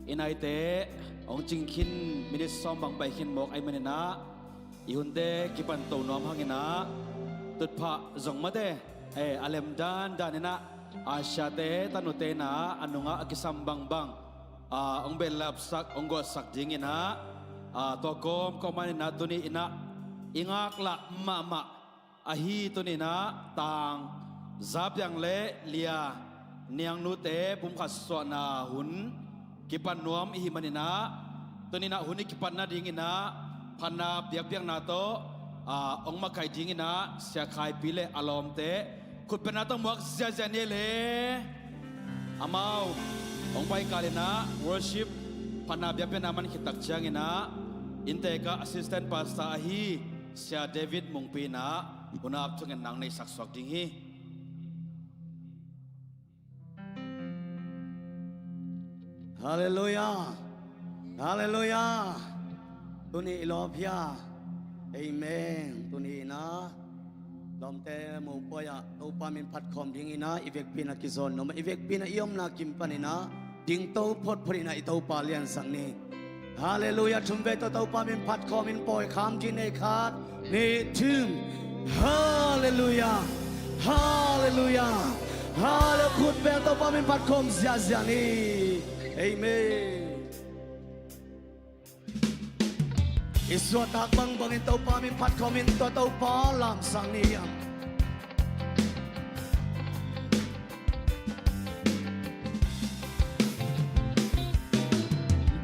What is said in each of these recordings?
อินไอเตองจิงคินมินิซอมบังไปคินหมกไอมันนะอีหุ่นเดกิปันโตนอมหังนะตุดพะจงมาเดอเลมดานนะอาชาเตตันุเตนะอนุงะกิสัมบังบังองเบลลับสักองกอสักจิงนะตัวกอมก็มันนะตุนีนะอิงากละมาahi tu ni na tang zap yang le lia niang nu te pum kha so na hun kipan nuam hi manina tu ni na hun kipan na ding ina phana piak piak na to ong ma khai ding ina sia khai pile alom te khut pe na tong muak sia sia ne le amau ong pai ka le na worship phana piak pe na man khitak chang ina inte ka assistant pastor ahi sia David mungpi na unap tungan nang nei sak swak ding hi Hallelujah Hallelujah tuni ilopia amen tuni na domte mo poya to pamin phat khom ding ina ivek pina kizon no ivek pina iom na kim panina ding to phot phorina i to palian sang ni Hallelujah chumve to pamin phat khom in poi kham jin nei khat ni thum Hallelujah Hallelujah Hallelujah khut ve to pamin phat khom zia zia ni amen Iswa tak bang bangin tau pamin phat komin to tau pa lam sang niyam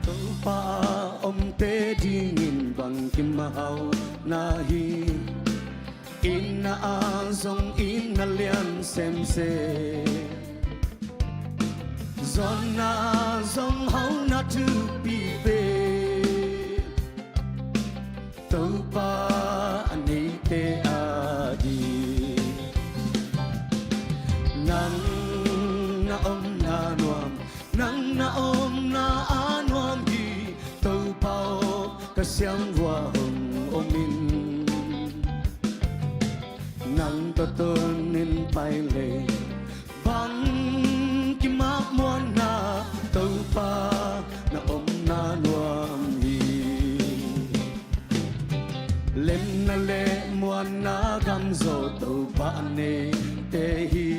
Tau pa om te dingin bang kim mahau nahi Inna azong inna lian sem se Zona zong hau na tu pi pe Tau pa ani te adi Nang na om na nuam Nang na om na anuam hi Tau pa o kasyang wa hong omin Nang totonin pai le Bang kimak muan na Tau pa na om na nuam hi Lem na le muan na gam zo tau pa ne te hi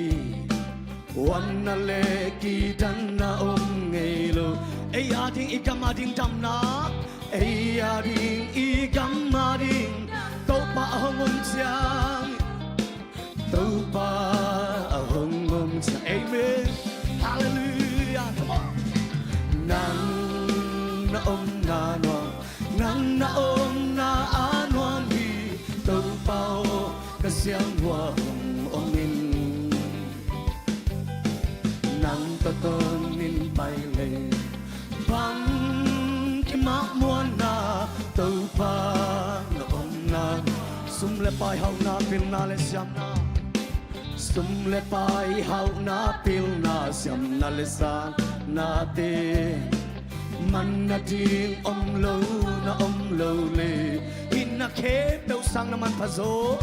Wan na le ki dan na om ngei lo Ei ading ikam ading dam na Ei ading ikam ading Tau pa hong om chiang Tau pa hong om chiang Amen Hallelujah Come on Nang na om na nuam Nang na om na anuam hi Tau pao kasyang wa hong omin Nang totonin pai le Bang kimak muan na Tau pa na om na Sum le pai hau na pil na le siam na Sum le pai hau na pil na siam na le san na te Man na ding om lo le In na kem peu sang na man pa zo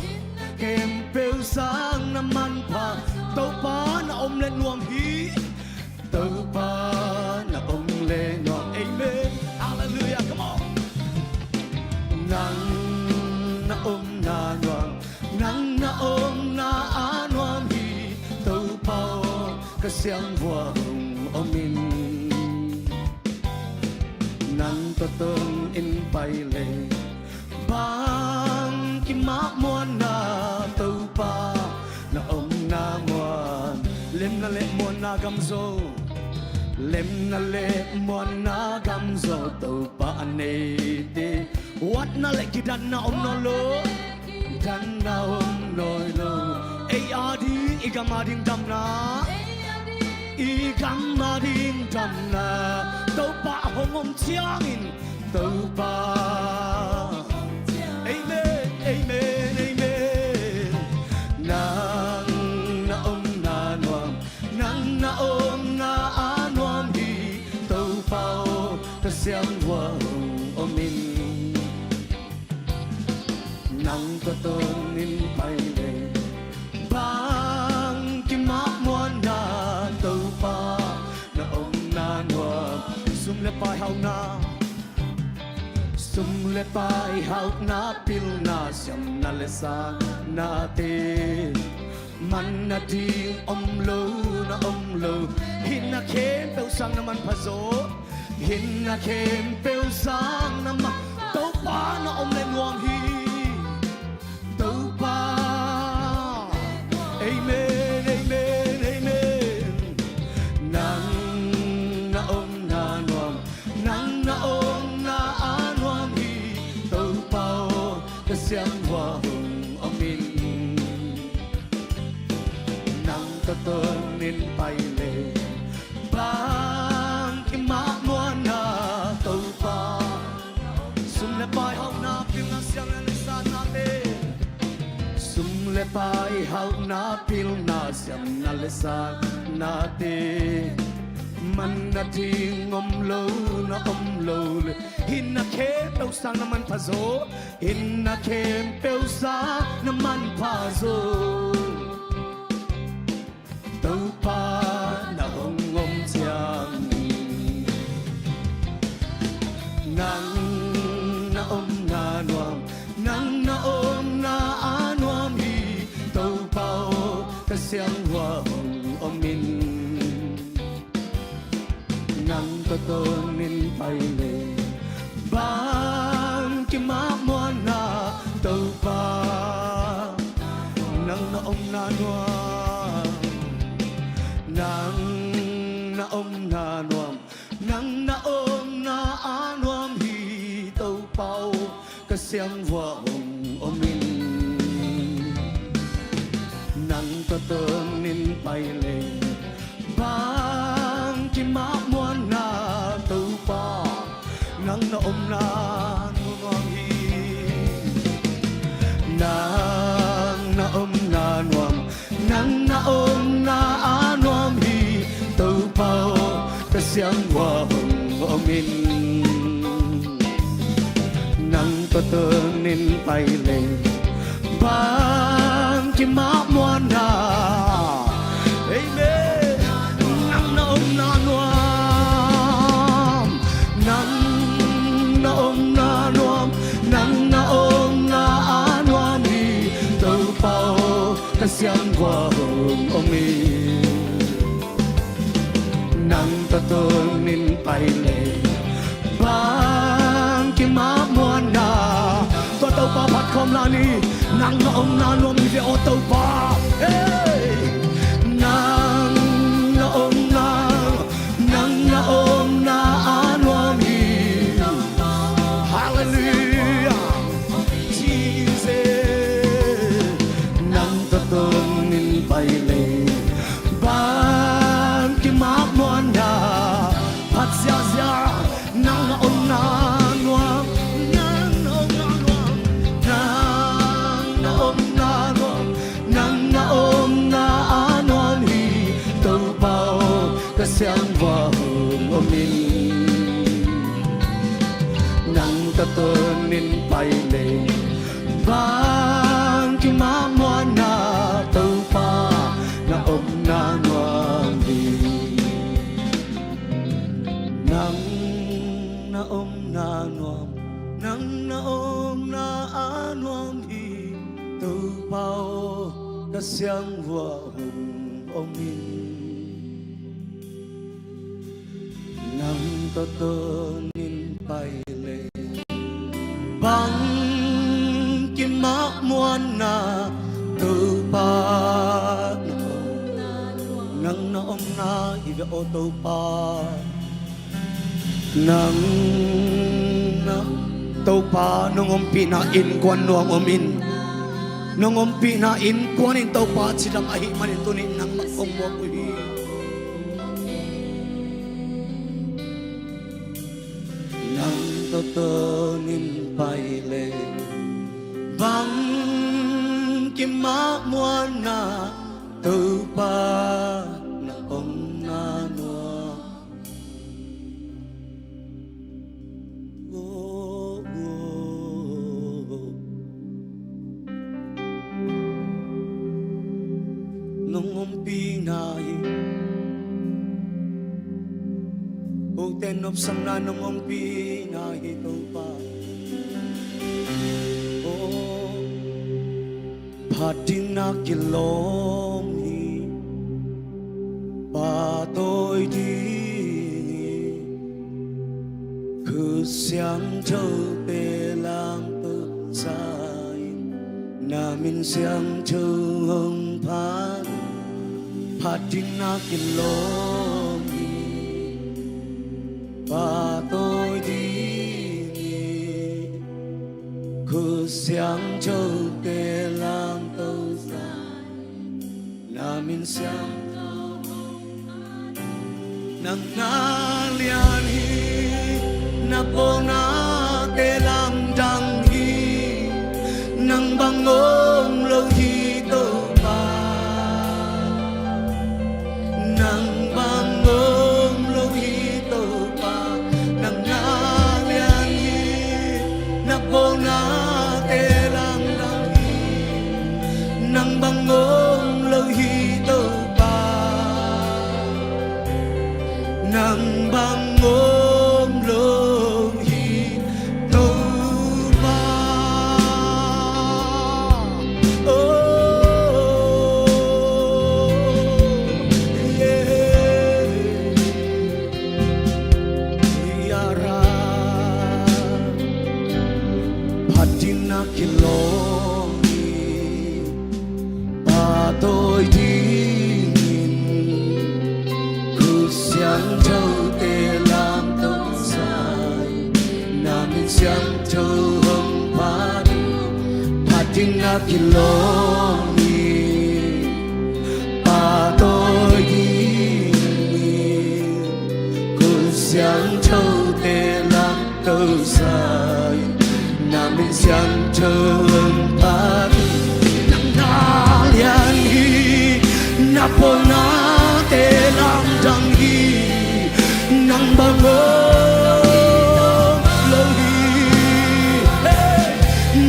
Kem peu sang na man pa Tau pa na om le nuam hi Tau pa na om le nuam Amen Hallelujah Come on Nang na om na nuam Nang na om na anuam hi Tau pa o kasyang wa hong omin Nang totong in pai le Bang kimak muan na Tau pa na om na muan Lem na le muan na gam zo Lem na le muan na gam zo Tau pa ane te Wat na le kidan na om no lo Dan na om no lo Ei adi igam ading dam na Igam ading dam na Tau pa hong om chiang in Tau pa Amen Amen Amen Nang na om na nuam Nang na om na anuam hi Tau pa o kasyang wa hong omin Nang totonin pai le Bang kimak muan na Tau pa na om na nuam Sum le pai hau na sum le pai hau na pil na siam na le sa na te man na ding om lo hin na kem pe sang na man phazo hin na kem pe sang na ma to pa na om le nuam hi to pa amen amen amen nang na om na nuam nang na om na anuam hi to pa ka siang wa hung amin nang to ton nin pai le bang ki ma mo na to pa sum le pai hau na pil na siang na sa na te sum le pai hau na pil na siang na le sa na te man na ting om lo le hin na ke pe sang na man pha zo hin na ke pe sang na man pha zo to pa na hong om chiang nang na om na nuam nang na om na anuam hi to pao ka siang hoa hong om min nang to ton min pai le bang ki ma mo na to pa nang na om na nuam nang na om na nuam nang na om na anuam hi to pao ka siang hoa hong om min nang to ton min pai le bang ki ma mo na to pa nang na om na nuam hi nang na om na nuam nang na om na anuam hi to pao ka siang hoa hong om min nang to ton nin pai le bang ki ma mo na amen nang na om na nuam nang na om na nuam nang na om na anuam hi to pao ka siang hoa hong om min nang to ton nin pai le bang ki ma mo na to to pa phat khom la ni nang na om na nuam mi ve o to pa hey nang na om na anuam hi hallelujah Jesus nang to ton nin pai le bang ki ma mo na phat sia sia nang na om na nuam nang na om na nuam nang na om na nuam nang na om na anuam hi to pao ka siang hoa hong om min nang ta ton nin pai le bang ki ma mo na to pa na om na nuam hi nang na om na nuam nang na om na anuam hi to pao ka siang hoa hong om min nang to ton nin pai le bang ki ma mo na to pa nang na om na i ve o to pa nang na to pa nong om pi na in kwan nuam om in nong om pi na in kwan in to pa chidam ahi manin tunin nang ma om mo ku hi nang to tonin pai le bang ki ma mo na to pa na om na no nong om pi na hi o te no ngọc sang na nong ong pi na hi to pa o pha ting na kilom hi ba tôi đi cứ sáng châu tê làm tự dài na min sáng châu hồng phan pha ting na kilom và tôi đi cứ sáng châu tê làm tâu dài là mình sáng nang na lian hi na po na tê làm đằng hi nang băng ôm lâu hi tâu ba nang băng ôm lâu hi na tê lang lang nang bang ôm lâu hi tâu ba nang bang ôm lâu hi tâu ba na kilom ba tôi đi cứ sáng châu tê làm tâu dài na min sáng châu hồng ba na kilom ba tôi đi cứ sáng châu tê làm tâu dài na min sáng trơn tan nang na lian hi na po na te lam dang hi nang bang ôm lâu hi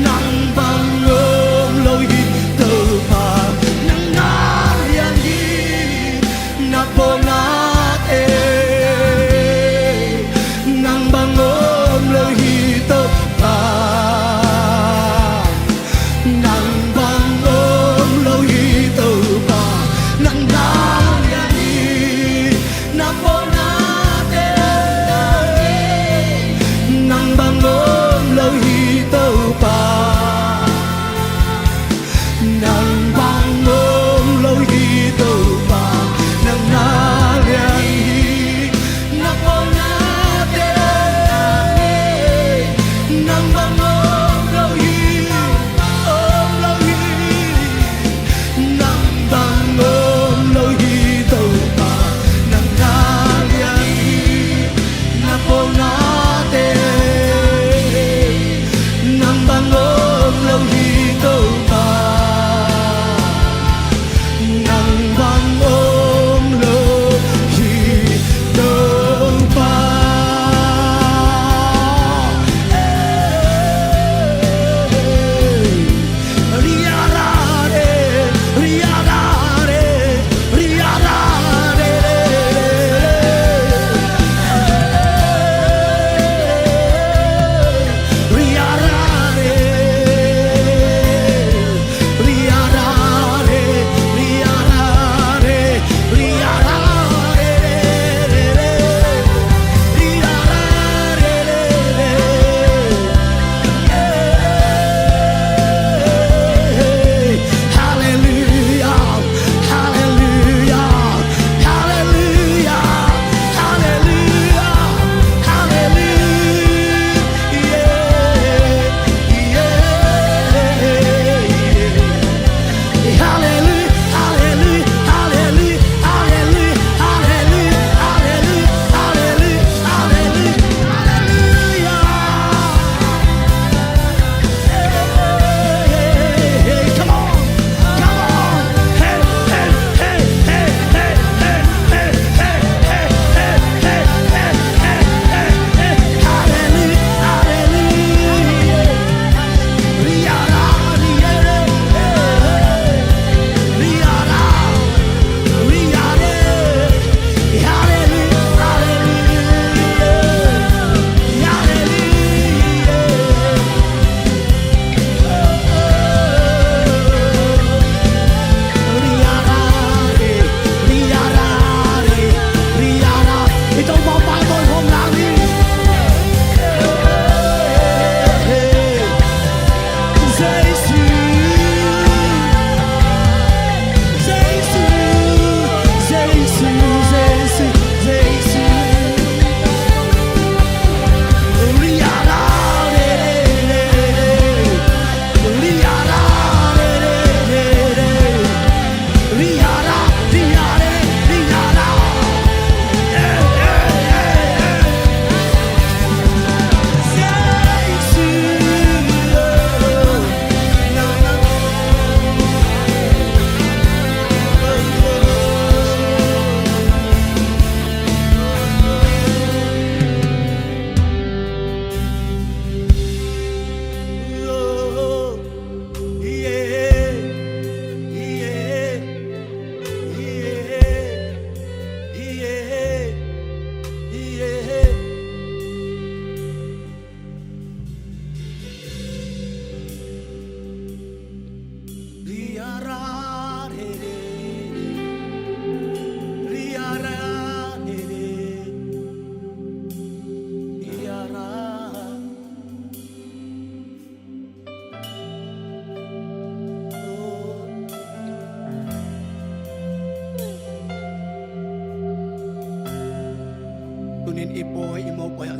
nang bang ôm lâu hi tơ pa nang na lian hi na po na te nang bang ôm lâu hi tơ pa na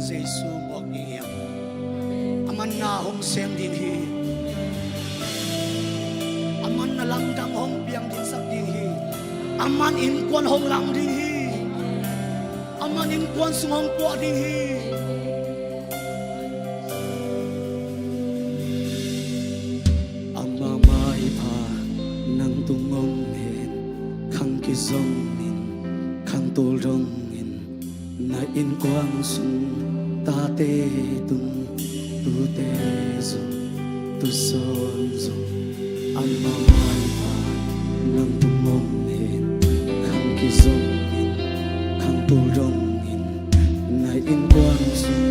Giêsu một niệm aman na hong sem din hi aman na lang dang hong piang din sak din hi aman in kwan hong lang din hi aman in kwan sung hong po din hi ama mai pa nang tungong hen khang ki zong min khang tol rong in na in quang sung ta te tung tu te zong tu son zong ama mai pa nang tungong hen khang ki zong min khang tol rong in na in quang sung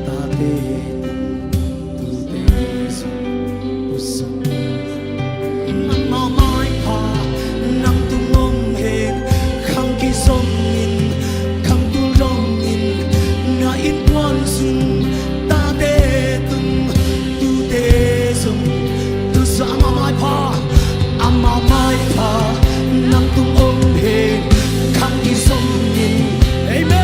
ta te tung tu te zong tu son mà mai pa nang tu mong hen khang ki song in khang tu rong in na in quan sun ta de tung tu de sung tu sa mà mai pa nang tu mong hen khang ki song in amen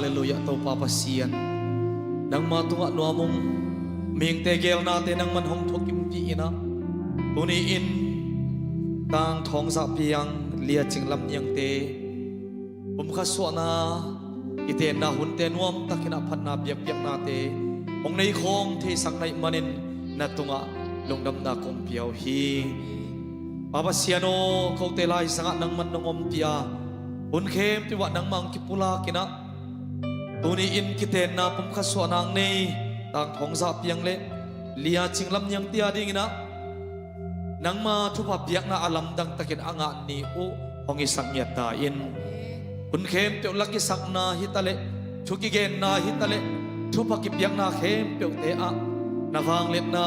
hallelujah to papasian nang matunga nuamong ming tegel natin nang manhong thokim ti ina tuniin tang thong sa piang lia chinglam yang te umkhaswa na ite na hunte nuam takina phanna biak biak na te ong nei khong the sak nai manin na tunga lungdam na kong piaw hi papasiano ko te lai sanga nang man nongom tia un khem ti wa nang mang ki pula kina tuni in kiten na pum khaswa nang nei tang thong sa piang le lia chinglam yang tia ding na nang ma thupa piak na alam dang takin anga ni u hongi sangya ta in un khem te laki sak na hitale thuki gen na hitale thupa ki piak na khem pe te a na wang let na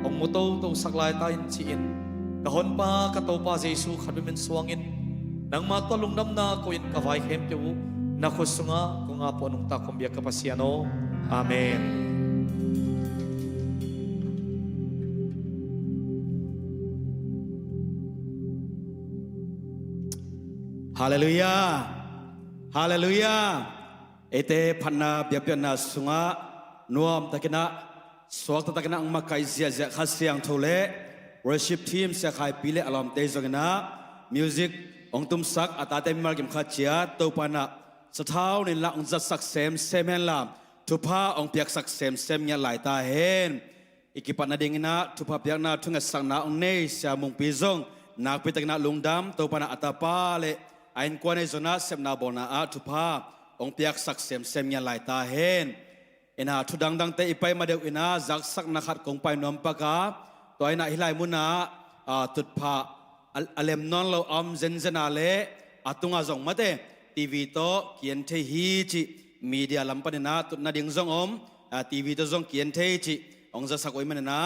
ong mo to saklai ta in chi in kahon pa ka to pa jesu khadumen suangin nang ma to lungnam na ko in ka vai khem pe u na khosunga ko nga po nung ta kumbia kapasiano amen. Hallelujah. Hallelujah. Ete panna biapiana sunga nuam takina swak takina ang makai zia zia khasiang thole worship team se khai pile alam te zongina music ong tum sak atate mal kim khachia to pana sathau ni la ong zat sak sem lam thupa ong piak sak sem nya lai ta hen ikipat na dingina thupa piak na thunga sang na ong nei sia mung pizong nak pitakna lungdam to pana atapa le ain kwane zona semna bona a thupa ong piak sak sem nya lai ta hen ina thudang dang te ipai ma deu ina zak sak na khat kong pai nom paka to ina hilai muna tutpha alem non lo om zen ale atunga zong mate tv to kien the hi chi media lampanina tutna ding zong om tv to zong kien the chi ong za sak oi manana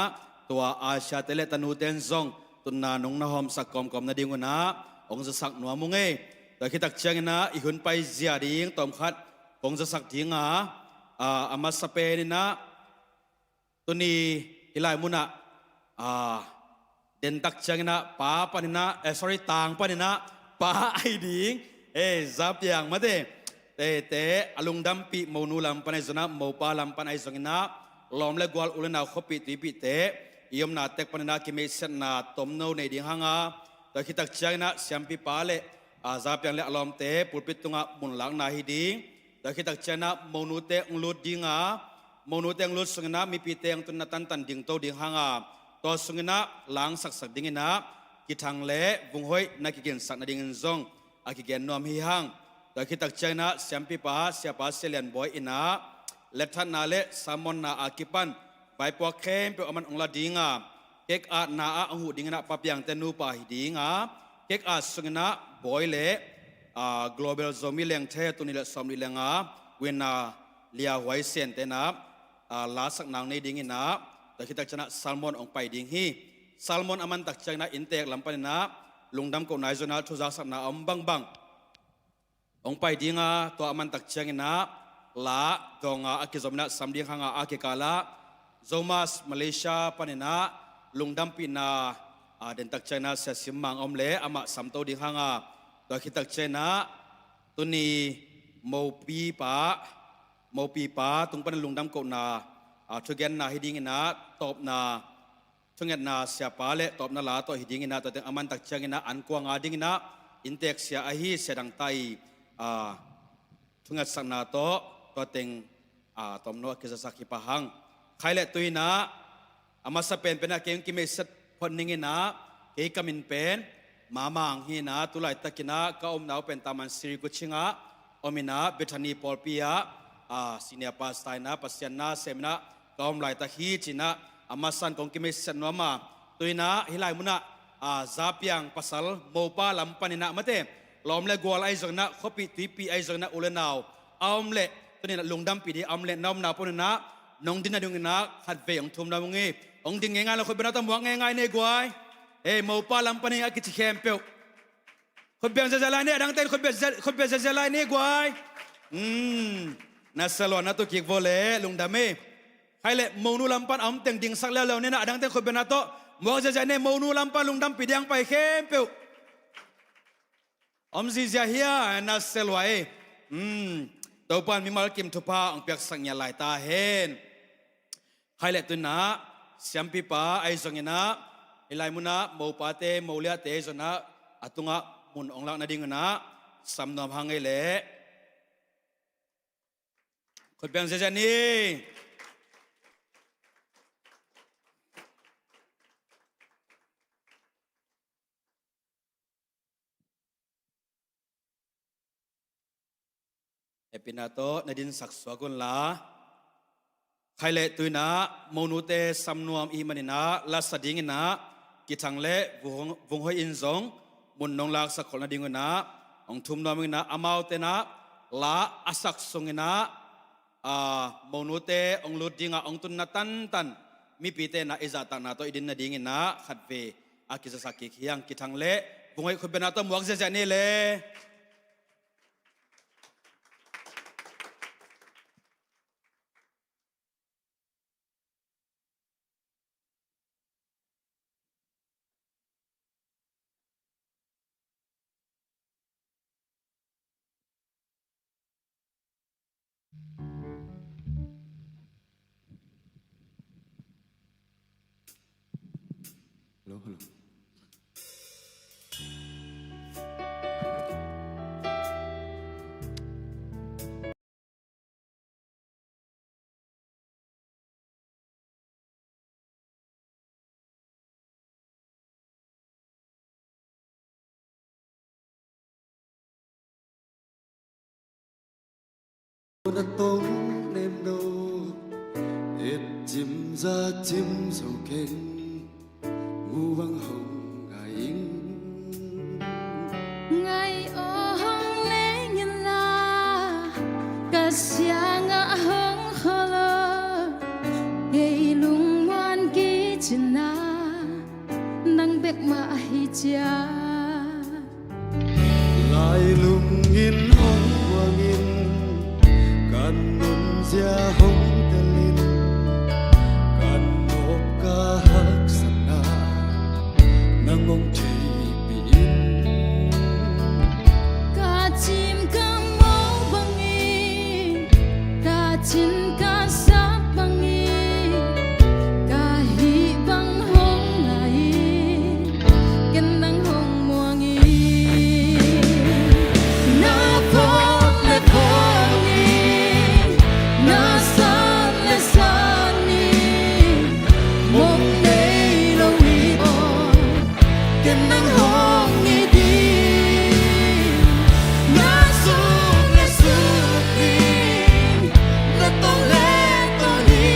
to asia tele tanu ten zong tunna nong na hom sak kom na ding na ong za sak nuam munge to khitak chiang na i hun pai zia ding tom khat ong za sak dinga ama sape ni na tuni hilai muna den tak chiang na pa panina sorry tang panina pa ai ding zap yang mate te alung dam pi monu lam panai zona mo pa lam panai zongina lom le gwal ulena khopi ti pi te yom na tek panina ki me sen na tom no nei ding hanga to khitak chiang na siam pi pa le zap yang le alom te pulpit tunga mun lang na hi ding to khitak chiang na monu te nglut dinga monu te nglut sungina mi pi te ang tun na tan ding to ding hanga to sungina lang sak dingina ki thang le vung hoi na ki gen sak na ding zong aki gen nom hi hang to khitak chiang na siam pi pa sia pa selian boy ina lethan na le samon na akipan bai po khem pe aman ongla dinga kek a na a hu dingna papyang tenu pa hi dinga kek a sungna boy le global zomi leng the tunile somni lenga wena lia hwai sen te na la sak nang nei dingina ta khitak chana salmon ong pai ding hi salmon aman tak chana intek lampan na lungdam ko nai zona thuza sak na om bang ong pai dinga to aman tak changina la donga akizomna samding hanga akikala zomas malaysia panina lungdam pina den tak china sa simang omle ama samto ding hanga to khitak china tuni mopi pa tung pan lungdam ko na thugen na hiding na top na thunget na siapa le top na la to hiding na to aman tak changina an kwang ading na intek sia ahi sedang tai thungat sang na to teng tom no kisa sakhi pahang khaile tuina ama sa pen pena keng ki meset phonning na ke kamin pen mamang hi na tulai takina ka om nau pen taman sri kuchinga omina bethani polpia senior pastor na pasyan na semna ka om lai ta hi china ama san kong ki meset no ma tuina hilai muna zapiang pasal mopa lampanina mate lom le gol ai zona khopi tipi ai zona ulenaw amle tuni lungdam pidi amle nom na ponina nong din na dung na khat ve ong thum na mungi ong ding ngai la khoi bena tam wang ngai ne gwai mo pa lam pani a kichi khempe khoi ben za la ne dang ten khoi be za la ne gwai na salon na to kik vole lungdam me hai le monu lam pan am teng ding sak le ne na dang ten khoi bena to mo za ne monu lam pa lungdam pidi ang pai khempe om zizia hia na selwae ตัวปานมีมาลกิมทุพาอังเปียกสังยาลายตาเห็นใครเล็ตุนะเสียมปีป้าไอสังยนะไอลายมุนะโมปาเตโมเลียเตสนะอตุงะมุนองลักนาดิงนะสำนวนพังไอเล่คนเปียงเสียนี่เอปินาโตนาดินสักสวกุลลาใครเละตุยนะโมนุเตสำนวนอีมันนะลาสดิงนะกิทังเละวงหอยอินซงมุนนองลากสักคนนาดิงนะองทุมนอมินะอามาวเตนะลาอาศักสงนะโมนุเตองลุดดิงะองตุนนาตันมีปีเตนะอิจาตันนะโตอิดินนาดิงนะขัดเวอากิสสักกิขยังกิทังเละวงหอยคนเป็นนาโตหมวกเสียนี่เละฮัลโหลฮัลโหล那冬nem nô ít chim ra chim sầu kênh ngu vang hồng ngài in ngày ô hồng lễ nhân la cả xia ngã hồng khờ lơ gây lung ngoan kỹ chân na nang bek ma hi cha lại lung in hồng quang in kan nun zia hồng telin kan nộp ca hắc sana nang ngong chi bin cả chim ca màu bằng in cả chín ca sáp bằng in cả hi bằng hồng lại ken nang hồng muang in na phong le phong in na san le san in mong nei lo wi o ken nang hồng ni đi na su ni na tong le tong ni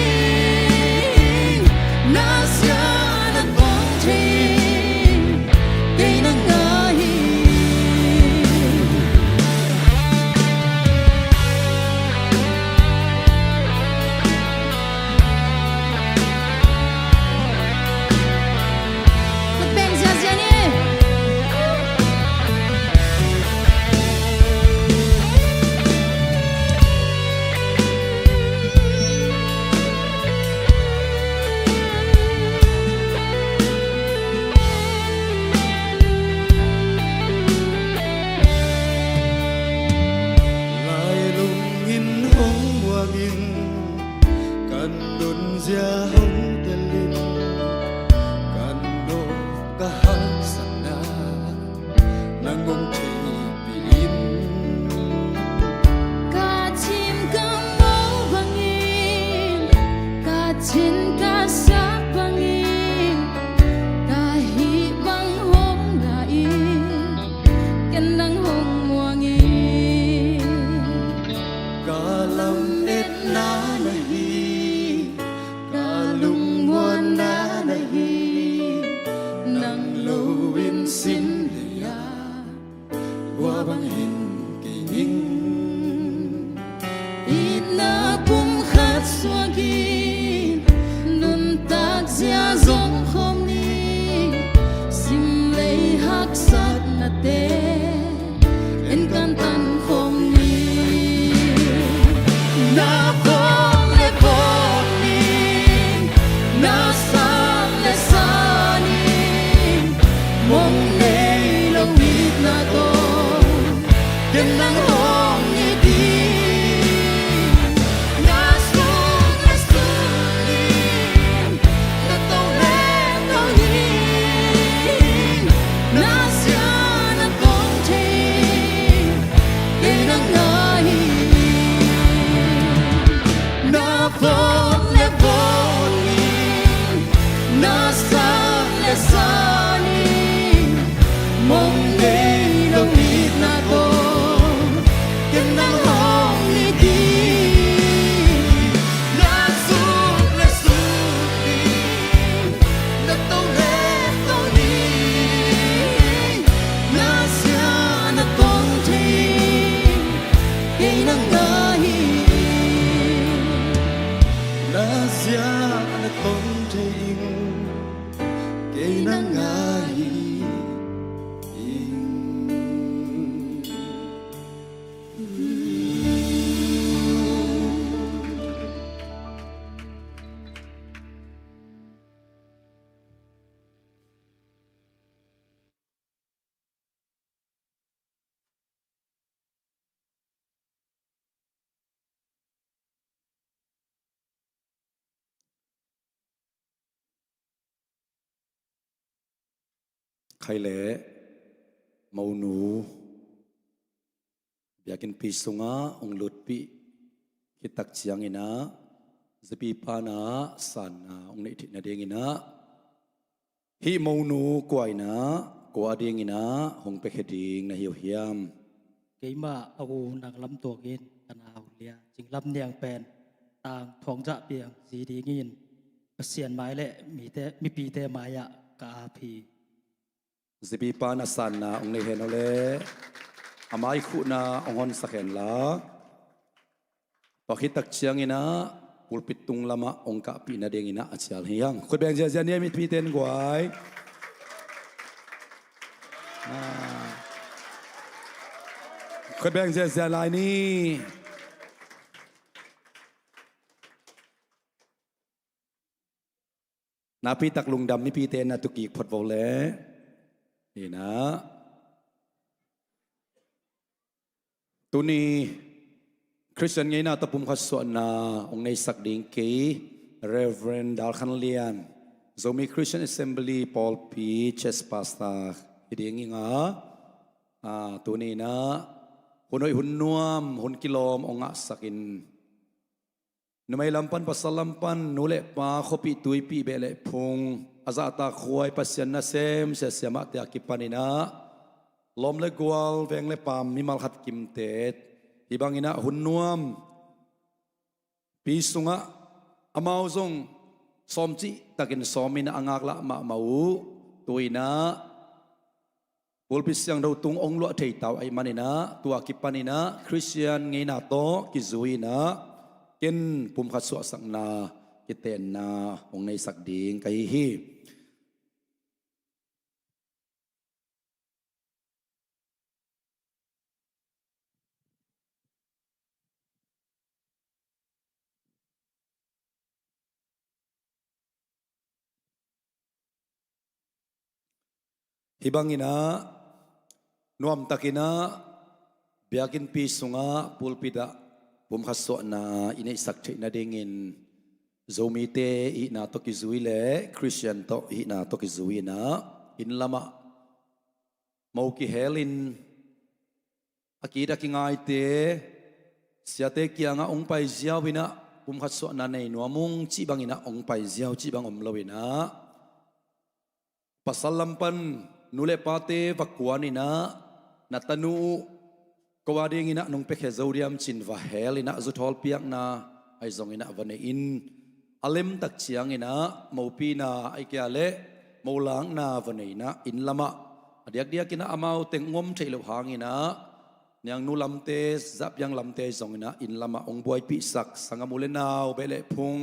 na sia na bong thi cây nang ngai Một bên ra nhé. lại lung in hồng quang in kan nun zia hồng telin kan nộp ca hắc sana nang ngong chi bin Cả chim ca màu bằng in cả chín ca sáp bằng in cả hi bằng hồng là in ken nang hồng muang in ca lam et na nahi ca lung muan na nahi nang lo in sim lia qua bang hin kỳ nghinh ít na bum khát swagin nun tak zia zong khom ni sim lei hak sat na te en kan tan khom ni na phong ni na san ni mong nei lo wit na to ken nang hong ni đi ใครเละเมาหนูอยากกินปีสุงะองลุดปีคิดตักเชียงอินะจะปีปานะสันนะองในทินาเดียงอินะฮิเมาหนูกวยนะกว่าเดียงอินะหงไปเขดิงนะเหี่ยวเหียม cái mà ông nàng lâm tuộc inกันเอาเลียจึงลำเนียงแปลนต่างท้องจะเปียงสีดีงินเสียนไม้และมีปีแต่ไม้อะกาพี สิปีปานาสันนะองในเห็นเอาเลยอามาอีขุนาองหอนสักเห็นละพอคิดตักเชียงอินะปุลปิดตุงลามะองกะปีนาเดงอินะอาจารย์เฮียงคุณแบงเจียเนี่ยมีพีเตนกวายคุณแบงเจียลายนี่นาพีตักลุงดำนี่พีเตนนาตุกีพดโวเลนี่นะตัวนี้คริสเตียนไงนะตะปุ่มขัดส่วนนะองในสักดิ่งกี Reverend ดัลคันเลียน Zomi Christian Assembly Paul P. Chess Pastor อีเดียงงี้งะตัวนี้นะหุ่นหุ่นนวมหุ่นกิโลมองะสักินนไม่ลำปันปัสลำปันนุเลปาขบิตุยปีเบเลพงอาซาตาควยปัสยันนาเซมเสียมาเตะกิปานินะลมเลกวลเวงเลปามมิมัลขัดกิมเตตฮิบังอินะหุ่นนวมปีสุงะอามาวซงสอมจิตะกินสอมินะอังากละมามาอูตุยนะบุลปิสยังเราตุงองลวะเทยตาวไอมันนะตัวกิปานินะคริสเตียนไงนะโตกิซุยนะกินปุ่มขัดสวสังนากิเตนนาองในสักดิ่งไกฮีฮิบังอินะนวมตักินะเบียกินปีสุงะปุลปิดะปุ่มขัดสวนาอินิสักเทนาเดงินโซมีเตอินาตกิซุยเลคริสเตียนโตอินาตกิซุยนะอินลามะมากิเฮลินอากีดักงายเตเสียเตกียงะองไปเจียววินะปุ่มขัดสวนาในนัวมุงจีบังอินะองไปเจียวจีบังอมลวินะปัสลัมปันนุเลปาเตวักวานินะนัตนูกวาดิงินะนงเปกเฮซาเรียมจินวาเฮลินะจุดฮอลเปียกนะไอซงอินะวันเอินอเลมตักเชียงอินะมูปีนาไอเกียเลมูลังนาวันเอินะอินลามะเดียกเดียกินะอามาวเต็งงมเทลหางอินะยังนูลำเตซับยังลำเตซงอินะอินลามะองบวยปิสักสังมูเลนาวเบเลพุง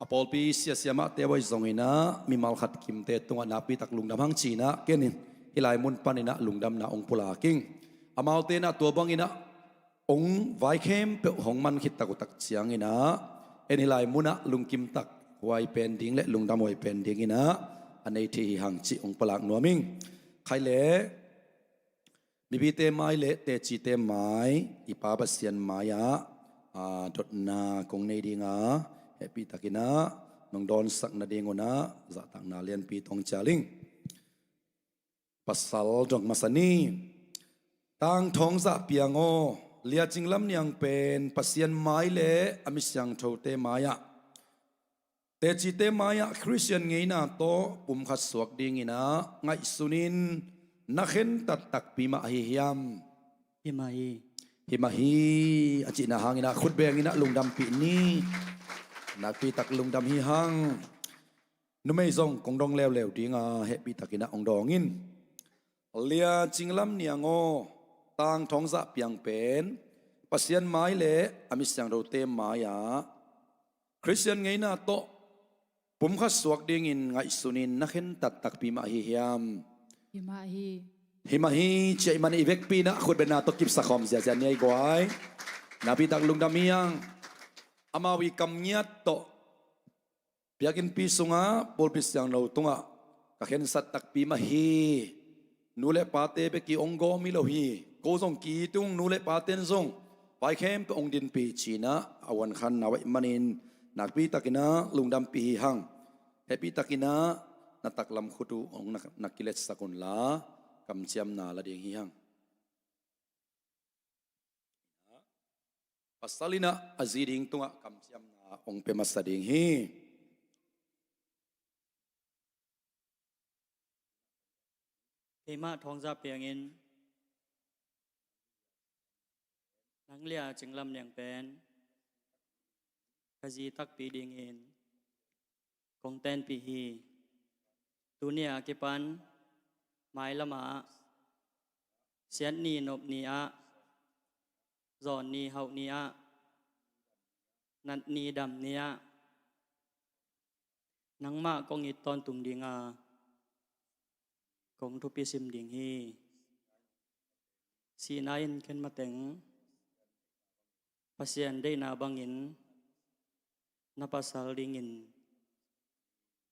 อพอลปีเสียมาเตวายซงอินะมีมัลขัดกิมเตตงนาปีตักลุงดำหังจีนะเกนินฮิลายมุนปานินะลุงดำนาองปุลากิงอามาวเตนะตัวบังอินะองไวเข้มเปหงมันคิดตะกุตักเสียงอินะเอ็นฮิลายมุนะลุงกิมตักไวเป็นดิ้งและลุงดำไวเป็นดิ้งอินะอันในที่หังจีองปลากนัวมิงใครเล่มีพีเตไม้เละเตจีเตไม้อีปาบเสียนมายะดดนากงในดิ้งเฮปีตักินะนองดอนสักนาเดงนะจะตักนาเลียนปีตองจาลิงปัสสาวะจงมาสนีตั้งท้องจะเปียงโอเลียจิงลำเนียงเป็นปัสเซียนไม้เละอมิสังโทเตมายะเตจิเตมายะคริสเตียนไงนะโตปุ่มขัดสวกดิ่งนะไงสุนินนักเห็นตักปีมาฮิยามฮิมาฮี ฮิมาฮีอาจินะหางินะขุดเบงินะลุงดำปีนี้นักปีตักลุงดำฮิฮังนุ่มไม่ส่งกงดองเลวดิ่งเฮปีตักินะองดองอินเลียจิงลำเนียงโอตั้งท้องจะเปียงเป็นปัสเซียนไม้เละอมิสังโรเตมมายาคริสเตียนไงนะโตปุ่มขัดสวกดิ่งินไงสุนินนักเห็นตักปีมาฮิยามฮิมาฮี ฮิมาฮีเจมันอีเวกปีนะขุดเป็นนาตกิบสักคอมเสียเนียกวยนาปีตักลุงดามียังอามาวิกำเนียตโตเปียกินปีสุงะปอลปิสยังเราตุงะกะเห็นสัตตักปีมาฮีนูเลปาเตเปกีองโกมิโลฮีโกซงกีตุงนูเลปาเตนซงไปเข้มเปองดินปีชีนะอวันคันนาไวมันินนักปีตักินะลุงดำปีหังเฮปีตักินะ นาตักลำขุดูองนักกิเลสสกุลลากำเจียมนาละเดียงหิฮังปัสสลินะอาจีดิงตุงะกำเจียมนาองเปมัสดิงฮีเฮมาทองซาเปียงอินนังเลียจึงลำเลียงเป็นกะจีตักปีดิงอินกงเต้นปีฮีตุเนียกิปันไม้ละมาเสียนนีนบนีอะจอนนีเฮานีอะนัดนีดำนีอะนังมากงอิตตอนตุงดิงากงทุปิซิมดิงฮีสีนายนเข็นมาแต่งปัสยันได้นาบังอินนาปัสสาลดิงิน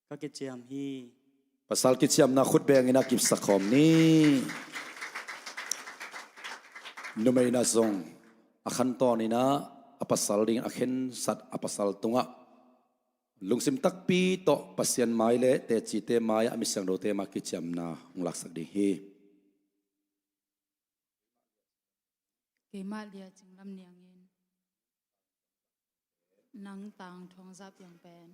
ก็กิจยามฮีปัสสาลกิจยามนาขุดเบงอินากิบสักคอมนี้นุไม่นาซงอาขันตอนีนะอปัสสาลดิงอาเข็นสัตอปัสสาลตุงะลุงซิมตักปีโตปัสยันไม้เละเตจิเตมายามิสังโดเตมากิจยามนาองลักสักดิฮีเกมาเลียจึงลำเนียงเงินนังต่างทองซับอย่างแปน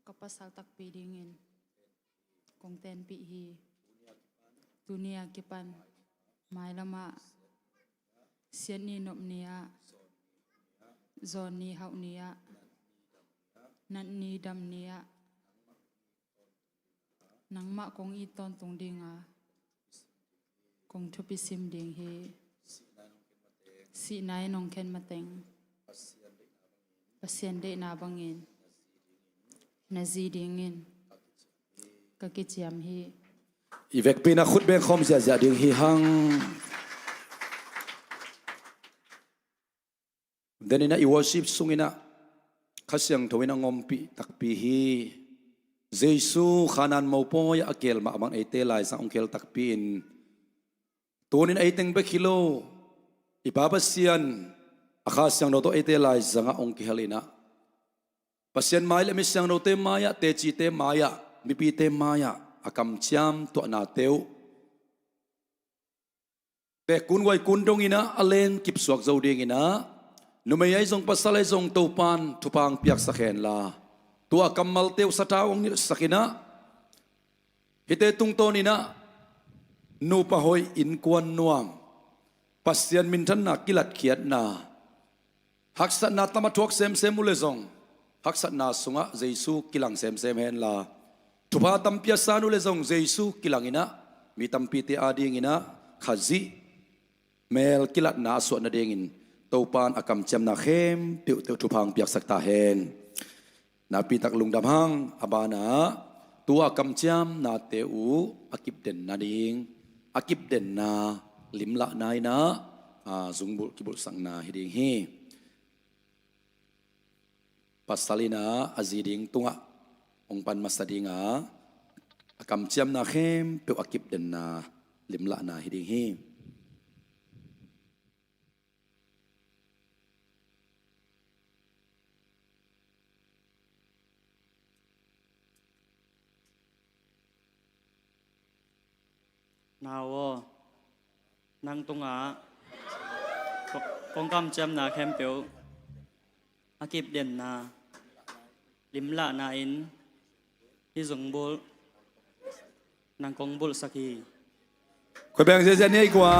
กับภาษาตักปีดีเงินกงเตนปีฮีตุเนียกิปันไม้ละมาเสียนีนบเนียจอนนีเฮาเนียนันนีดำเนียนังมะกงอีตอนตรงดิงกงทุปิซิมดิงเฮสีนายนองเข็นมาเต็งปัสยันเดนาบังเงินนาจีดิงเงินกะกิจยามฮีอีเวกปีนักขุดเบงคอมเสียจะดิงฮีฮังเดนินะอีวอร์ชิปสุงินะข้าเสียงทวินงอมปีตักปีฮีเจซูขานันมาปอยอาเกลมาบังเอเตลายสังองเกลตักปีนตัวนี้ไอเต็งเบกิโลอีบาบเสียนอาคาเสียงโนโตเอเตลายสังองเกลินะปัสยันไม้เลมิเสียงโนเตมายะเตจิเตมายะมีปีเตมายะอากำเชียมตัวนาเตวแต่คุณไว้คุณตรงนี้นะอเลนกิบสวกเจ้าเดียงนะนุไม่ยังทรงปัสสาวะทรงตัวปานทุพังเปียกสักเห็นลาตัวกำมัลเตวสตาองนี้สักนะฮิเตตุงโตนี่นะนูปะหอยอินกวนนัวปัสยันมินทันนักกิลัดเขียดนาฮักษณะตมาทวกเซมเซมุเลซงฮักษณะสุงะเจซูกิลังเซมเซมเห็นลาทุพาตัมพิยาสานุเลซงเจซูกิลังอินะมีตัมปีเตอาดีงินะขัดซีเมลกิลัดนาส่วนนาเดงินตัวปานอากำจำนาเข้มเปียวเตียวทุพังเปียกสักตาเห็นนาปีตักลุงดำหังอบานาตัวอากำจำนาเตอูอากิบเด่นนาดิงอากิบเด่นนาลิมละนายนะซุงบุกิบุสังนาฮิดิงฮีปัสสลินาอาจีดิงตุงะองปันมัสดิงอากำจำนาเข้มเปียวอากิบเด่นนาลิมละนาฮิดิงฮีนาวนังตุงกงกำจำนาแคมเปียวอากิบเด่นนาลิมละนาอินที่สงบุลนางกงบุลสักีคุยแบ่งเสียนี่กว่า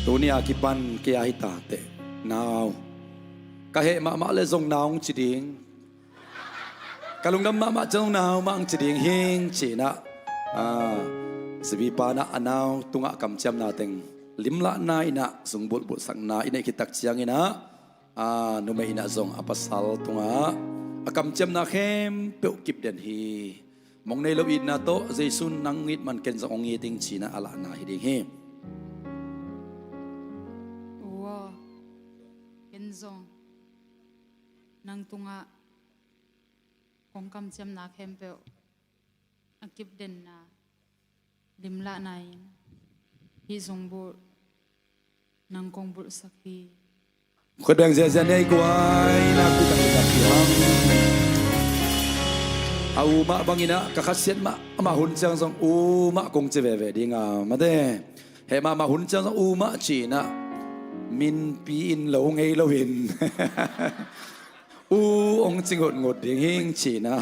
ตัวนี้อากิบันเกียหิตาเตนาวกะเหมาเลซงนาวจิดิงกะลุงดำมาจงนาวมังจิดิงฮิงจีนะสวีปานะอนาวตุงะกำจำนาเต็งลิมละนาอินะสงบุลบุสังนาอินะคิตักเชียงอินะนุไม่อินะซงอปัสสัลตุงะกำจำนาเข้มเปียวกิบเด่นฮีมองในโลอินนาโตเจสุนนังงิดมันเกินสองยีติงจีนะอลานาฮิดิงฮีว้าเห็นซงนังตุงะกงกำจำนาเข้มเปียวอากิบเด่นนาลิมละนายฮิซงบุนังกงบุสักฮี คนแดงเสียใจกว่านักพิจารณาที่ห้องเอามาบางอินะก็ขัดเสียมาหุ่นจังสองมาคงจะเวดีงามมาเด้เฮมาหุ่นจังสองมาจีนะมินปีอินเหลงไงเหลวินองจิงหดดิ่งหิงจีนะ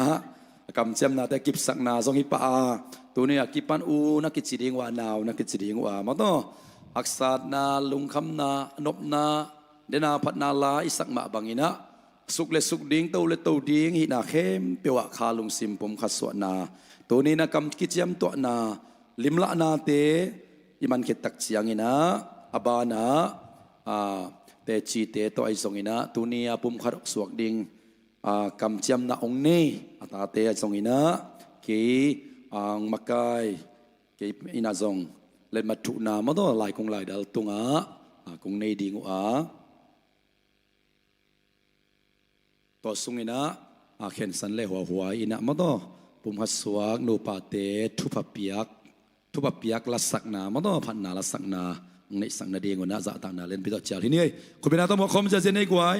กำเจมนาแต่กิบสักนาทรงฮิปาตัวนี้กิปันนักกิจดิ่งว่านาวนักกิจดิ่งว่ามาโตอักษรนาลุงคำนานบนาเดนาพัดนาลาอิสักมาบังอินะสุกเลสุกดิ่งเต้าเลเต้าดิ่งหินาเข้มเปียวคาลุงซิมผมขัดสวนาตัวนี้นะกำกิจมตัวนาลิมละนาเตอิมันเกตักเสียงอินะอบานาเตจีเตตัวไอสงอินะตัวนี้ผมขัดสวกดิ่งกำเจียมนาองเน่ตาเตไอสงอินะกีมักไกกีอินาซงเล่นมาถูนามาตัวลายคงลายดัลตุงคงเน่ดิ่งตัวสุงอินะเข็นสันเลหัวอินะมาตัวผมขัดสวกนูปาเตทุบเปียกลัสักนามาตัวพันนาลัสักนาในสังนาดีงวนะจะต่างนาเล่นพิจารณาที่นี่คุณเป็นนาต้องมาคมจะเจนในกวาย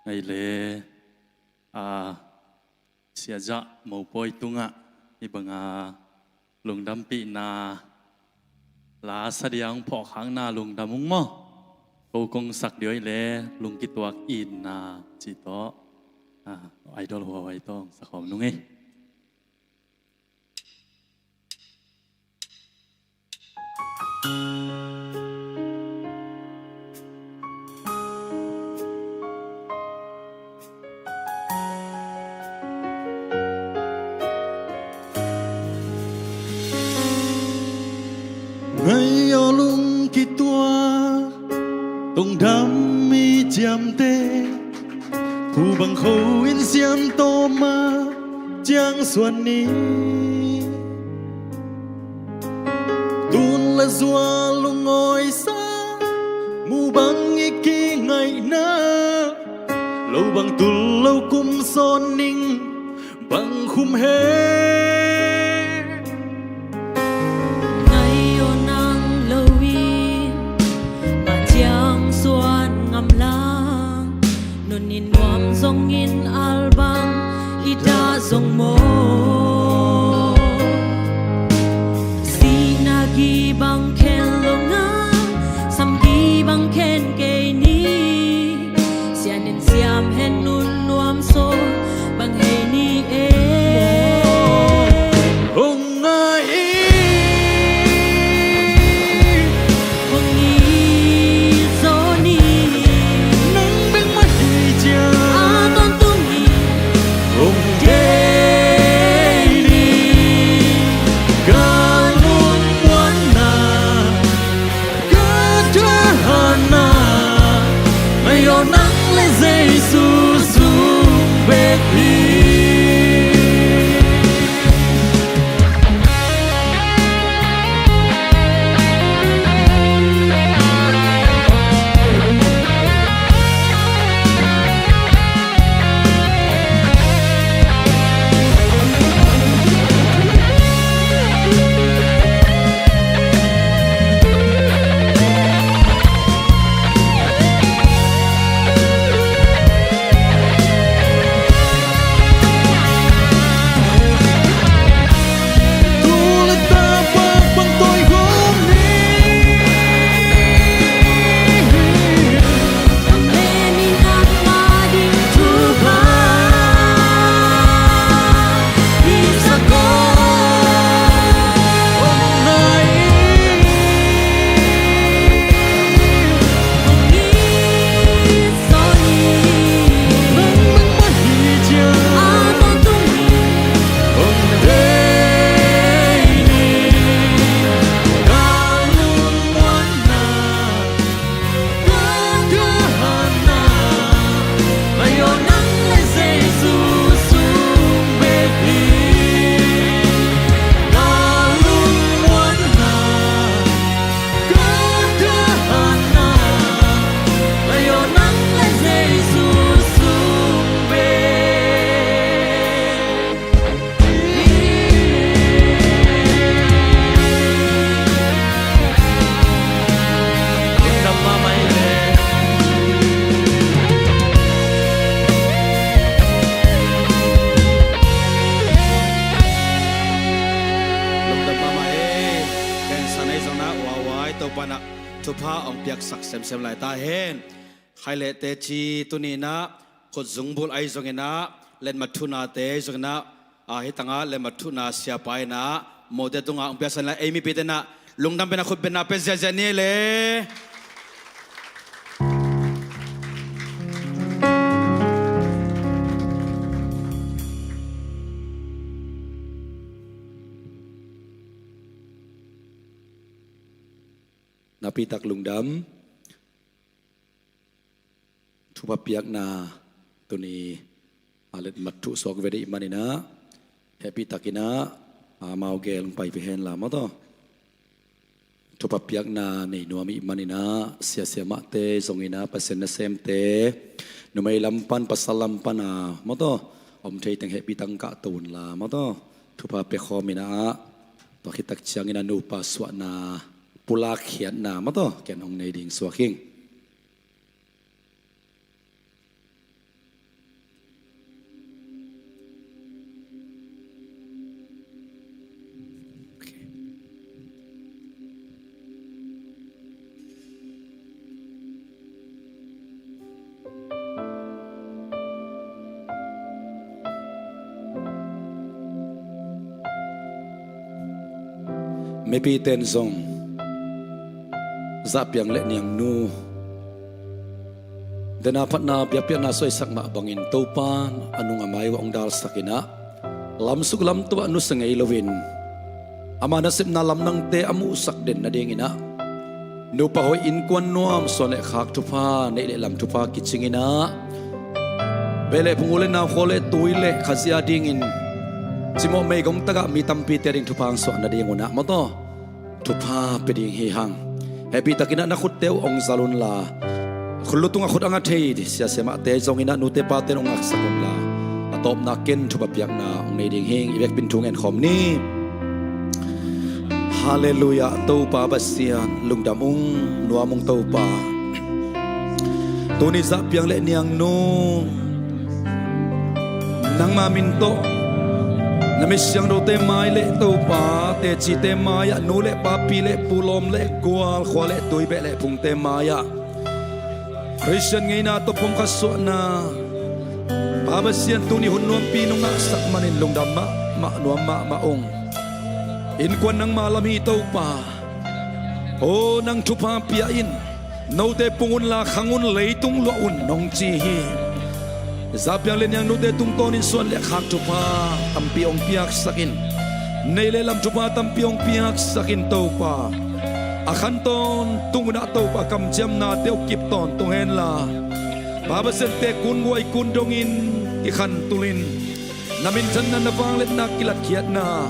ไอเล่เสียจะหมูปอยตุงอีบังลุงดำปีนาลาเสียงพอข้างหน้าลุงดำมุงมอโกงสักเดียวไอเล่ลุงกิตัวอินนาจีโตไอดอลหัวไอต้องสักของนุ่งเอngày yo lung ki tua tung đam mi chiam tê thu bằng khâu in xiêm tô ma chiang xuân ni tuôn là dua lung ngồi xa mu bằng ý kỳ ngày na lâu bằng tu lâu cung son ninh bằng khum hê Dòng in album ida dòng mo sinagi bang ken longa samgi bang ken ke ni sianin siam hen nun nuam so bang he ni e hong ai hong ni zo ni nắng bên mắt đi cha hong de ทุพาองเปียกสักเซมหลายตาเห็นใครเลเตจีตุนีนะขดจุงบุลไอจงนะเล่นมาทุนาเตจงนะฮิตังอาเล่นมาทุนาเสียไปนะโมเดตุงอาองเปียกสันละเอมิปิเตนะลุงดำเป็นคนเป็นนาเป็นเจเนเลนาปีตักลุงดำทุบเปียกนาตัวนี้อาเล็ดมัดทุสอกเวดีมันนี่นะแฮปปี้ตักินะมาเอาเกลงไปเห็นลามต่อทุบเปียกนาในนัวมีมันนี่นะเสียมาเตสงอินะปัสเซนเซมเตนุไม่ลำปันปัสลัมปันามต่ออมเทยตังแฮปปี้ตังกะตูนลามต่อทุบเปียกคอมินะตัวคิดตักเชียงอินะนูปัสวนาปุลาเขียนนามาต่อแกนองในดิ่งสวกิงไม่ปีเต็นซงzapiang le niang nu dena patna piapia na soi sakma bangin topan anung amai wa ongdal sakina lam suk lam to anu sengai lovin amana sip na lam nang te amu sak den na dengina nu pa hoi in kwan nuam sone khak thupa nei le lam thupa kichingina bele phungule na khole tuile khazia dingin chimo mei gong taga mi tampi te ring thupang so na denguna mato thupa peding hi hang Happy takina na khut teu ong zalun la khulutung khut anga thei sia sema te zongina nu te pa te ong ak sakon la atop na ken thuba piak na ong nei ding hing ibek bin thung en khom ni hallelujah to pa basian lungdamung nuamung to pa tuni za piang le niang nu nang ma min to namisyang do te mai le to pa te chi te maya nu le pa pi le pulom le gwal khwa le tui be le phung te maya Christian ngai na to pum ka so na pa ba sian tu ni hun nuam pi nu nga sak manin lungdam ma nuam ma ong in kwan nang malami to pa o nang thupa pia in no te pungun la khangun leitung lo un nong chi hi Zapiang len yang nude tung tonin suan le khak tupa tampi ong piak sakin nei le lam tupa tampi ong piak sakin topa akhan ton tungna topa kam jam na teu kip ton tung hen la baba sen te kun wai kun dongin ki khan tulin namin chan na nawang let na kilat khiat na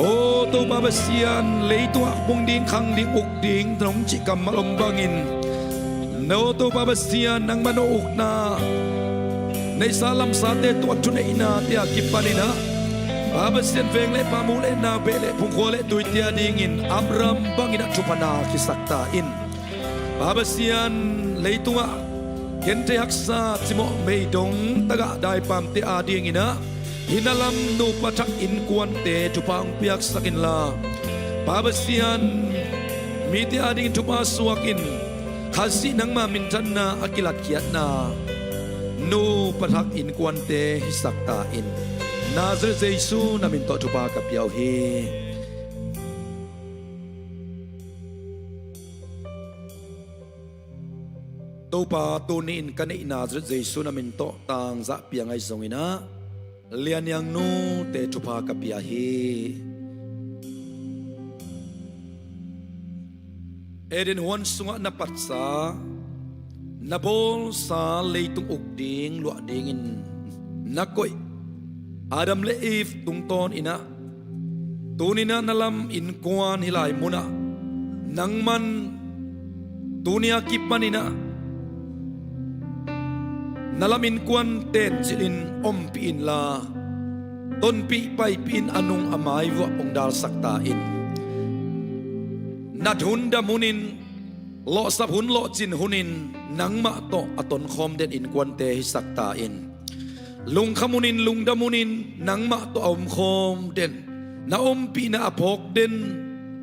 o to baba sian leitu akbung ding khang ding uk ding trong chi kam malom bangin no to baba sian nang mano uk naในสาลัมสาเตตัวทุนอินาเตียกิปานินะบาบเซียนเวงเลปามูเลนาเบเลพุงโคเลตุยเตียดิงินอับรัมบังอินะชุปนาคิสักตาอินบาบเซียนเลยตัวเห็นเทฮักษาจิโมเมยดงตะกะได้ปามเตอาดิงินะหินาลัมนูปะทักอินกวนเตจุปังเปียกสักินลาบาบเซียนมีเตอาดิงินจุปาสวกินข้าสินังมามินจันนาอากิลัดเขียดนานูปะทักอินกวนเตฮิสักตาอินนาซาเรตเยซูนามินโตจุปากับยาวเฮตัวปาตัวนี้อินกันในนาซาเรตเยซูนามินโตต่างจะเปียงไอซงอินะเลียนยังนูเตจุปากับยาเฮเอเดนฮวนสุงะนับปัสสานาบอลสาเลยตุงอุกดิงลวดดิงินนักกอยอาดัมเลอีฟตุงตอนอินะตูนินะนลัมอินกวนฮิลายมุนะนังมันตูนิอากิปมันอินะนลัมอินกวนเตนจิลินอมปีอินลาต้นปีไปปีอินอนุงอามายวัองดาลสักตาอินนัดหุนดามุนินโลสับหุนโลจินหุนินนังมะโตอตนคอมเดนอินกวนเตหิสักตาอินลุงขมุนินลุงดามุนินนังมะโตอมคอมเดนนาอมปีนาอภอกเดน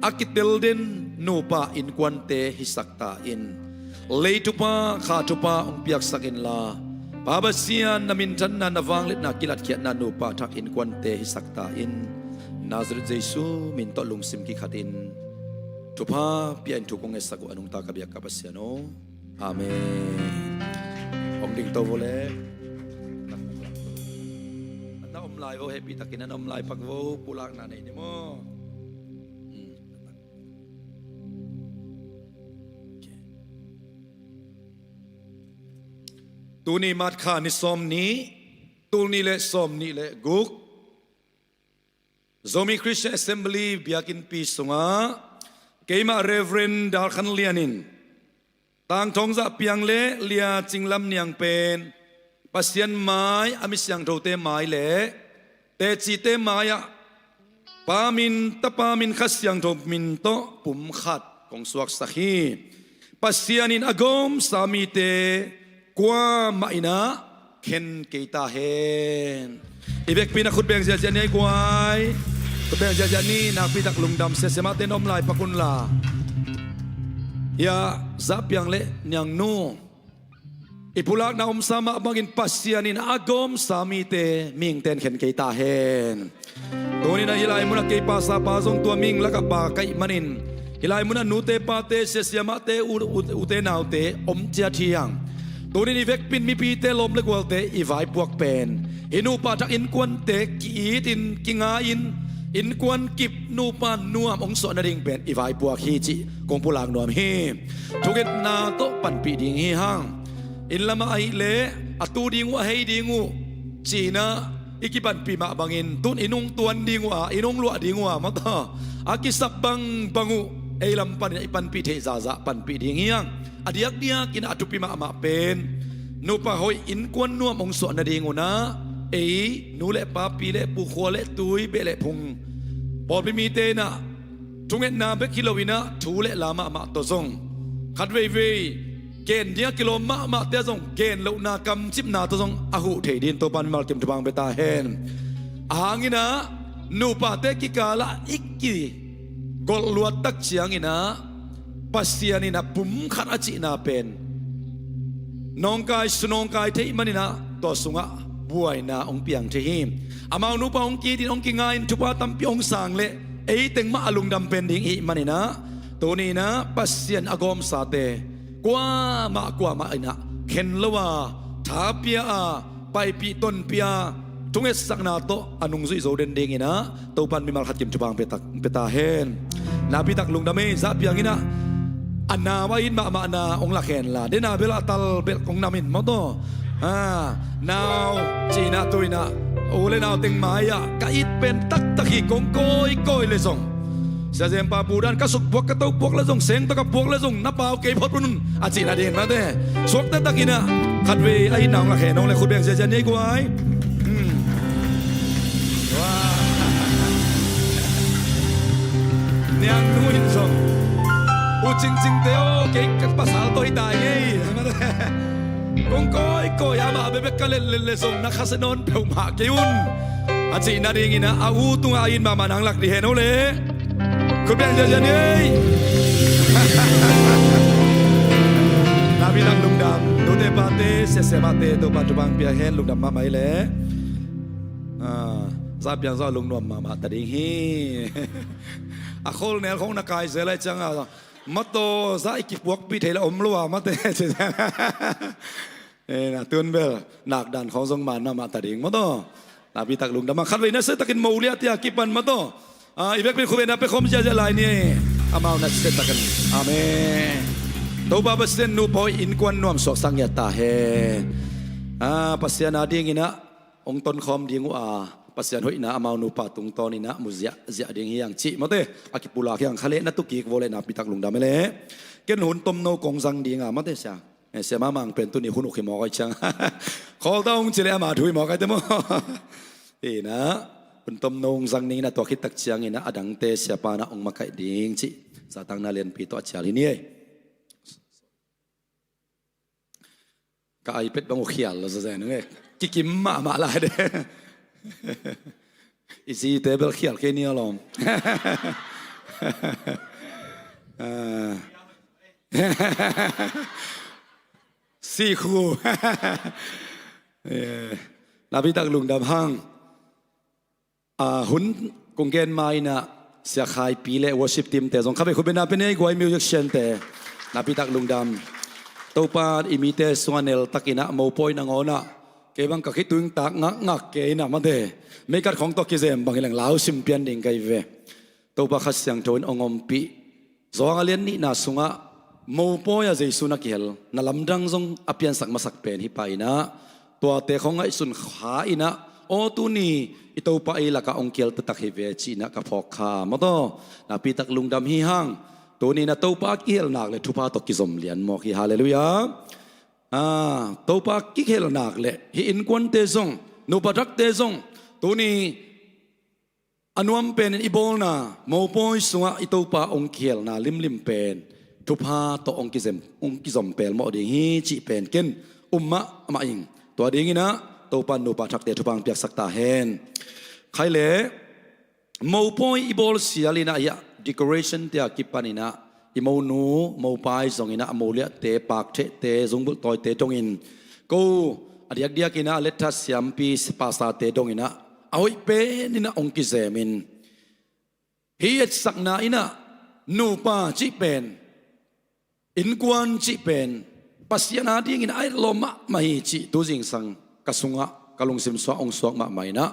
อากิเตลเดน nu pa in kwan te hi sakta in leitupa kha tupa ong piak sakin la babasian namin tan na nawang lit na kilat khiat na nu pa thak in kwan te hi sakta in Nazareth Jesu min to lungsim ki khatin tupa pian tu kong esaku anung ta kabiak kapasiano amen om ding to vole na om lai vo happy takin na om lai pak vo pulak na nei ni mo tu ni mat kha ni som ni tu ni le som ni le guk Zomi Christian Assembly biakin pi sunga keima Reverend Dal Khan Lianin tang thong za piang le lia chinglam niang pen pasian mai amisyang thote mai le te chi te maya pamin tapamin khasyang tho min to pum khat kong suak sakhi pasianin agom sami te kwa maina khen keita hen ibek pina khut beng ja nei kwai khut beng ja ni nak pitak lungdam se sema te nom lai pakun la ya zapyang le nyang nu ipulak na sama bangin pasianin agom sami te ming ten khen keita hen toni na hilai muna ke pa sa pa jong tua ming laka pa kai manin hilai muna nu te pa te se siama te u te nau te om chia thiang tuni ni vek pin mi pi te lom le gwal te i vai puak pen inu pa tak in kwan te ki tin kinga in kwan kip nu pa nuam ong so na ring pen i vai puak hi chi kong pulang nuam hi thuget na to pan pi ding hi hang in lama ai le atu ding wa hei ding u chi na ikipan pi ma bangin tun inung tuan ding wa inung lua ding wa ma ta akisap bang bangu eilam pan ipan pi the za pan pi ding hiang adiak dia kina atupi ma ama pen nu pa hoi in kwan nuam ong so na ding una nu le pa pi le pu kho le tui be le phung bol pi mi te na tungen na be kilowina thu le lama ma to zong khat ve ken dia kilo ma te zong ken lo na kam chip na to zong a hu the din to pan mal kim thbang be ta hen ahangina nu pa te ki kala ikki gol luat tak chiang ina pasian ina pum khat achi na pen nong kai sunong kai te manina to sunga buai na ong piang the him amau nu pa ong ki din ong ki ngain thupa tam pi ong sang le teng ma alung dam pen ding hi manina to ni na pasian agom sa te kwa ma ina khen lawa tha pia a pai pi ton pia tunge sakna to anung zui zo den ding ina to pan mi mal khatim thupang peta hen na pi tak lung dame za piang ina anna wa in ma na ong la khen la dena bela tal bel kong namin mo to now china toina ole now teng maya ka it pen tak takhi kong koi le song sa jem pa pudan ka suk buak ka to buak la song seng to ka buak la song na pau ke phot runun a china den ma te sok ta takina khatwe ai naung la khen nong le khut beng se nei kwai niang nuin song u ching te o ke ka pasal to dai ei kong koi ama be ka le song na khasenon peu ma keun a china ding ina a u tunga in ma manang lak di hen ole khut beng se nei na bi lang lung dam do te pa te se ma te do pa bang pia hen lung dam ma mai le za piang za lung nom ma ta ding hi a khol nel khong na kai se lai chang a mato za iki puak pi thela om lo ma te na tuan bel nak dan khong song man ma ta ding ma to na bi tak lung dam ma khat ve na se takin mo lia tia kipan ma to ibek pe khuben na pe khom ja lai ni amau na se takan amen to ba ba sen nu boy in kwan nuam so sang ya ta he pasian ading ina ong ton khom ding pasian hoi na amau nu pa tung ton ina muzia zia ding hiang chi mate akipula kyang khale na tuki vole na pitak lung dam le ken hun tom no kong sang ding mate sha se ma mang pen tu ni hun ukhi mo kai chang khol ta ong chile ma thui mo kai te mo na hun tom no sang ni na to khit tak chiang ina adang te sia pa na ong makai ding chi sa tang na len pi to chali ni ka ai pet bang khial la za nge ki kim ma la de isi tebel khial ke ni alom สี่คู่นาพิตักลุงดำห้างหุ่นกงเกนไม่นะเสียขายปีเล่วอชิปทีมแต่สงข้าไปคุณเป็นนาเป็นไอ้กวยมิวสิกเชนแต่นาพิตักลุงดำตัวปาอิมิเตสวานเนลตักินะโมปอยนางอนะเก็บังกักฮิตุงตักงักเกนะมาเดไม่กัดของตกิเซมบางอย่างลาวซิมเปียนดิ่งไกเวตัวปาขัดเสียงโทนองอมปีสว่างเลียนนี่นาสุงะโมปอยจะสุนักเฮลนาลำดังซงอภิยันสักมาสักเป็นฮิปายนะตัวเตะของไอ้สุนขาอินะโอตุนีอิตัวปาไอ้ละกะองเกลตตักฮิเวจีนะกะพอกขามาโตนาปีตักลุงดำฮิฮังตัวนี้นะตัวปากิเฮลนักเลยทุพาตกิซอมเลียนมอกิฮาเลลูยาตัวปากิเฮลนักเลยฮิอินควันเตซงนูปรักเตซงตัวนี้อนุมเป็นอิโบลนาโมปอยสุงะอิตัวปาองเกลนาลิมเป็นทุพาตองกิซอมเป็นมอดีฮิจิเป็นเกนมะมาอิงตัวดีงี้นะตัวปันนูปาทักเตทุพังเปียกสักตาเฮนใครเล่โมปอยอิโบลเสียลีนะยะ decoration เตียกิปานินะอิโมนูโมปายสงอินะโมเลียเตปากเตซงบุตอยเตจงอินกูอดียกเดียกินะเลทัสยามปีสปาสาเตดงอินะเอาไว้เป็นนี่นะองกิเซมินฮีเอสักนาอินะนูปาจิเป็นอินกวนจิเป็นปัสยานาดีกินไอลมะมาฮิจิตัวจิงสังกสุงะกะลงซิมสวะองสวกมาไม่นะ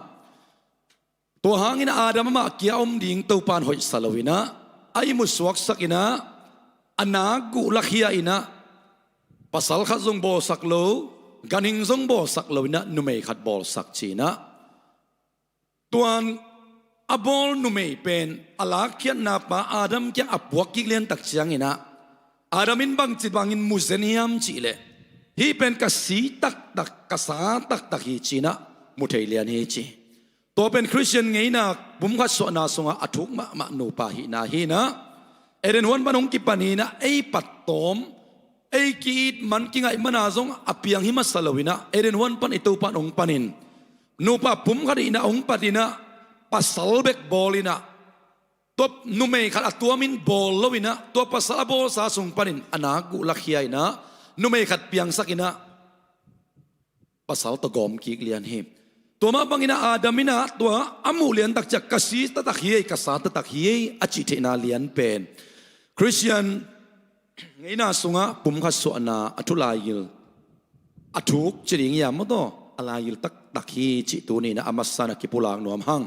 ตัวหางินอาดามะเกียอมดิ่งตัวปานหอยสลวินะไอมุสวกสักอินะอนากุลักฮียอินะปัสสัลขัดซงโบสักโลกันหิงซงโบสักโลวินะนุเมยขัดบอลสักชีนะตัวอบอลนุเมยเป็นอลาเขียนนาปาอาดัมเกียอับวกกิเลียนตักเชียงอินะอาดัมินบังจิตบังอินมุเซนียมจีเลฮีเป็นกสีตักกษาตักฮีจีนะมุเทเลียนฮีจีตัวเป็นคริสเตียนไงนะบุมขัดสวนาสงะอทุกมะนูปาฮีนาฮีนะเอเดนวันบันองกิปานีนะไอปัดตอมไอกีดมันกิงไอมันอาซงอภิยังหิมัสลวินะเอเดนวันปันไอตัวปันองปันินนูปาบุมขัดอินะองปัดินะปัสสัลเบกบอลินะตัวนุเมขัดตัวมินบอลลวินะตัวปัสสัลบอลสาสงปันินอนากุลักฮียนะนุเมขัดเปียงสักินะปัสสัลตะกอมกิเลียนฮิมตัวมาบังอินะอาดามินะตัวอามูเลียนตักจากกสีตักฮีกษาตักฮีอจิเทนาเลียนเป็นคริสเตียนไงน่าสุงะปุ่มขัดสวนาอัทุลายิลอัทุกจริงยามมั้งตัวอะไรยิลตักฮีจิตัวนี้นะอามัสสานะกิปุลางนวมหัง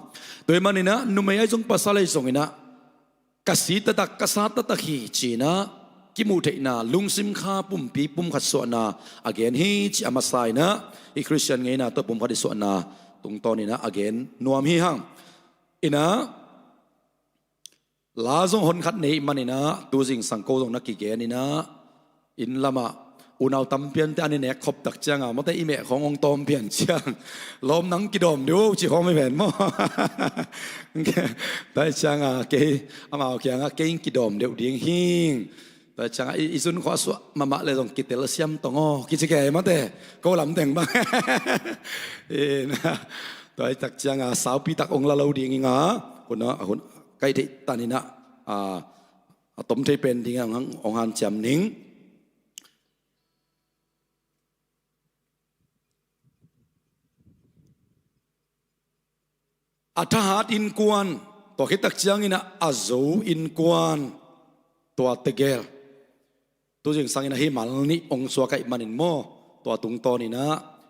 โดยมันนี่นะนุเมย์จงปัสสาวะส่งนะกสีตักกษาตักฮีจีนะกิมูเทนาลุงซิมข้าปุ่มปีปุ่มขัดสวนาอเกนฮีจิอามัสไซนะอีคริสเตียนไงน่าตัวปุ่มขัดสวนาตรงตอนนี้นะ again นวมฮีหังอินะลาซงหนขัดนี้มันนี่นะตัวสิ่งสังโกตรงนักกิเกนี่นะอินละมาอุณเอาตำเพียนแต่อันนี้เนี่ยขบตักเจียงอ่ะมันแต่อีเมะขององตอมเพียนเจียงลมนังกิดอมดูจีของไม่แผ่นมั้งแต่เจียงอ่ะเกย์อามาเอาเกียงอ่ะเกย์กิดอมเดี๋ยวดิ้งหิงแต่จังอีสุนขวาสวะมาเลยต้องกิเตลเซียมตองอ๋อกิจแก่มาแต่ก็ลำแต่งบ้างนะแต่จักจังสาวปีตักองละเราดีงี้งะคนนะคนใกล้ที่ตานี่นะต้มที่เป็นที่งานองค์ฮันจำนิ่งอัฐหัดอินกวนตัวคิดตักจังนี่นะอาจูอินกวนตัวเตเกลตัวจึงสังนะเฮมัลนี่องสวากัยมันินโมตัวตุงตอนี่นะ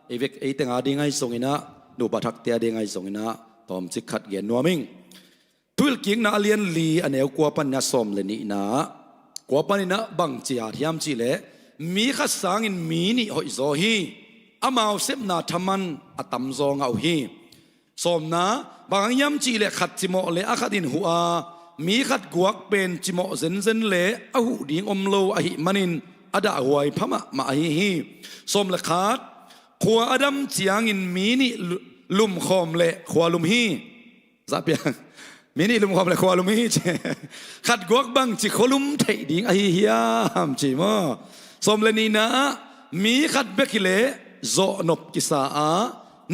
เอเวกเอเตงอาดีไงส่งอินะดูบัทักเตียดีไงส่งอินะตอมจิขัดเกียนนัวมิงทุลกิงนาเลียนลีอันเอวกัวปัญญาสมเลนี่นะกัวปันนี่นะบังจีอาที่ยามจีเลมีขัดสังอินมีนี่หอยโซฮีอามาเซมนาทมันอัตัมซองเอาฮีสมนะบางยามจีเลขัดจิโมเลอาขัดินหัวมีขัดกวกเป็นจิโมเซนเซนเลอหูดิงอมโลอหิมันินอดาหวยพม่ามาฮีสมละขาดขวาอดัมเจียงอินมีนี่ลุมคอมเลขวาลุมฮีสับเปียงมีนี่ลุมคอมเลขวาลุมฮีขัดกวกบังจิโคลุมไทยดิงอหิยามจิโมสมเลนีนะมีขัดเบกิเลโซนบกิสาอา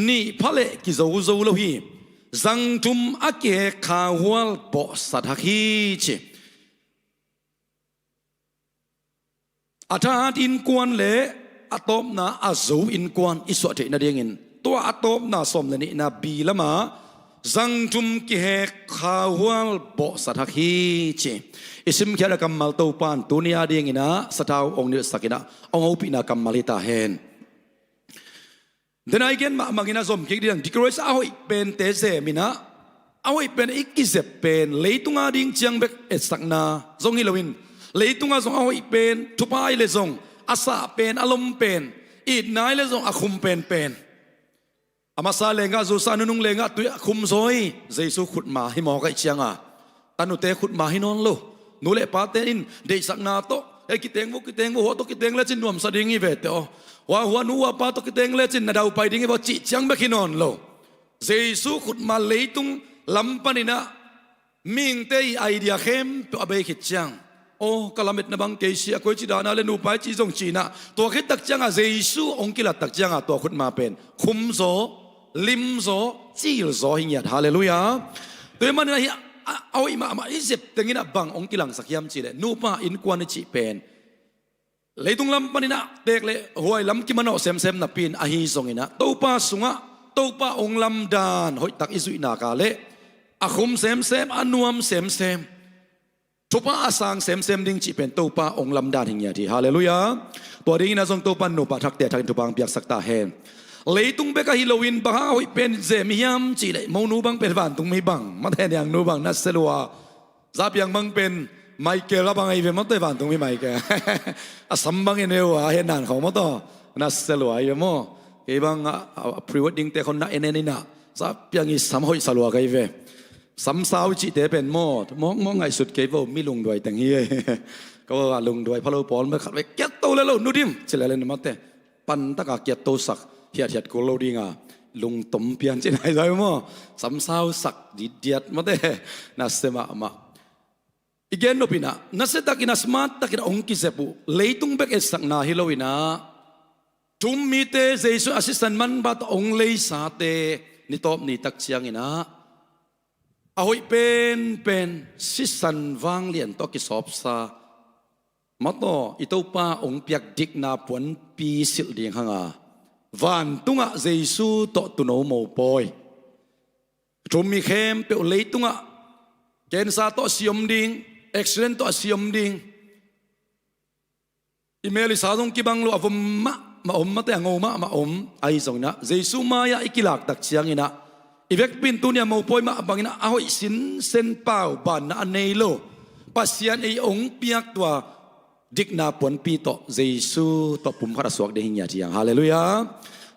นี่พะเลกิโซโซโลฮีจังทุมอาเกข้าวลปอสัตฮีเช อาทาอินกวนเละอะตอมนาอาซูอินกวนอิสวะเทนาเดียงินตัวอะตอมนาสมเลนี่นาบีละมาจังจุมกิเฮข้าวลบ่สัทฮีจีอิสิมเขียนกำมัลตูปานตุนีอาเดียงินะสตาวองเนือสักินะองเอาปีนากำมัลิตาเฮนเดนไอเกนมามังกินะสมคิดเดียงดิกรอยส์เอาอีเป็นเตเซมินะเอาอีเป็นอีกกิเซเป็นเลยตุงอาดิงเจียงเบกเอสักนาทรงฮิโลวินเลยตุงอาทรงเอาอีเป็นทุบายเลยทรงอาสาเป็นอารมณ์เป็นอีดนายเลยทรงอาคุมเป็นอามาซาเลงาซูซานุนุงเลงาตุยคุมซอยเจสุขุดมาให้หมอไก่เชียงตันุเตขุดมาให้นอนโลนูเลปาเตนินเดสักนาโตไอ้กิเตงวุหัวโตกิเตงเลจินนวมสดิงิเวตโอว่าหัวนัวปาโตกิเตงเลจินนาดาวไปดิงิว่าจิเชียงเบกินอนโลเจสุขุดมาเลยตุงลำปนินะมิงเตยไอเดียเข้มตัวอเบกิเชียงโอ้กลาเม็ดนบังเกษียคุยจีดานาเลนูไปจีจงจีน่ะตัวคิดตักจังเจสุองกิลัดตักจังตัวขุดมาเป็นคุมโซลิมโซจีลโซหิงยัดฮาเลลูยาตัวมันนะเอาอีมาอิเซปตึงินะบังองกิลังสักยามจีเลยนูปาอินกวนจีเป็นเลยตุงลำปนินะเด็กเลยหวยลำกิมันเอาเซมนับปีนอาฮีสงินะตัวปาสุงะตัวปาองลำดานหอยตักอิสุอินากาเลอาคุมเซมอนุมเซมทุบอาสังเซมดิ้งจีเป็นตัวปาองลำดานหิงยัดที่ฮาเลลูยาตัวดิ้งนะทรงตัวปานูปาทักเตะทักตุบังเปียกสักตาเฮนเลยตุงเบกะฮิโลวินบังเอาเป็นเจมิยามจีเลยมนูบังเป็นวันตุงไม่บังมาแทนอย่างนูบังนัสเซลัวจับยังบังเป็นไมเคิลบังไอเวมาเตวันตุงไม่ไมเคิลอาสัมบังเอเนวะเห็นนานเขามาต่อนัสเซลัวไอเวมาไอบังพรีเวดดิ้งเตะคนน่ะเอเนนินะจับยังอีสัมหอยสลัวไอเวสัมสาวจีเตเป็นมอดมองไงสุดเกวมีลุงด้วยแต่งเฮียก็ว่าลุงด้วยพะโลปอนมาขัดไปเก็ตโตเลยนูดิมเฉลยเลยนะมาเตปันตะกะเก็ตโตสักเฮียดกูโลดิงอ่ะลุงต้มเปียนจีไหนใจมั้งสัมสาวสักดิเดียดมาเตนัสเซมาอีกอย่างนพินะนัสเซตักินัสมาตักินองกิเซปุเลยตุงเบกเอสักนาฮิโลวินะทุมมีเตเจสุอาศิสันมันบัตองเลยสาเตนิตอบนิตักเชียงอินะเอาไว้เป็นสิสันวางเลียนตอกิสอบซามาต่ออิตาป้าองเปียกดิกนาปวนปีสิลดิงหังวันตุงะเจสุต่อตุโนโมปอยทุมมีเข้มเปลเลยตุงะเกณฑ์ซาต่อสิยมดิงเอ็กซ์เลนต่อสิยมดิงอีเมลิสาตงกิบังโลอฟมาอมมาแต่งงมาอมไอส่งนะเจสุมายาอิกิลักตักเชียงอินะอีเวกปินตุเนี่ยมาปอยมาบังอินะเอาสินเซนเปล่าบานนะอันเนโลปัสยันไอองเปียกตัวดิกนาปวนปีต่อเจสุต่อปุ่มพระสวกเดหิงยาที่ยังฮาเลลูยา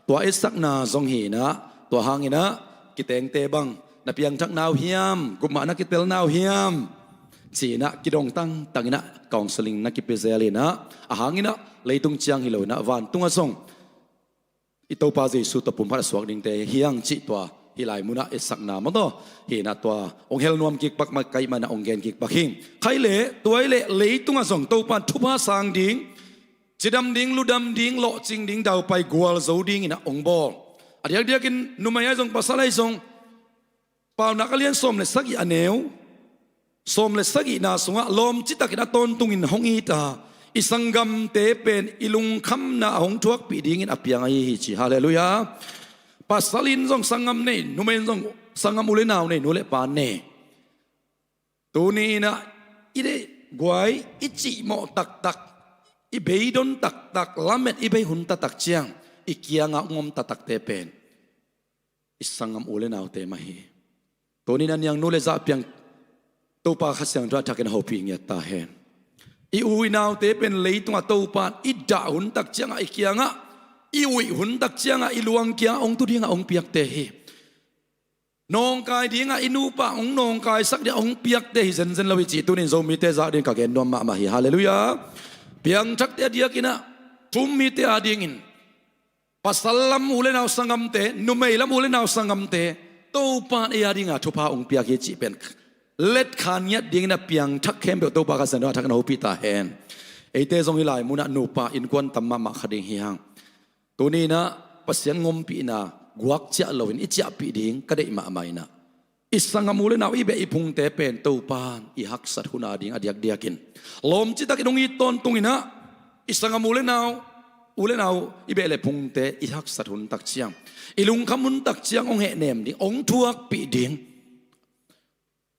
ตัวเอสักนาทรงเห็นะตัวหางอินะกิเตงเตบังนับยังทักนาวเฮียมกุมานักกิเตลนาวเฮียมจีนะกิดงตั้งอินะกองสลิงนักกิเปเซลีนะอาหางอินะเลยตุงเชียงฮิโลนะวันตุงอทรงอิโตปาเจสุต่อปุ่มพระสวกดิงเตเฮียงจิตัวฮิไลมุนะเอสักนามันต่อเห็นตัวองเฮลนวมกิกปักมาไกมานะองเกนกิกปักหิงใครเละตัวเละเลยตุงอทรงตัวปันทุบาสังดิงจิดำดิงลุดำดิงโลจิงดิงดาวไปกัวลโซดิงอินะองบอลอันเดียกินนุมายาทรงปัสสาวะทรงเปล่านักเรียนสมเลสักอีอันเนวสมเลสักอีนาสงะลมจิตตะกินาตนตุงอินหงอีตาอิสังกัมเตเป็นอิลุงคำนาหงทวกปีดิงินอภิยังไอฮิจิฮาเลลูยาปัสสลินทรงสังกัมเนนุเมนทรงสังกัมอุเลนาวเนนุเลปานเนตัวนี้นะอิเดกวยอิจิโมตักอิเบยดอนตักลาเม็ดอิเบยหุนตักเชียงอิเกียงงอมตักเตเป็นอิสังกัมอุเลนาวเตมาฮีตัวนี้นั่นยังนูเลจะเพียงตัวปากขัดเสียงรัฐกันหอบพิงยัตตาเห็นอีอุยนาวเตเป็นเลยตัวตัวปานอิดาหุนตักเชียงอีเกียงอีอุยหุนตักเชียงอีลวงเกียงองตุดีงองเปียกเตหีนองกายดีงอินูปะองนองกายสักเดียองเปียกเตหีเซนลวิจิตุนินโซมิเตจะเดินกับเกนดอมมาฮีฮาเลลูยาเพียงชักเดียกินะทุมมิเตอดิงินปัสสัลลัมอุเลนาวสังกัมเตนุเมลัมอุเลนาวสังกัมเตตัวปานเอียดิงาทุพาองเปียกจีเป็นเล็ดขานยัดดิงนะเปียงทักเข้มเบลตัวปากกันเสนอทักนหูพิตาเฮนไอเตซงฮิไลมุนะนูปาอินกวนตัมมามาขดิงฮิฮังตัวนี้นะปัสยังงมปีนะกวักเจาะลวินอิจฉาปีดิงก็ได้มาไม่นะอิสังกมูเลนาอีเบอีพุงเตเป็นตัวปานอีฮักสัตหุนาดิงอดียกเดียกินลมจิตตะกินงอีตอนตรงนี้นะ isang amule now ule now ibele pungte ihak sathun tak chiang ilung khamun tak chiang ong he nem ding ong thuak pi ding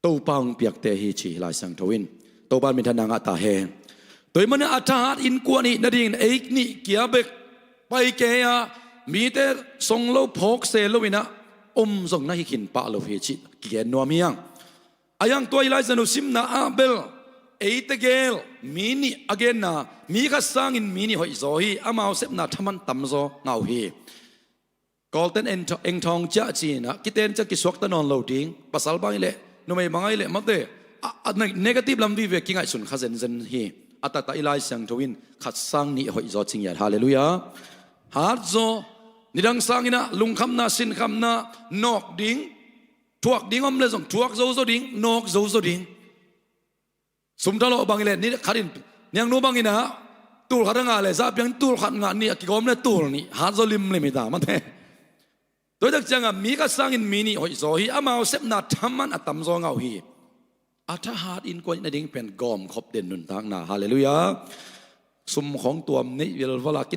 to pang piak te hi chi lai sang thawin to ban min thananga ta he toy mana athat in kwani na ding eik ni kia bek pai ke ya mi te song lo phok se lo wina zong na hi khin pa lo hi chi ki no miang ayang toy lai zanu sim na abel eitegel mini again na mi ka sang in mini hoi zo hi amao sep na thaman tam zo ngau hi golden eng thong cha chi na kiten cha ki swak ta non lo ding pasal bang le no mai mangai le mate negative lam vi ve ki ngai sun khazen zen hi atata ilai sang thowin khat sang ni hoi zo ching ya hallelujah har zo nidang sang ina lung kham na sin kham na nok ding thuak ding om le zong thuak zo zo ding nok zo zo ding sum talo bang le ni kharin nyang no bang ina tul kharanga le za pyang tul khat nga ni ki gom le tul ni har zo lim le mi da man the toy dak changa mi ka sang in mi ni hoi zo hi amao sep na thaman atam zo ngau hi atha hat in ko na ding pen gom khop den nun tang na hallelujah sum khong tuam ni wil wala ki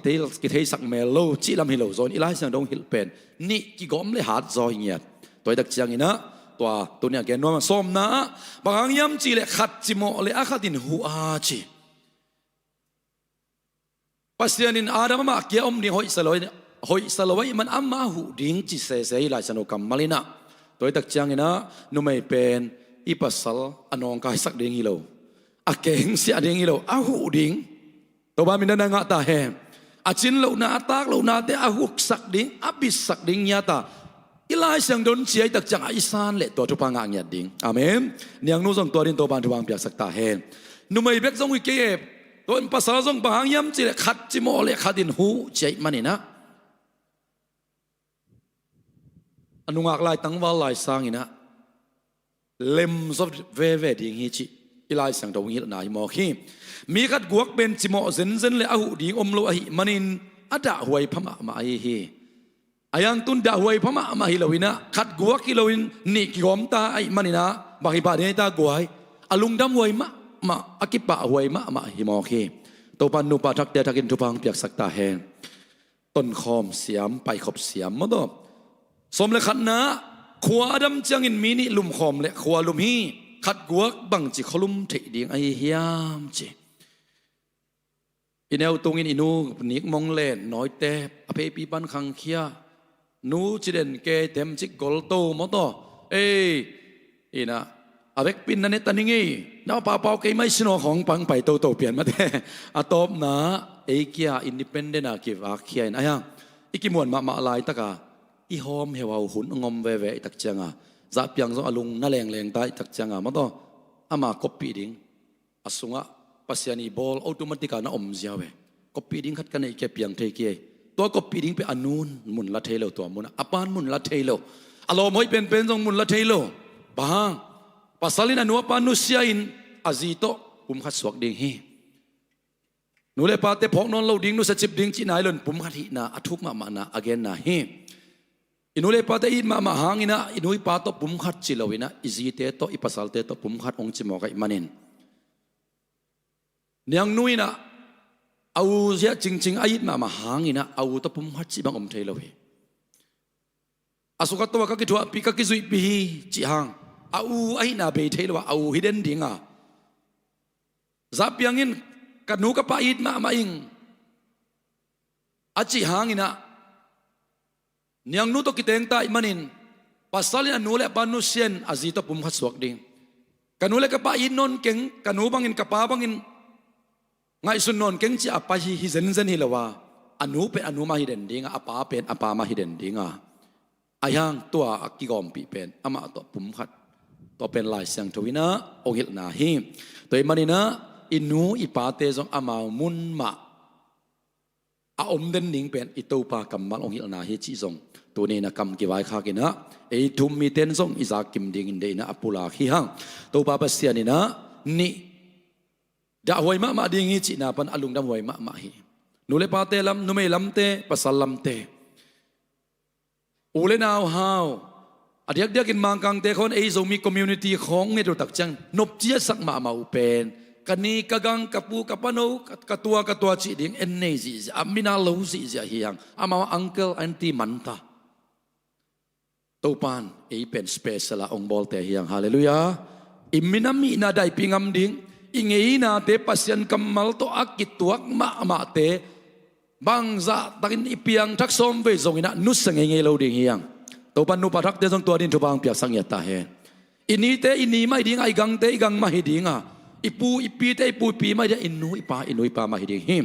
thei sak mel lo chi lam hi lo zon ilai sang dong hil pen ni ki gom le hat zo hiat toy dak chang inaตัวเนี่ยแกนว่าส้มนะบางยามจีเลยขัดจิโมเลยอาขัดินหัวจีปัสยานินอาดามมาเกี่ยอมนี่หอยสลอยมันอามาหูดิ้งจีเสยลายสนุกรรมมาลินะตัวตักจังนะนุ่มไม่เป็นอีปัสสลอนองกายสักดิ้งฮิโลอาเก่งเสียดิ้งฮิโลอาหูดิ้งตัวบ้านมีนั่นงะตาแหมอาจินโลนาตากโลนาเตอาหูสักดิ้งอาบิสักดิ้งยาตาอีลายเสียงดนเชียตักจังอิสานเละตัวทุพังงานยัดดิ้งอาเมนเนียงนู้ส่งตัวดินตัวบานทุพังเปียกสักตาเฮนนุ่มไม่เบ็กส่งวิเก็บตัวภาษาส่งบางยามจีเละขัดจิโมเละขัดดินหูเจมันนี่นะอนุงากลายตั้งว่าลายสร้างนี่นะเล็มซบเวดิ้งฮิจิอีลายเสียงดงฮิลนายมอคีมีขัดกวกเป็นจิโมเซนเลยอาหูดิ้งอมโลหิมันินอัดะหวยพม่ามาฮีayang tun dah huai phama ma hilawina khat gua kilawin ni ki gom ta ai manina bahi pa ne ta guai alung dam huai ma akipa huai ma hi mo khi to pan nu pa thak te thakin thupang piak sakta hen ton khom siam pai khop siam mo do som le khat na khwa adam changin mini lum khom le khwa lum hi khat guak bang chi kholum thei ding ai hiam chi ineu tungin inu nik mong len noi te ape pi ban khang khiaนูจีเด่นเกเต็มจิกกอลโตมอตอีนะอาเวกปินนั่นเนตันนี่น้าป่าเปาเกไม่ชโนของปังไปโตเปลี่ยนมาแต่อาตบนะเอเกียอินดิเพนเดนต์กิฟอาเคียนอะไรยังอีกิมวนมาลายตะกาอีหอมเฮวาหุ่นงอมเวตักจังอ่ะจับยังซองอลุงนั่แรงตายตักจังอ่ะมอตอามากอปีดิ้งอสุงอ่ะปัสยานีบอลอัตโนมัติกานะอมเจียวเวกอปีดิ้งขัดกันไอเก็บยังเทเกียตัวก็ปีดิ้งไปอนูนมุนละเทโลตัวมุนอปานมุนละเทโลอารมณ์ไม่เป็นทรงมุนละเทโลบางภาษาลินานัวปานุเซียอินอาจิโตปุ่มขัดสวกดิ้งฮีนูเลปาเตพกนอนเราดิ้งนูสจิบดิ้งจีนายลนปุ่มขัดฮีนาอทุกมานาอเกนนาฮีอินูเลปาเตอินมาหางอินะอินุยปาโตปุ่มขัดจิลวินะอิจิเตโตอิปัสสัลเตโตปุ่มขัดองจิโมกัยมันินเนียงนุยนะเอาเสียจริงๆไอ้มาหางอินะเอาตะปุ่มหัดจีบังอมเทลเวอาสุกัตตัวก็คิดว่าปีก็คิดสุยปีจีหางเอาไอ้นาเบเทลว่าเอาฮิดเดนดิ้งอ่ะจับยังอินกันนูกับป้าอิดมาอิงอาจีหางอินะเนียงนูตกิเตงตาอิมันินปัสสาลินนูเลปานุเซียนอาจีตะปุ่มหัดสวกดิ้งกันนูเลกับป้าอิดนนเก่งกันนูบังอินกับป้าบังอินไงสุนนนเก่งจีอาปาฮิเซนฮิลว่าอนุเป็นอนุมาฮิเดนดิ้งอาปาเป็นอาปามาฮิเดนดิ้งอายังตัวกิกอมปีเป็นอามาตัวปุ่มขัดตัวเป็นลายเสียงทวินะโอหิลนาฮีตัวมันนี่นะอินูอีปาเตจงอามามุนมาอาอมเดนดิ้งเป็นอิตูปากัมมัลโอหิลนาฮีจีจงตัวนี้นะกำกี่ไว้ข้ากินะไอทุมมีเตนจงอิจากกิมดิ้งอินเดนะอปุลาฮีฮังตัวปาปัสเซียนี่นะนี่ดาวไว้มาดิ้งฮีจีนะปันอลุงดาวไว้มาฮีนูเลปาเตลัมนูไม่ลัมเตปัสสัลลัมเตอูเลนาวฮาวอดีตเดียกินมังกังเตคนไอโซมีคอมมูนิตี้ของเงตุตักจังนบเจียสักมาอุเป็น กันนี้กะกังกะปูกะปะโนกะตัวจีดิงเอ็นเนจิอามินาลูจิจะเฮียงอามาอังเกิลอันตีมันตาตัวปานเอเป็นสเปเชียลองบอลเตเฮียงฮาเลลูยาอิมินามีนาได้พิงามดิ้งอิงเอนาเตปัสยันกัมมัลโตอักกิตัวมาเตบางจะตักินอิเปียงทักซอมเวจงอินะนุสเงเงโลดิ้งเฮียงตัวปานนุปะทักเตจงตัวดินทุบางเปียกสังเกตตาเฮอินี้เตอินี้ไม่ดิ้งไอกังเตไอกังมาฮิดิ้งอ่ะอิปูอิปีเตอิปูปีไม่ได้อินูอิปามาฮิดิ้งฮิม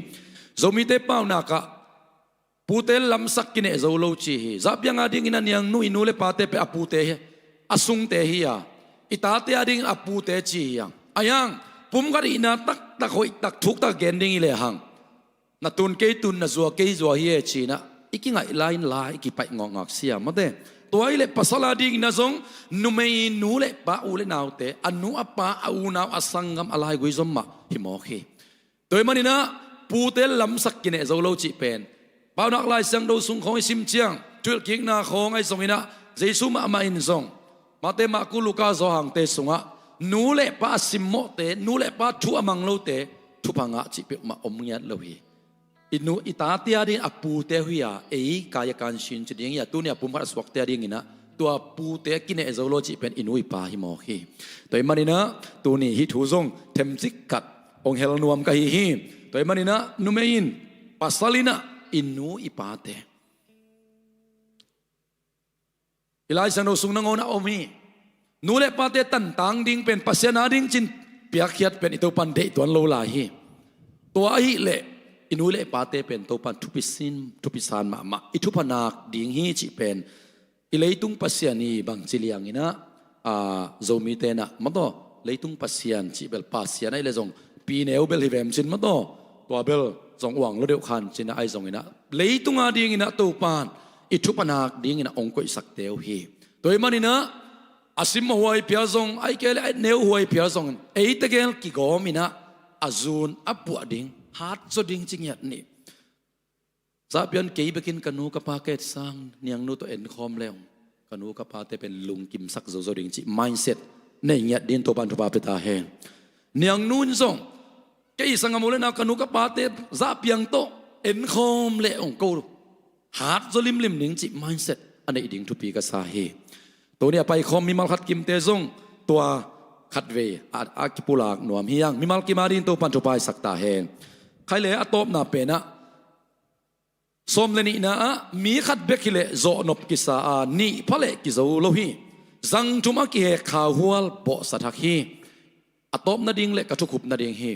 จงมีเตป้าวนักะปูเตลลำสักกินเอโซโลชีฮีจับยังอดิ้งอินันยังนูอินูเลปาเตเปอปูเตอสุงเตฮียอิตาเตอดิ้งอปูเตชียังอายังปุ่มกันอินาตักหอยตักทุกตักเกนดิ้งอิเลหังนัตุนเกตุนนัจัวเกจัวเฮียชีนะอีกไงไลน์ไลน์กิไปงองอักเสียมาเตตัวไอเล็ปัสลาดิ้งนะซงนุเมยนูเล็ปะอูเลนาวเตอนุอปะอูนาวอสังกัมอะไรกุยซอมมาฮิโมคีตัวมันนี่นะปูเตลลำสักกินเอโซโลจิเป็นบ่าวนักไล่เสียงดูสุงของไอซิมเจียงจุดกิกนาของไอสงอินะเจสุมาอินซงมาเตมากุลูกาโซหังเตสุงะนูเล็ปะซิมโมเตนูเล็ปะทัวมังโลเตทุพังะจิเปมาอมยัดโลฮีอินูอิตาเตียดินอปูเตหุยาเอกายการชินจุดยังยาตัวเนี่ยปุ่มพัดสวักเตียดิงินะตัวปูเตกินเอโซโลจิเป็นอินุยปาฮิโมฮีตัวมันนี่นะตัวนี้ฮิทูซงเทมซิกกัดองเฮลนวมกะฮิฮิตัวมันนี่นะนุเมยินปัสสลินะอินูอิปาเตอิลายสันโนสุงนังโอนะอมีนูเลปาเตตันตังดิงเป็นปัสยานาดิงจินเปียกเขียดเป็นอิตุปันเดตัวโลลาฮีตัวฮิเลอินูเลปาเตเป็นตัวปันทุพิสานมาอิทุพนักดิ่งฮีจิเป็นอิเลตุงปัสยานีบางจิเลียงอินะโซมิเตนะมาโตเลตุงปัสยานจิเบลปัสยานไอเลซงปีเนวเบลฮิเวมจินมาโตตัวเบลซงหวังรถเดียวคันจินะไอซงอินะเลตุงอาดิ่งอินะตัวปันอิทุพนักดิ่งอินะองค์กุยสักเดียวฮีตัวมันนี่นะอาซิมหวยเพียซงไอเกลไอเนวหวยเพียซงเอตเกลกิโกมินะอาซูนอับปวดดิ่งฮาร์ดสดิ้งจริงยัดนี่ซาเปียนเกี่ยไปกินกันูกับปาเกตซังเนียงนูตัวเอ็นคอมแล้วกันูกับปาเตเป็นลุงกิมสักโซดิ้งจิ mindset ในยัดดินตัวปันทุบาเปตาเฮงเนียงนูนซงเกี่ยสังกัมเลนากันูกับปาเตซาเปียงโตเอ็นคอมแล้วองกูฮาร์ดสลิมดิ้งจิ mindset อันนี้ดิ้งทุปีกับสาเฮตัวเนี้ยไปคอมมีมัลขัดกิมเตซงตัวขัดเวอากิปุลากหน่วมเฮียงมีมัลกิมาดินตัวปันทุบาสักตาเฮงใครเลยอตบนาเป็นนะสมเลนีนะมีขัดเบกิเลโจนบกิสานีพะเลกิโจโลฮีจังจุมากิเฮข่าวหัวโบสัทฮีอตบนาดิงเลกทุกุบนาดิงฮี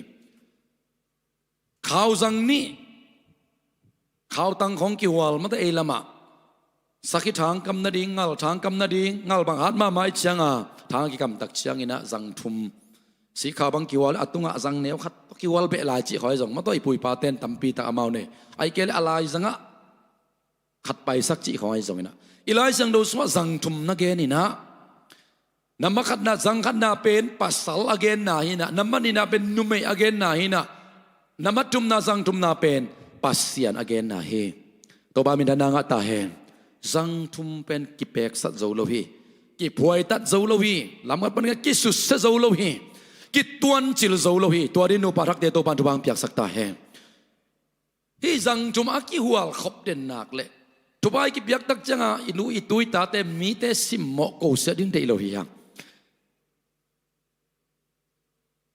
ข่าวจังนี้ข่าวตังของกิวลมาแต่เอลมาสักทางกำนาดิงงัลทางกำนาดิงงัลบางฮัดมาไม่เชียงทางกิกำตักเชียงอินะจังทุมสีขาวบางกิวลอัตุงะจังเนวขัดกิวลเปลายจีหอยจงมาต่อยปุยปาเต้นตัมปีตาอามาวเนไอเกลอะไรจังะขัดไปสักจีหอยจงนะอีไลจังดูสวะจังทุมนักเกนี่นะน้ำมาขัดนาจังขัดนาเป็นปัสสาวะเกนนาฮินะน้ำมันนี่นาเป็นนุเมอเกนนาฮินะน้ำมันทุมนาจังทุมนาเป็นปัสเซียนอเกนนาฮิตัวบามินดานางะตาเฮจังทุมเป็นกิเปกสัตโจโลฮีกิพวยตัดโจโลฮีลำกันเป็นกิสุสโจโลฮีกิตวนจิลโซโลฮีตัวดินูปารักเดโตปันทุบังเปียกสักตาเฮฮีจังจุมากิหัวขบเด่นนักเละทุบายกิเปียกตักจังอินูอิตุยตาเตมีเตสิมโมโกเสดินเดโลฮียัง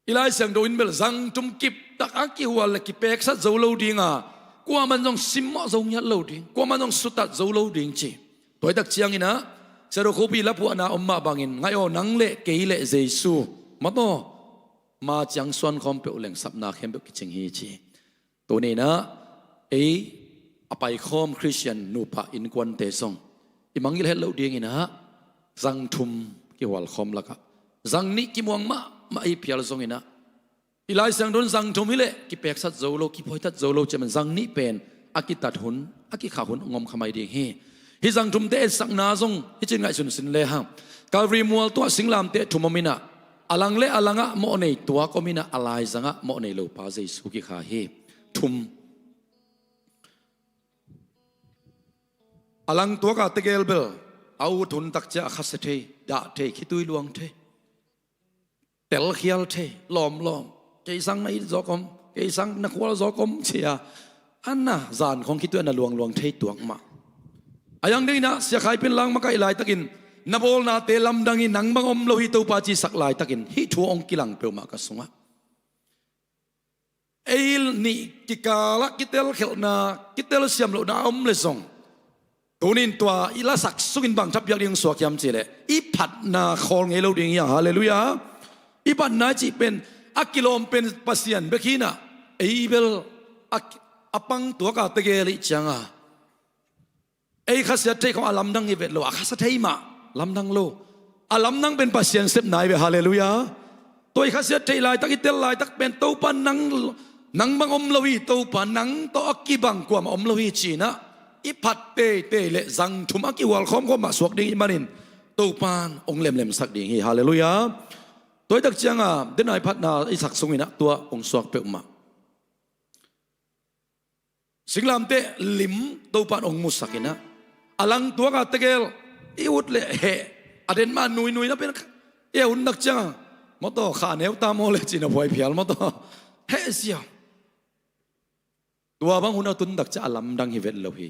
อีไลเสียงโดอินเบลจังจุมกิบตักกิหัวเละกิเปกสัตโซโลดิงอ่ะกว่ามันต้องสิมโมโซยัดโลดิงกว่ามันต้องสุดตัดโซโลดิงจีตัวตักเชียงอินะเสรุคูบีลับหัวนาอมมาบังอินไงโอนังเละเกยเละเจซูมาโตมาจังส่วนคอมเปลงสับนาเข้มเปกิจงฮีจีตัวนี้นะอภัยคอมคริสเตียนนูปะอินควันเตซงอิมังยิลเฮลโลดีงี้นะจังทุมกิวัลคอมละกะจังนี้กิมวงมาไอพิอาลซงงี้นะอีไลสังโดนจังทุมฮิเลกิเปกสัตโจโลกิพอยตัดโจโลเจมันจังนี้เป็นอากิตัดหุนอากิขาหุนงอมขมายดีฮิจังทุมเตสักนาซงฮิจิงไงสุนสินเลหังกาวีมัวตัวสิงลามเตทุมมินะอลังเลอลังะโมเนตัวก็มีนะอะไรสังะโมเนโลปาเจสุกิขาเฮทุมอลังตัวกาตะเกลเบลเอาทุนตักจะขัสเทดาเทคิตุยลวงเทเตลเขียลเทล้อม cái sang này gió com cái sang nó qua gió com chia anh na giàn không khi tôi na luang luang thấy tuang mà ayang đây na sẽ khai pin lang makai lại takin na bol na te lam dangi nang bang om lo hi to pa chi sak lại takin hi thu ong kilang pe ma ka sunga eil ni kikala kitel khel na kitel siam lo na om le song tunin tua ila sak sungin bang thap yak ding suak yam chi le i phat na khol ngei lo ding ya hallelujah i pan na chi pen akilom pen pasian bekhina eibel apang tua ka tegeli changa ei khasia thei khong alam dang hi vet lo akhasa thei ma lam dang lo alam nang pen pasian sep nai ve hallelujah toi khasia thei lai tak itel lai tak pen to pan nang bang om lowi to pan nang to akibang kwam om lowi chi na i phat te le zang thum aki wal khom khom ma suak ding manin to pan ong lem sak ding hi hallelujah tôi đặc chiang à đến nay phát na ít sắc sung ina tua ông suak pe ma sinh làm te lim tàu pan ông musakina alang tua ka tegel iut le he aden ma nui na pen e un đặc chiang mo to kha neu ta mo le china phoi phial mo to he sia tua bang hun tun đặc cha alam dang hi vet lo hi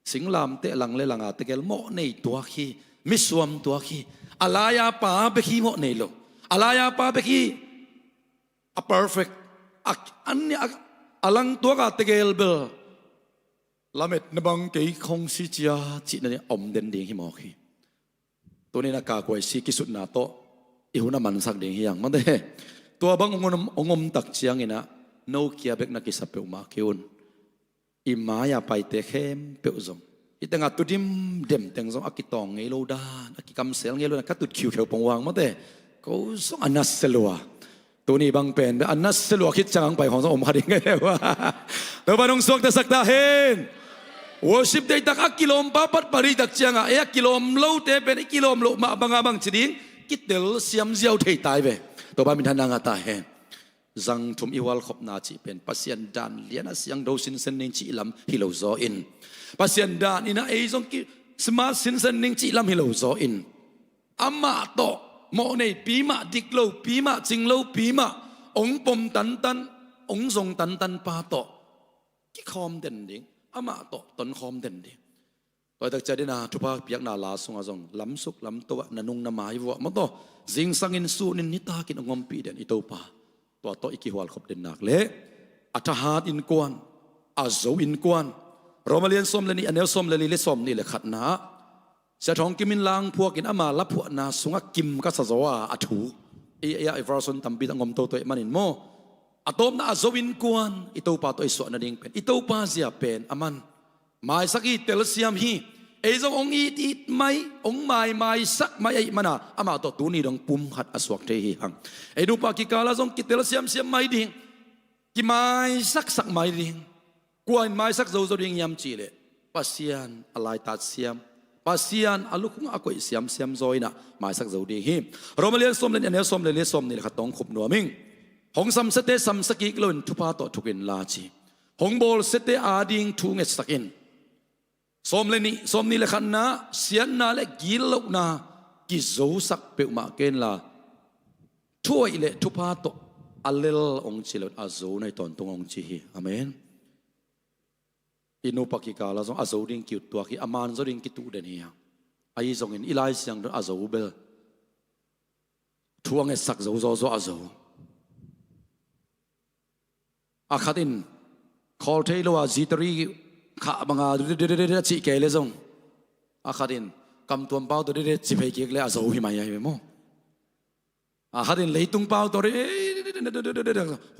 sinh làm te lang le langa tegel mo nei tua khi mi suam tua khi alaya pa be khi mo nei lo alaya pa beki a perfect anni alang tua ka tegel bel lamet nabang ke khong si chia chi na om den ding hi mo khi to ni na ka koi si kisut na to i huna man sak ding hi yang ma de tua bang ongom tak chiang ina no kia bek na ki sa pe ma keun i ma ya pai te khem pe zong i tanga tudim dem teng zong akitong ngei lo da akikam sel ngei lo na ka tut khiu kheu pong wang ma de ko song anas seluaตัวนี้บางเป็นอันนั้นสลัวคิดจังไปของสมคดีไงว่าตัวบ้านองสวกตะสักตาเห็นworship day tak kilom papat pari tak chiang a kilom lo te pen kilom lo ma banga bang chiding kitel siam ziau thei tai ve to ba min hananga ta he zang thum iwal khop na chi pen pasien dan liana siang do sin sen ning chi lam hilo zo in pasien dan ina e zong ki smart sin sen ning chi lam hilo zo in amma to mo nei pi ma dik lo pi ma ching lo pi ma ong pom tan ong zong tan pa to ki khom den ding ama to ton khom den ding toi tak chadi na thupa piak na la sunga zong lam suk lam to na nung na mai wo mo to jing sangin su nin ni ta kin ngom pi den i to pa to iki hwal khop den nak le atahat in kwan azo in kwan romalian som le ni anel som le le som ni le khat na sẽ thong kimin lang phuak in ama la phuak na sunga kim ka sa zawa athu ya everson tambi ngom to manin mo atom na azowin kuan ito pa to iso na ding pen ito pa sia pen aman mai saki tel siam hi ezong ong it mai ong mai sak mai ai mana ama to tu ni dong pum khat aswak te hi hang edu pa ki kala zong ki tel siam mai ding ki mai sak mai ding kuan mai sak zo ding yam chi le pasian alai tat siam pasian alukung akoi siam zoina mai sak zo ding hi romalian som len anel som le som ni khatong khup nuaming hong sam sete sam saki klon thupa to thukin la chi hong bol sete ading thu nge sakin som ni le khan na sian na le gil lo na ki zo sak pe ma ken la thoi le thupa to alel ong chilot azo nai ton tong ong chi hi amen inu pakika la zong azo ding ki tu ki aman zo ding ki tu den hi ai zong in ilai siang do azo bel thuang e sak zo azo akhatin khol thei lo a zitari kha banga de chi ke le zong akhatin kam tuam pau to de chi phei ki le azo hi mai ai mo akhatin leitung pau to de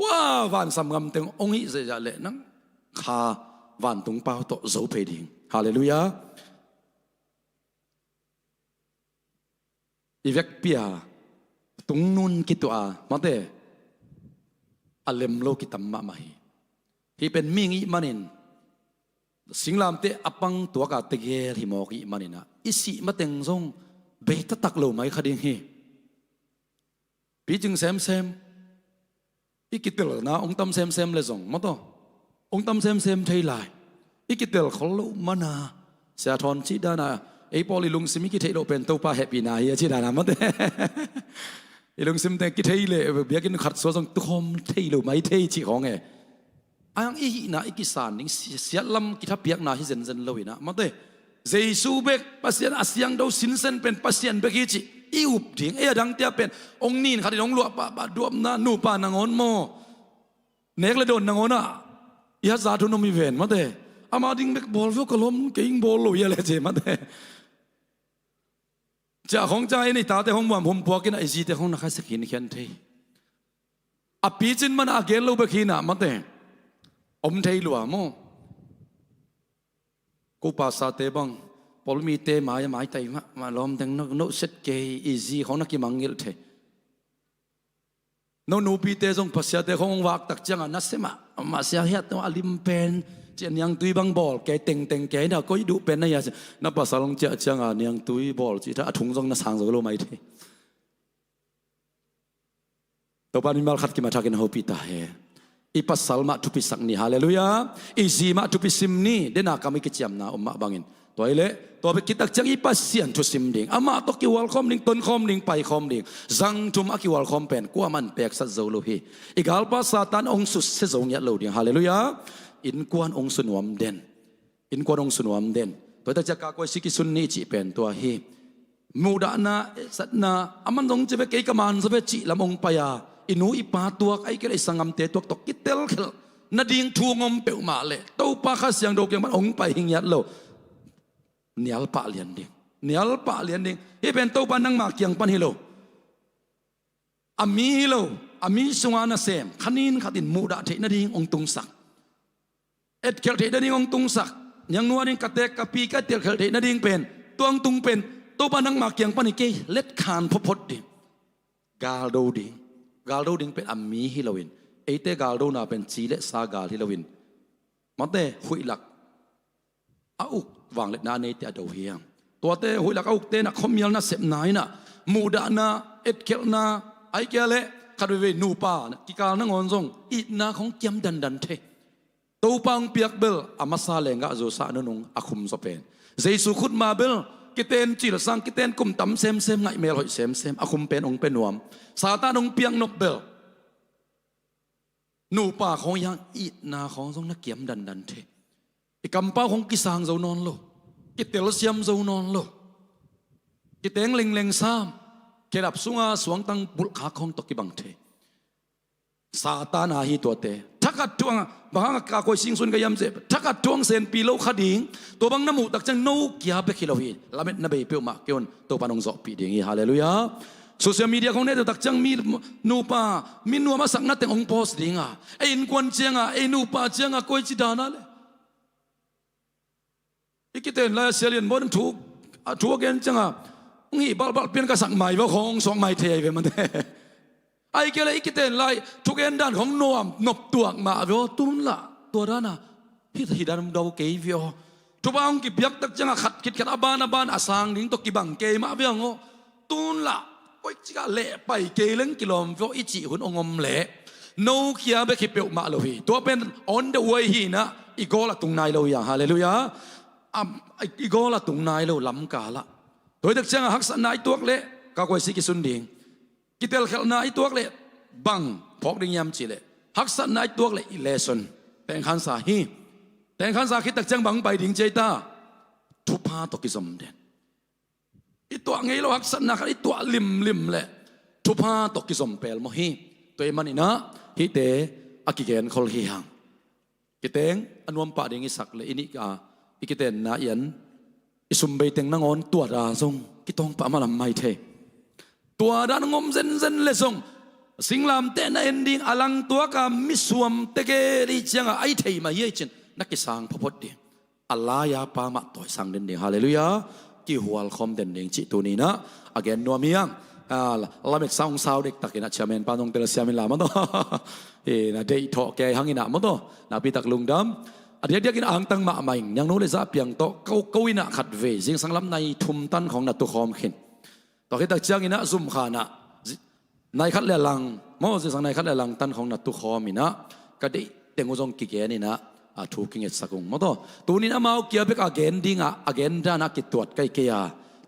wa van sam ngam teng ong hi ze ja le nang kha van tung pau to zo phei ding hallelujah ivek pia tung nun ki to a mate alem lo ki tamma mai hi pen mingi manin singlam te apang to ka te gel hi mo ki manina isi mateng zong be ta tak lo mai khading hi pi jing sem ikitel na ong tam sem le zong mo to ong tam sem thei lai ikitel khol lo mana sa thon chi da na ei poli lung simi ki thei lo pen to pa happy na hi chi da na ma te ไอ้ลงซิมแต่กิเทยเลยเบียกินขัดสวสงตุคมเทยเลยไม่เทยจีของไงอังอีน่ะอีกิสานนิ่งเสียลำกิทับเบียกน่ะฮิเซนเซนเลยนะมาเตะเจสูเบกปัสยานอาเซียงดาวสินเซนเป็นปัสยานเบกิจิอีอุบดิ่งดังเตียเป็นองค์นีนขัดองหลวงปะดวมนะนูปานางอนโมเนกเลยโดนนางอนอ่ะยาซาทุนมีเวนมาเตะอามาดิ่งเบกบอลฟิวกลมเก่งบอลลุยอะไรเจมาเตะจะของใจนี่ตาแต่ของผมพวกกินไอซีแต่ของนักสกินเขียนเทอปีจินมันอาเกลโลเบกินะมาเตะอมเทยหลวงโมกูภาษาเตบังพอมีเตมาอย่าหมายใจมาล้อมแต่งนกเสร็จเกยอีซีของนักกิมังเงิลเทนนูปีเตจงภาษาเตของวักตักจังนัสเซมาเสียเหตุว่าลิมเป็นเจนยังตุยบังบอลแกเต็งแกน่ะก็ดูเป็นนะยานับภาษาลงเจจังยังตุยบอลจีถ้าถุงจงนัสหางจะรู้ไหมเทตัวปานิมัลขัดกิมาทักินหัวปีตาเฮอีปัสสัลมาทุพิสักนี่ฮาเลลูยาอีซีมาทุพิซิมนี่เดนักkami keciam na umma banginตัวเละตัวไปคิดตักจังอีปัสเซียนทุซิมดิงอามาตกิวอลคอมดิงต้นคอมดิงไปคอมดิงจังทุมอกิวอลคอมเป็นกัวมันเปกสัตโซโลฮีอีกาลปัสซาตันองสุสเซซงยัดโลดิงฮาเลลูยาอินกวนองสุนวมเดนอินกวนองสุนวมเดนตัวตะจักกากวยสิกิสุนนี่จีเป็นตัวฮีมูดานาสัตนาอามันงจะไปเกยกมันจะไปจีลำองปยาอินูอีปาตัวไอ้ก็เลยสังกำเตตัวตกกิเตลขลนาดิ่งทูงอมเปวมาเลยตัวปาข้าเสียงดอกยังมันองไปหิงยัดโลเนียลปะเลียนดิ่งเนียลปะเลียนดิ่งที่เป็นตัวปานังมาเกียงปันฮิโลอามีฮิโลอามีสวานาเซมขันินขัดินมูดาเทนาดิ่งองตุงสักเอ็ดเคลเทนาดิ่งองตุงสักยังนัวดิ่งกะเตกกะปีกะเตลเคลเทนาดิ่งเป็นตัวองตุงเป็นตัวปานังมาเกียงปันฮิเกเล็ดขานพพดดิ่งกาลโดดิ่งกาลโดดิ่งเป็นอามีฮิโลวินไอเตกาลโดน่าเป็นจีเลสากาลฮิโลวินมันเตหุยหลักอาอุกวางเล็ดนาเนตอดาวเฮียงตัวเตหุยหลักอาอุกเตนะคอมเมียลน่าเสพนายน่ะมูดานาเอ็ดเคลนาไอเกลเลคาร์เวนูปากิกาลนังอนซงอีนาของเกียมดันเทตัวปังเปียกเบลอามาซาเลงกะโจซาโนนงอาคุมสเปนเจสุขุดมาเบลกิเตนจิลสังกิเตนกุมตั้มเซมไงเมลหอยเซมอาคุมเป็นองเป็นนวมซาตานองเปียงนกเบลนูป่าของยังอีนาของทรงนักเกียมดันเทอีกำป้าของกิสางเจ้านอนโลกิเตลเซียมเจ้านอนโลกิเตงเล็งซ้ำเกลับสุงาสวงตังบุลขาของตกิบังเทซาตานาฮีตัวเตทักกัดทวงบางกาโกยสิงสุนกยำเจ็บทักกัดทวงเซนปีโลขดิงตัวบังน้ำมูตักจังโนกียาเบคิลาวีลาเม็ดนเบย์เปียวมาเกี่ยนตัวปานองจอปีดิงฮาเลลูยาโซเชียลมีเดียของเนตตักจังมีนูปามีนัวมาสักนัดแต่องโพสดิงอ่ะไอ้อินควันเจียงอ่ะไอ้นูปาเจียงอ่ะโกยจิดานาเลยอีกิเตนลายเซเลียนบนถูกเกนจังอ่ะงี้บัลเปลี่ยนกระสังใหม่ว่าของสองใหม่เทไปมันเทไอ้เกลอีกิเตนลายทุกเอ็นด้านของนวมนบตัวมาเวอตุนละตัวด้านน่ะพี่ที่ด้านดาวเกย์เวอทุบางกิบยักตักจังอ่ะขัดคิดขัดอบานอาสังดิ้งตกกิบังเกย์มาเวองตุนละโอ้ยจิกาเละไปเกลังกิโลมว่าอิจิหุ่นองมเละโนเคียเบคิเปียวมาเลยพี่ตัวเป็น on the way ฮีนะอีโกละตรงนายเราอย่างฮาเลลูยาอีโกละตรงนายเราล้ำกาละตัวเด็กเจ้าหักสันนายตัวเละกากวยสิกิสุนดิงกิเตลเขลนายตัวเละบังพอกดิ่งยามจีเละหักสันนายตัวเละอิเลสนแต่งขันสาฮีแต่งขันสาคิดตักจังบังไปดิ่งเจตาทุพาตกิสมเดนอีตัวไงเราหักสันนักอีตัวลิมแหละทุพาตกิสมเปลโมฮีตัวมันนี่นะฮิเตอากิเกนคอลฮีฮังกิเตงอันวมป่าดิ่งอิสักเลยอินิกาอีกิเตนนายันอิสุมเบยเตงนางอนตัวดาซงกิตองป่ามาลำไม่เทตัวดานงมเซนเลซงสิงลามเตนเอนดิ้งอลังตัวกามิสวมเตเกริจังไอเทมาเยจินนักกิสังพพดดีอัลลายาปามาต่อยสังเดนเดฮาเลลูยากี่หัวคอมเด่นเองจิตัวนี้นะอาเกนนัวมียังเราเม็ดสาวเด็กตักกินเชมเมนปานองเตลเซียมินลามันต่อนะเดย์ทอแกหังอินะมันต่อนะปีตักลุงดำอันนี้เดียกินอ่างตังมาใหม่ยังนู้นเลยซะเพียงโตเกวินะขัดเวจิงสังลำในทุมตันของนัตตุคอมขินต่อให้ตักเจียงอินะซุ่มขานะในขัดเลลังมอสิสังในขัดเลลังตันของนัตตุคอมินะก็ได้เต็งอุจงกิเกนี่นะถูกกินเงินสักงมั้งตัวนี้นะมาเอาเกี่ยวกับอาเกนดิ้งอาเกนด้านักกิจตรวจใกล้เกีย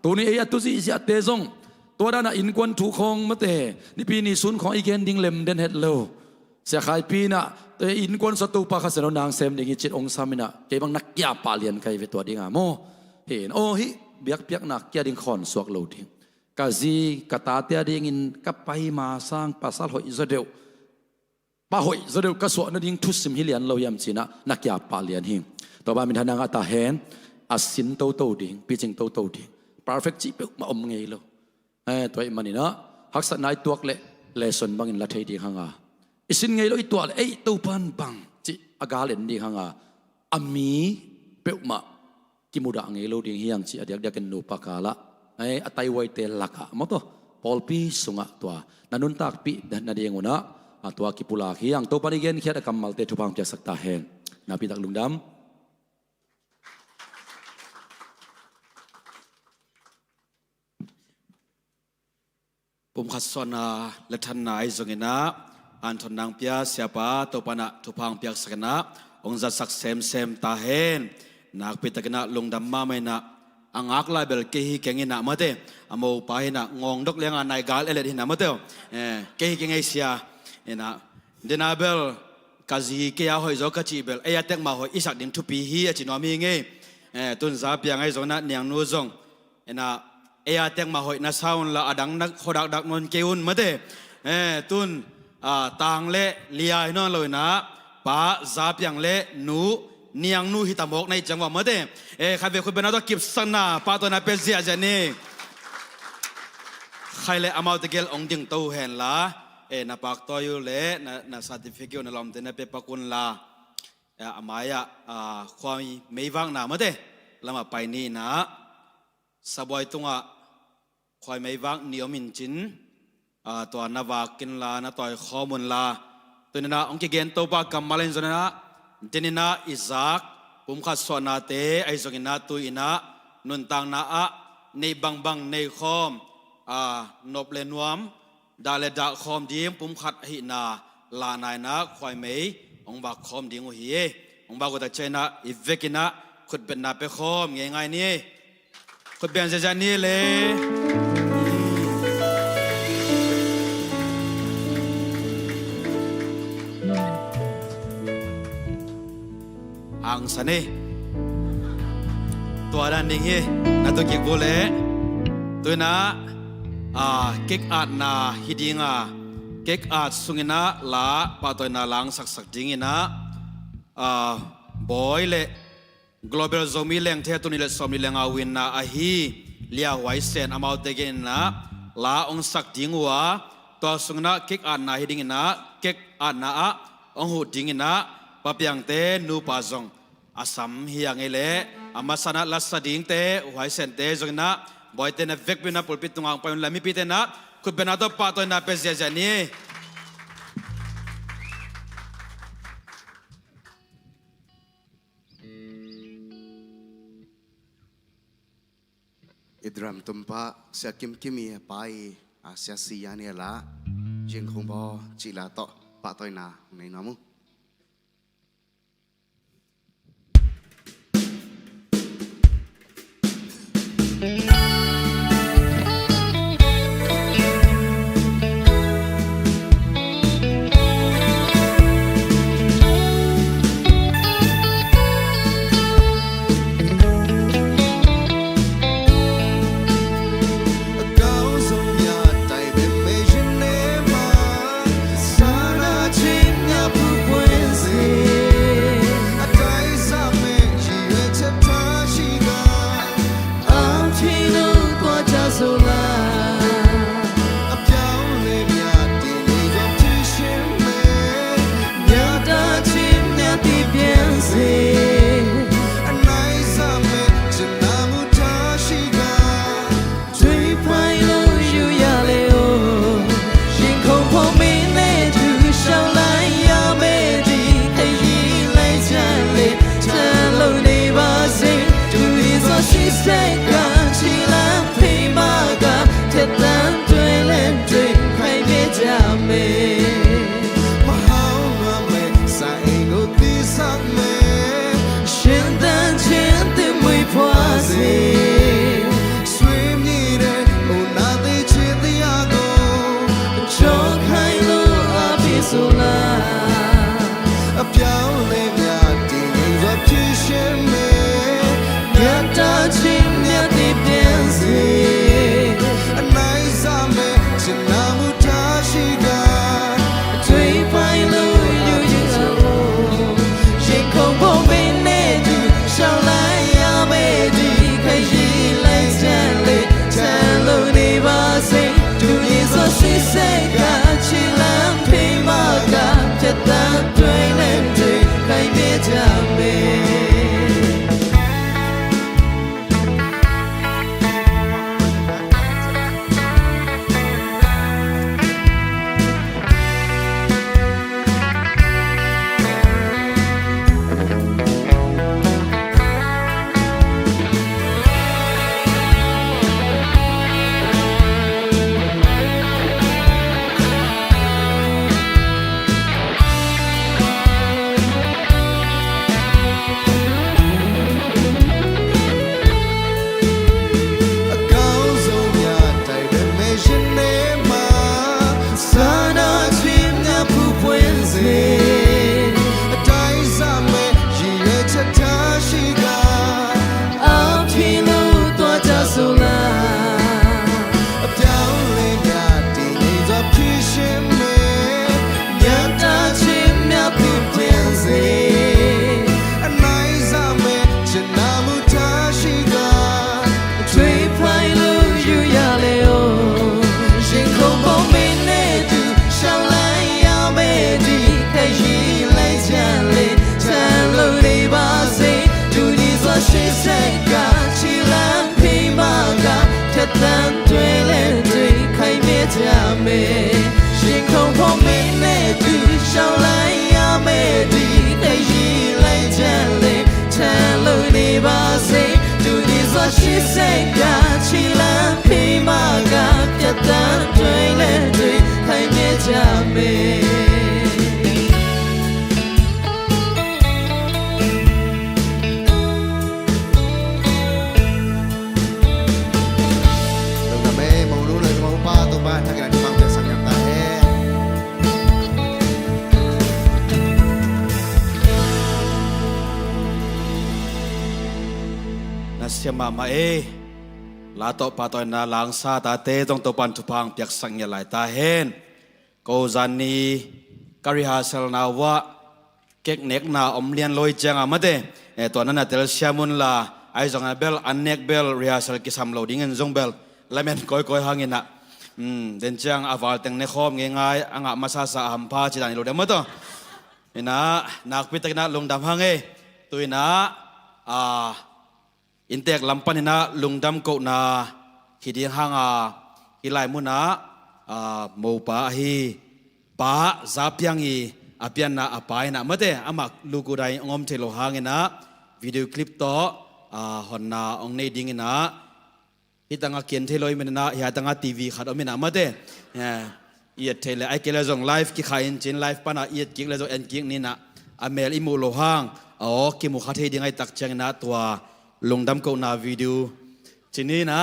ตัวนี้ตุสิเสียเตซง ตัวด้านอินกวนถูกคงมาเตนี่ปีนี้ศูนย์ของอีเกนดิงเลมเดนเฮดโลเสียขายปีน่ะแต่อินกวนสตูปาคาเซโนนางเซมดิ่งจิตองซามินะเก็บังนักยาปาเลียนใครเวตัวดิ่งอ่ะโมเห็นโอ้ฮิเบียกเปียกนักยาดิ่งขอนสวกโลดิ่งกาซีกาตาเตียดิ่งอินกับไปมาสร้างภาษาหอยจะเดียวป้าหอยจะเดียวกระสวนดิ่งทุสิมฮิเลียนเรายำจีนะนักยาปาเลียนหิงต่อมามีทนางอัตาเห็นอาสินโตโตดิ่งปีจิงโตโตดิ่ง perfect จีเปมาอมไงโลตัวมันนี่นะฮักษณะตัวเละเลสนบางอินละเทดีข้างอ่ะอิสินไงเราอีตัวเอ้ตัวปันบังจีอากาเลนดีข้างอ่ะอามีเปมากิมุดะไงเราดีเฮียงจีอเดียกเดียกันนูปากาละอัตายไว้เตลักะมั้งตัวพอลปีสุงะตัวนันนุนตักปีdanนาดีงวนะตัวกิปุลาเฮียงตัวปาริเกนเขียนกำมัลเตทุพังจะสักตาเฮนนาปีตักลุงดำผมขัดสนาและทันนายสงินะอันทนางเปียเสียปาตัวปนะทุพังเปียกสกนะองค์จัดสักเซมตาเฮนนักพิตกนะลงดำมาไม่นะอังอักลายเบลเกฮิเกงินะมาเตอโมปาหินะงงดกเลี้ยงอันนายกาลเอเลดินะมาเตเกฮิเกงไอเสียนะเดนาเบลกาซีเกียหอยโจกจีเบลเอยเต็กมาหอยอิสักดินทุปีฮีอจินอมีเงตุนซาเปียงไอโจนะเนียงนูซงนะเอยเต็งมาหอยนาซาวนละอดังนักขดักดักนนเกอุนมาเตตุนตางเละเลียนอนเลยนะป้าซาเปียงเละหนูเนียงนูฮิตามกในจังหวะมาเตใครเป็นคนเป็นนักกิบสนาป้าตัวนั้นเป็นเสียจันนี่ใครเละอามาตะเกลองดิ่งตู้เห็นละนับปากตัวอยู่เละนับซาติฟิกิวนับลำเตนับเป็นปากุนละอามายะความไม่ว่างนามาเตละมาไปนี่นะสบายตรงคอยไม่วักเหนียวมินจินตัวนาวากินลานะต่อยข้อมูลลาตัวนี้นะองค์เกณฑ์ตัวปากกำมาเล่นส่วนนะเจนินะอิซักปุ่มขัดส่วนนาเตไอส่วนนะตัวอินะนุนตังนะในบังในคอมนบเลนวมดาเลดาคอมดีมปุ่มขัดหินาลานายนะคอยไม่องบักคอมดีงหัวองบักก็จะเชนะอีเวกินะขุดเป็นนาเปคอมง่ายๆนี่คนเปลี่ยนจะนี่เลยอังสันนี่ตัวด้านนี้นั่นตัวเก็กโบเล่ตัวน่ะเก็กอาดนาฮิดิงเก็กอาดสุงินะลาปะตัวน่ะลังสักดิงินะบอยเล่global zombie leng the tu ni le som ni lenga win na a hi lia wai sen amount again na la ong sak dingwa to sungna kek an na hiding na kek an na a ong hu ding na pa piang te nu pa zong asam hiang ele amasana la sading te wai sen te zong na boy te na vek bi na pulpit tungang pa la mi pi te na ku benato pa to na pe zia ni Idram tumpa sia kimi pai sia sia ni la jing khong bo chi la to pa toi na nei namu Tina ရှိစိတ်ကချီလန်းဖိမကပြတ်တမ်းတွေနဲ့တွေခိုင်မြဲကြမေတန်တွေလဲတွေခိုင်မြဲကြမယ်ရှင်ခုံဖို့မင်းနဲ့သူရှောင်းလိုက်ရမယ်ဒီတရှိလိုက်ချမ်းလေချမ်းလို့နေပါစေသူဒီဆိုရှိစိတ်ကချီလန်းဖိမကပြတ်တန်တွေလဲတွေခိုင်မြဲကြမယ်เสียมาเอลาโตปาตอยนาลังซาตาเตต้องตปันทุพังเปียกสังยาลายตาเห็นโกจันนีการิฮาเซลนาวะเก็กเน็กนาอมเลียนลอยจังอามาเดตัวนั้นเตลเซียมุนลาไอจงเบลอันเน็กเบลริฮาเซลกิซัมโลดิ้งเงินจงเบลแล้วมันก้อยหางเงินนะเดินจังอาวาลแต่งในคอมง่ายๆอ่างมาซาซาอัมพาจิตานิโรเดมตัวนี่นะนักพิจารณาลงดำหางตัวนะอินเตกลำปันนะลุงดำโกนาฮิดีฮังฮิไลมุนะโมปาฮีปาซาเปียงฮีอาเปียนนะอาปายนะเมื่อเดอามักลูกูไดงอมเทโลฮังนะวิดีโอคลิปต่อฮอนนาองในดิ้งนะฮิตังอาเกียนเทโลยมันนะฮิตังอาทีวีขัดอมินะเมื่อเดเอียดเทเลไอเกลจงไลฟ์กิขายอินจินไลฟ์ปานะเอียดกิกเลจงเอ็นกิกนี่นะอเมริมูโลฮังกิมุขัดเฮดิ้งไอตักเจงนะตัวลงดำกูนาวิดีโอทีนี้นะ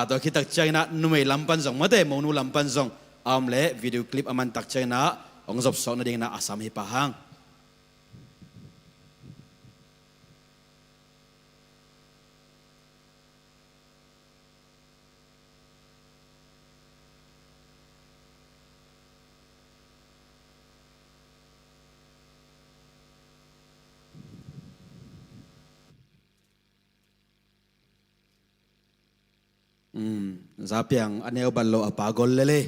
ตัวคิดตักใจนะนุ่มลำปันซงมาเตะมนูลำปันซงอามเล่วิดีโอคลิปอามันตักใจนะองศบสอนนั่นเองนะอาสามฮิปะฮังZapiang aneo ballo apagol lele.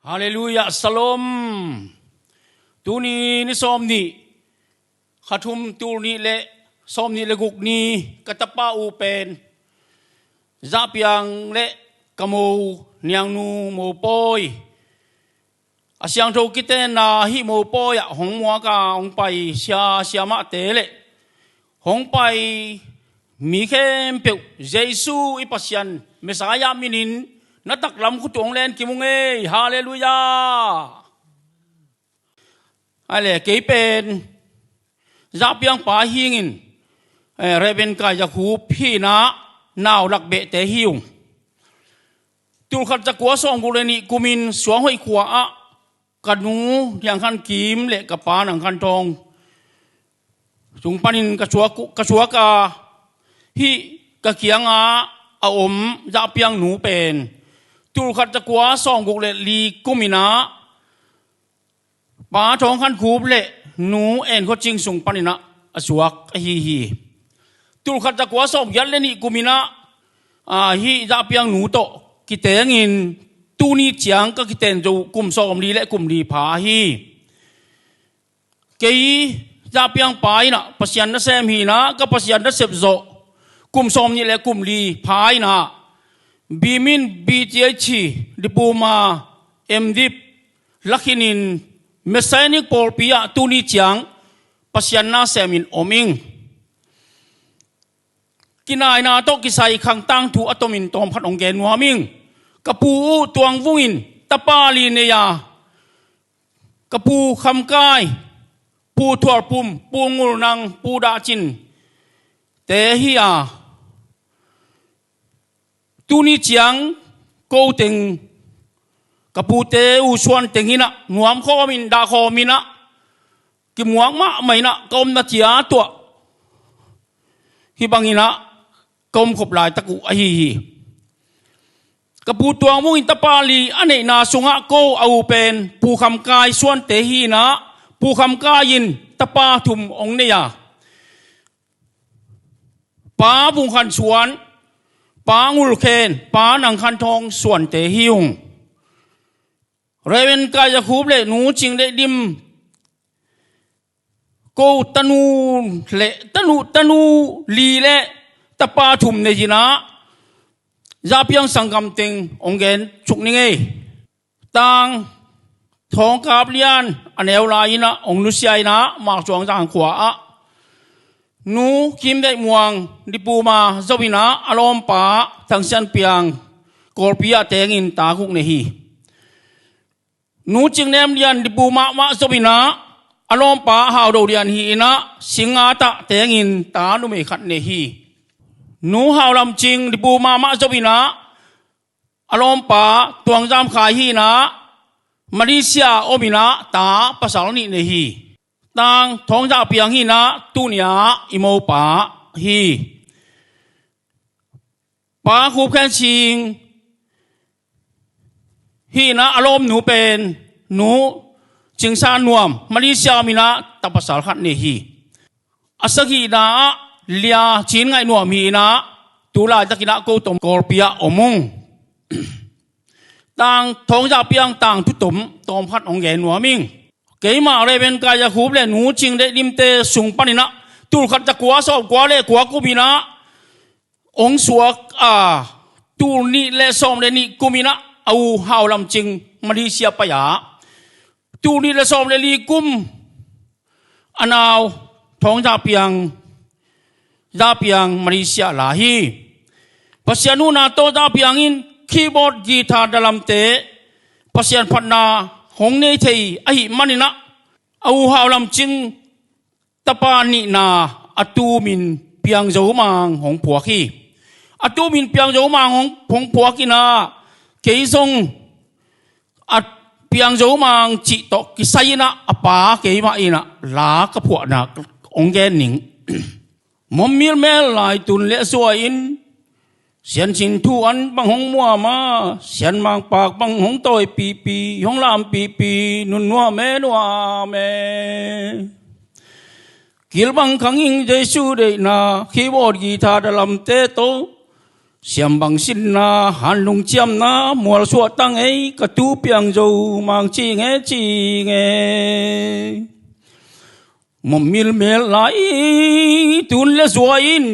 Haleluya Salam. Tuni ni somni khathum tulni le somni le gukni katapa upen zapiang le kamu niang nu mo poi asyang tho kite na hi mo poi ya hong mo ka hong pai sia ma te le hong pai mi khem pe jesu ipasian mesaya minin natak lam khu tong len kimunge hallelujah ale ke pen zapiang pa hingin reben ka ya khu phi na naw lak be te hiu tu khat za kwa song guleni kumin suang hoi kwa a kanu yang khan kim le ka pa nang khan tong sung panin ka chua ka hi ka kianga a om za piang nu pen tu khat za kwa song gule li kumina ป้าท้องขันคูบเละหนูเอ็นเขาจริงส่งปานินะสวกฮีตุลขัดตะกัวสอบยัดเลนี่กุมินะฮีจะเพียงหนูโตกิเตงินตูนี่เจียงก็กิเตนจูกุมสอมลีและกุมลีผาฮีเกยจะเพียงไปนะปัสยันนัสเซมฮีนะก็ปัสยันนัสเซบโจกุมสอมนี่และกุมลีผายนะบีมินบีเจชีดิปูมาเอ็มดิบลักขินินเมสไซนิกปอลปียะตูนี่เจียงปัสยันนัสเซมินอมิงกินายนาโตกิไซขังตังถูอตมินตอมพัดองเกนวามิงกะปูตวงวุงินตะปาลีเนียกะปูคำกายปูทวรปุ่มปูงูนังปูดาจินเตฮิยาตูนี่เจียงโกเต็งกะปูเตอุชวนเต็งหินะหนวมข้อมินดาข้อมินะกิมวงมะไม่นะกอมนาเจียตัวฮิบังหินะกอมขบลายตะกุอหิฮีกะปูตวงมุงอินตะปาลีอันเนนาสุงะโกเอาเป็นปูคำกายส่วนเตฮีนะปูคำกายินตะปาทุมองเนียป้าบุงขันสวนป้างูลเคนป้าหนังคันทองส่วนเตฮิวงเรเวนกายคูบเลหนูจิงเลดิมโกตนูเลตนูลีเลตะปาทุมเนจินะยาเพียงสังกำติงองเกนชุกนิงเอตังทองกาบเลียนอันเอวลายนะองนุสยายนะมาจวงจางขวานูคิมได้มวงดิปูมาเจ้าวินะอารมณ์ป่าทั้งเส้นเปียงกอลปียะเตงินตาคุกเนฮีนูจิงเนมเลียนดิปูมาเจ้าวินะอารมณ์ป่าหาวดูเรียนฮีนะสิงอาตะเตงินตานุเมขัดเนฮีหนูหาวลำจริงดิปูมาเจ้าวินะอารมณ์ป่าตวงจามขายฮีนะมาเลเซียโอมินะตาภาษาลิเนฮีตังท้องจ่าเปียงฮีนะตุเนียอิโมป่าฮีป่าคูแคนชิงฮีนะอารมณ์หนูเป็นหนูจิงซานนวมมาเลเซียมินะตาภาษาขัดเนฮีอาศัยนะเลียจีนไงนวมฮีนะตุลาจักินะโกตมกอลปียะอมงต่างท้องจ่าเปียงต่างทุตุ่มตอมพัดองเกนหัวมิงเกี่ยมาเรเวนกายคูบเลหนูจิงเดดิมเตสุงปานินะตุลขัดจะกัวสอบกัวเลกัวกุมินะองสวกตุลนี่เลสอมเลนี่กุมินะเอาหาวลำจิงมาเลเซียปะยาตุลนี่เลสอมเลลีกุมอนาวท้องจ่าเปียงมาเลเซียลาฮีปัสยานุนาโตจ่าเปียงอินคีย์บอร์ดกีตาร์ดัลลัมเตปัสยันพัฒนาหงเนเทยไอมันนี่นะเอาหาวลำจิงตะปานินาอตูมินเปียงโจมังหงผัวขี้อตูมินเปียงโจมังหงผัวขี้นาเกยซงอัดเปียงโจมังจิตตกิไซนะอปาเกยมาอินะลากระผัวนะองแกนิงมอมมิลเมลลายตุนเลสวอินเสียนชินทุอันบังหงมัวมาเสียนบางปากบังหงต่อยปีหงลามปีนุนนัวเมกิลบังขังอิงใจสู้เดนาคีย์บอร์ดกีตาร์ดัลลัมเตโตเสียมบังสินนาหันลุงเจียมนามัวสวดตั้งเอกระตูเปียงโจมังจีเงมอมมิลเมลไลตุนเลสวอิน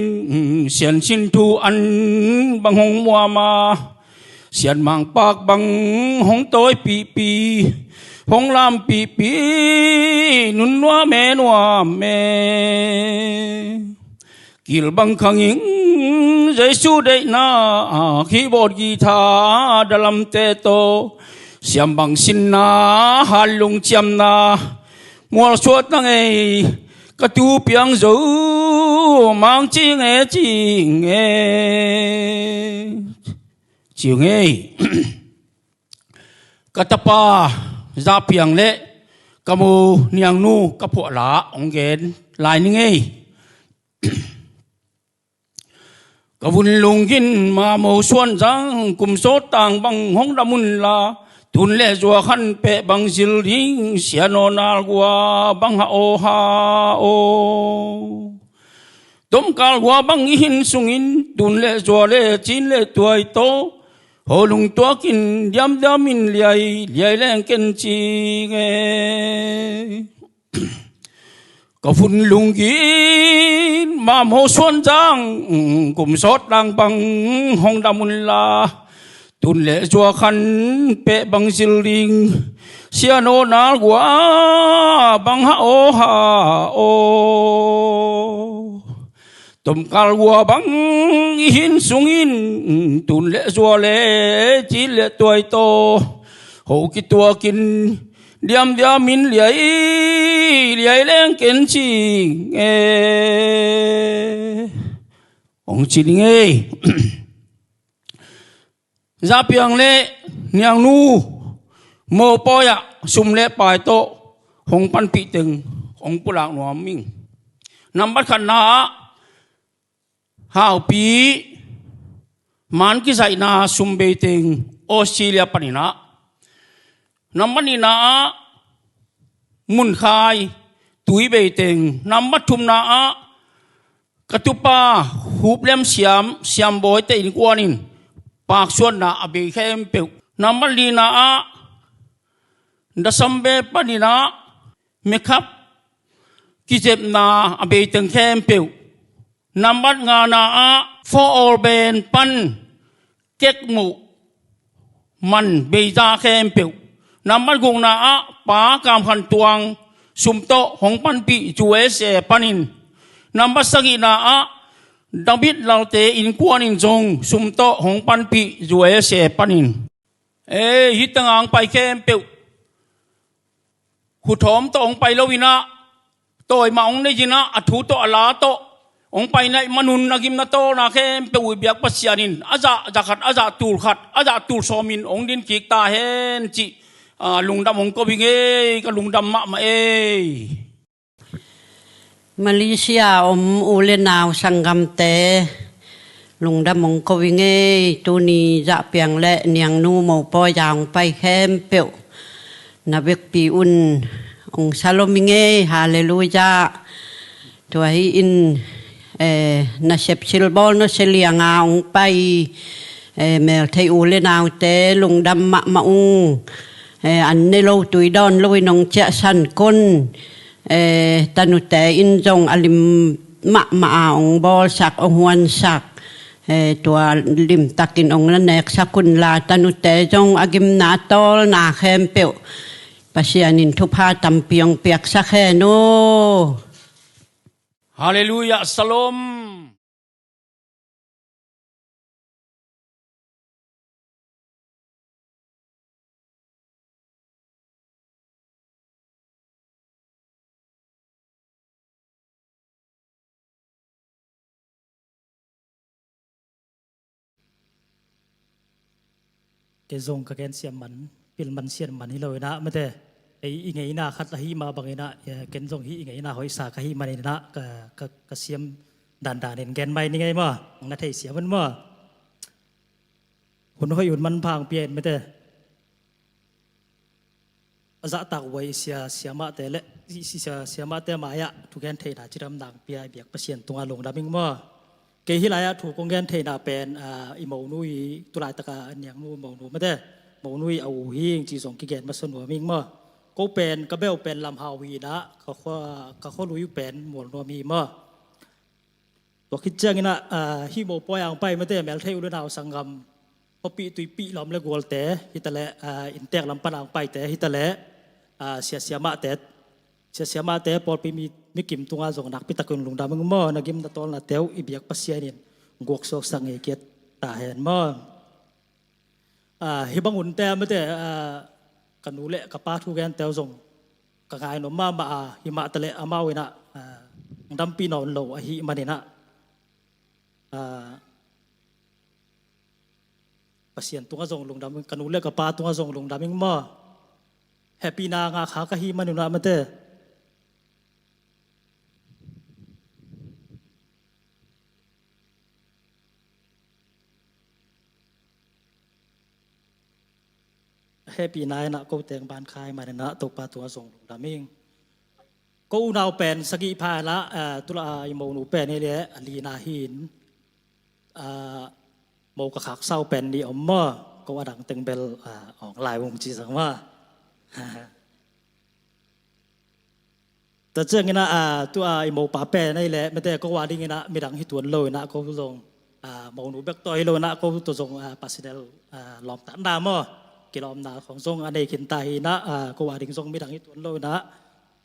เสียนชินทูอันบังหงมัวมาเสียนมังปากบังหงต้อยปีหงลามปีนุนนัวเมกิลบังขังอิงใจสู้ได้นาคีย์บอร์ดกีตาร์ดัลลัมเตโตเสียมบังสินนาฮัลลุงเจียมนามัวสวดตั้งกระตูเปียงโจมังจิงกระตปาซาเปียงเละกะมูเนียงนูกะพวกหลาองเกนลายนี่กะวุนลุงกินมาโมส่วนจังกุมโซตังบังหงดามุนลาต ตุนเลจัวขันเปะบังซิลดิงเสียโนนาลกัวบังฮาโอฮาโอตุมกาลกัวบังหินสุงินตุนเลจัวเลจินเลตัวโตโหลุงตัวกินยำดามินเลียแรงเกินจีเงก็ฝุ่นลุงกินมาโมส่วนจังกุมสดดังบังห้องดามุนลาตุนเลจัวขันเปะบังซิลดิงเสียโนนาลกัวบังฮาโอฮาโอตุมกาลกัวบังหินสุงินตุนเลจัวเลจิเลตัวโตโหกิตัวกินเดียมมินเลียแรงเกินชิงองชิงซาเปียงเลเนียงนูโมปอยะสุมเลปายโตหงปันปีตึงองปุลางหนวมิงนำบัดขันนาห้าวปีมันกิไซนาสุมเบติงออสเตรเลียปนินะนำบัดนีนามุนคายตุยเบติงนำบัดทุมนากระตุปาหูเปลมเสียมบอยเตอินกวานินปากส่วนนาอเบยเข้มเปียวนำบัดลีนาดัสมเบปนินะเมคับกิเจ็บนาอเบยตึงเข้มเปียวนำบัดงานาฟออลเบนปันเก็กมุมันเบยจาเข้มเปียวนำบัดกงนาปากามพันตวงสุมโตหงปันปีจูเอเสปันินนำบัดสกินาดาบิดลาเตอินกวานินจงสุมโตหงปันปีจูเอเสปันินฮิตงางไปเข้มเปียวขุดถมโตองไปลวินะโตยมาองในจินะอัฐุโตอลาโตองไปในมนุนนักิมนาโตนาเข้มเปียวเบียกปัสยานินอาจะขัดอาจะตูลขัดอาจะตูลโซมินองดินกิกตาเฮนจิลุงดำองก็วิ่งก็ลุงดำมะมามาเลเซียอูเลนาวสังกัมเตลุงดำมงก็วิ่งตูนีจะเปียงและเนียงนูโมปอยางไปแคมเปียวนาเบกปีอุนองซาโลมิงฮาเลลูยาตัวให้อินนาเชปชิลบอลนเซเลียงองไปเมลเทอูเลนาวเตลุงดำมะอุงอันนี้เราตุยดอนลุยนองเจสันก้นตานุเตอินจงอลิมมาองบอลสักองหวนสักตัวลิมตักินองนั่นเอกสักคุณลาตานุเตจงอากิมนาตอลนาเข้มเปียวปัสยานินทุพาตัมเปียงเปียกสักแค่โนฮาเลลูยาสลอมเกจงกับแกนเสียมันเป็นมันเสียมันให้เรานะไม่แต่ไอ้อิงไงนะคัดละฮีมาบางไงนะแกนจงฮีอิงไงนะหอยสาคฮีมาในนะก็เสียมด่านเด่นแกนไม่นี่ไงมั้งนาทีเสียมันมั้งคนหอยอุ่นมันพังเปลี่ยนไม่แต่อาจะตักไว้เสียมาแต่ละเสียมาแต่หมายะทุกแกนเทน่าจิรำดังเปียเบียกเปอร์เซ็นต์ตรงอารมณ์ดำมิงมั้งเกี่ยอะไรถูกกงแกนเทน่าเป็นอิโมนุยตุลาตะกาอันอย่างนู้นโมนุไม่ได้โมนุยเอาหิ้งจีสองกิเกนมาสนุนมิงมั้งก็เป็นกระเบลเป็นลำฮาวีนะเขารู้อยู่เป็นหมวดนัวมีมั้งตัวคิดเจ้างี้นะฮิโมปอยอังไปไม่ได้แมลเทอุดนาวสังกัมพอปีตุยปีลำเล็กวอลเตะฮิตาเละอินเตอร์ลำปนังไปเตะฮิตาเละเสียมาเตะเสียมาเตะพอปีมีกิมตุงอาจงนักพิตากุนลุงดำมึงมั้งนักกิมตะตอนละเตวอิบยักปัสยานินกวกโศกสังเกตตาเห็นมั้งฮิบังอุ่นเตะไม่ได้กันนูเละกับป้าทุกแกนเตวส่งกระไงหนุ่มมาหิมะตะเละอามาเวนะดำปีนอนโลหิมาเนี่ยนะปัสยานตุงส่งลุงดำกันนูเละกับป้าตุงส่งลุงดำมิงมั้งแฮปปี้นางาขากะหิมาเนี่ยนะไม่ได้ แฮปปี้นายนะกูแต่งบ้านคายมานะตกปลาตัวส่งดามิงกูนาวเป็นสกิพาละตุลาอิโมนูเป็นนี่แหละลีนาหินโมกะขักเศร้าเป็นดีอมมอก็ว่าดังตึงเบลออกลายวงจีสังว่าแต่เจ้างี้นะตัวอิโมป่าเป็นนี่แหละไม่แต่ก็ว่าดิ้งนะมีดังที่ตัวเลยนะก็ส่งโมนูเบกตัวเลยนะก็ตัวส่งปัสเดลล้อมตันดามอกิลอมนาของส่งอันนี้ขินตายนะก็ว่าดิ้งส่งมีดังที่ตัวเลยนะ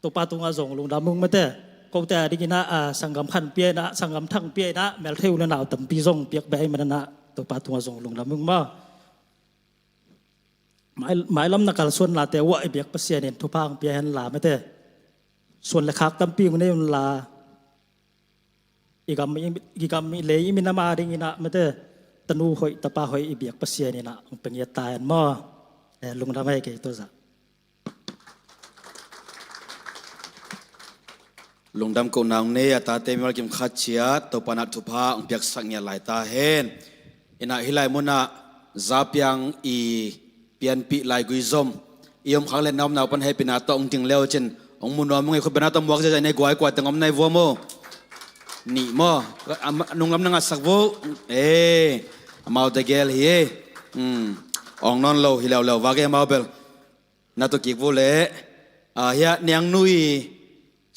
ตัวปาตุงส่งลุงดามุงไม่แต่ก็แต่ดิ้งนะสังกัมพันเปียนะสังกัมทั้งเปียนะเมลเทวนะตั้มปีส่งเปียกใบมันนะตัวปาตุงส่งลุงดามุงมาหมายล้ำนักการส่วนลาแต่ว่าไอเบียกเปอร์เซียนทุพางเปียนลาไม่แต่ส่วนเล็กขักตั้มปีมันได้ลาอีกกำมีเลยมีน้ำมาดิ้งนะไม่แต่ตนูหอยตะปาหอยไอเบียกเปอร์เซียนนะเป็นยาตายมั่วลุงทำให้เกี่ยตัวสักลุงดำกูนางเนี่ยตาเต็มวันกิมขัดเชียตัวปนัดทุพาองเปียกสักเนี่ยหลายตาเห็นอินาฮิไลมุนะซาเปียงอีเปลี่ยนปีลายกุยซอมยมขังเล่นน้ำหนาวปันให้ปีนาตองจริงแล้วเช่นองมุนว่ามึงไอ้คนเป็นนาตอมวักจะในกวายกว่าแต่งอมในวัวโมนี่โมนุ่งลำนังสักวัวมาเอาแต่เกลเฮียองนอนเราฮิเลวว่าแกมาเอาเบลนาตัวกิกวัวเล่เฮียเนียงนุย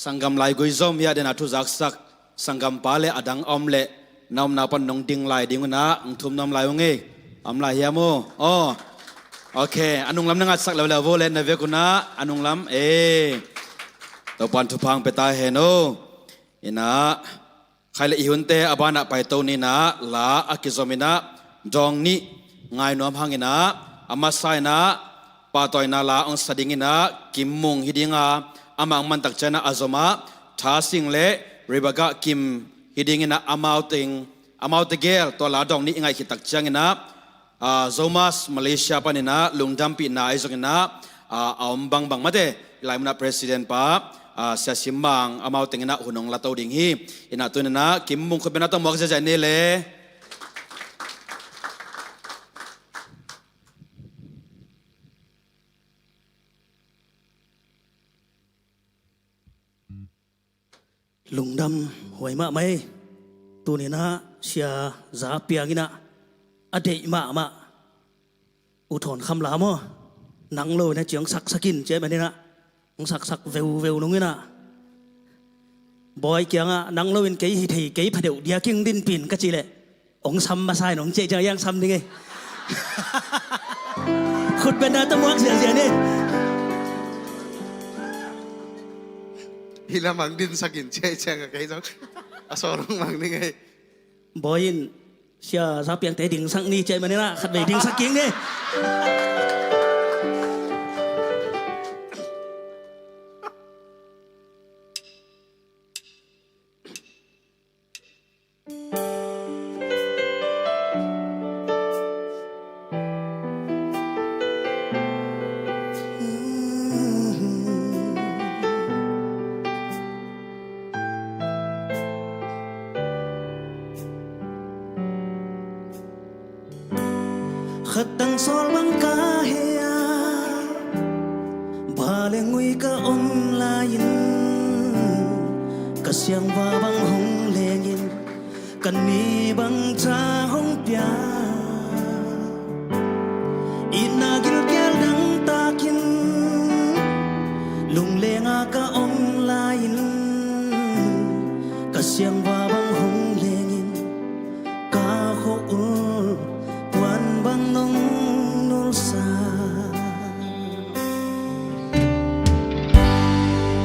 สังกัมลายกุยซอมเฮียเดนาทุจักสักสังกัมปาเลอดังอมเล่น้ำนาปันนองดิ่งลายดิ่งนะทุ่มน้ำลายวงเออมลายเฮียโมโอเคอันนุ่งลำนังสักแล้ววัวเล่นในเวกุนะอันนุ่งลำตัวปันทุพังไปตายเฮโนอินะใครละอีหุ่นเตอบานะไปตัวนี้นะลาอากิซอมินะจองนี้ง่ายน้อมพังอินะอามาไซนะปาตอยนาลาองสดิงินะกิมมุงฮิดิงาอามังมันตักเจนะอาซมาท้าสิงเละริบากะกิมฮิดิงินะอามาอุตเกลตัวลาดองนี้ง่ายขิตักเจงินะโซมัสมาเลเซียปานินะลุงดัมปีนาไอซกินะอมบังมาเดลายมนาประธานป้าเสียสิมังอามาติงนะหุ่นองละตัวดิ่งฮีอินาตัวนั้นนะกิมมุงคนเป็นนักต้องบอกจะใจนี่เลยลุงดำหวยมาไหมตัวนี้นะเชียซาเปียกินะอเดย์มาอุทธรคำลามอนังโลนะเจียงสักสกินเจ๊มันนี่นะสักเวลนุ่งนี่นะบอยเกียงอ่ะนังโลเป็นเกย์ที่เกย์ผดเดียวเดียกิ้งดินปิ่นก็จีเลยองซ้ำมาใส่หนองเจ๊จะยังซ้ำนี่ไงขุดเป็นนาตะมวกเสียนี่ฮิลามังดินสักินเช่กับใครสักอสรมังนี่ไงบอยเชียซาเปียงแต่ดิ่งสักนี่เจ๊มันนี่นะขัดไปดิ่งสักกิ้งนี่Khatang sol bang kahea balengui ka online kasyang ba bang hong lengin kan mi bang cha hong pya inagil kel dang takin lung lenga ka online kasyang ba bang hong lengin ka ho bang nong nulsa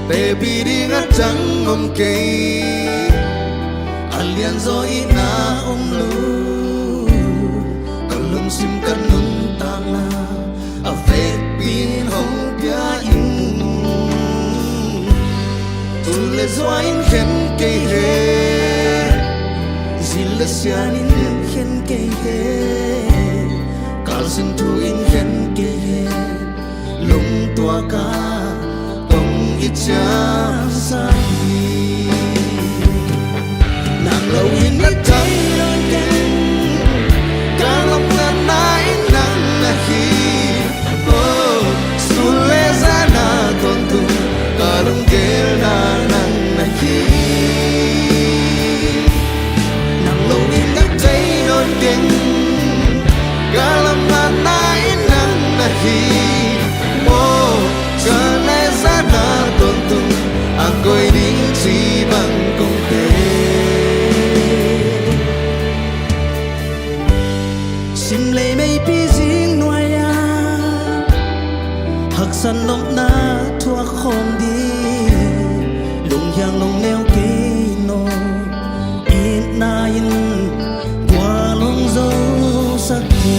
Baby dingat jang om kay Alian zo ina lu Kalum sim kanun tanga A fake pin hong pia in Tule zoin khen kay he Zila sianin khen kay he Kalsin tu in khen kay he Lung tua ka Tong itcham sahi Nang lawin na tayo ken Kalong na nain nang nahi Oh yang long neo ke no in na in qua long dấu sắc thì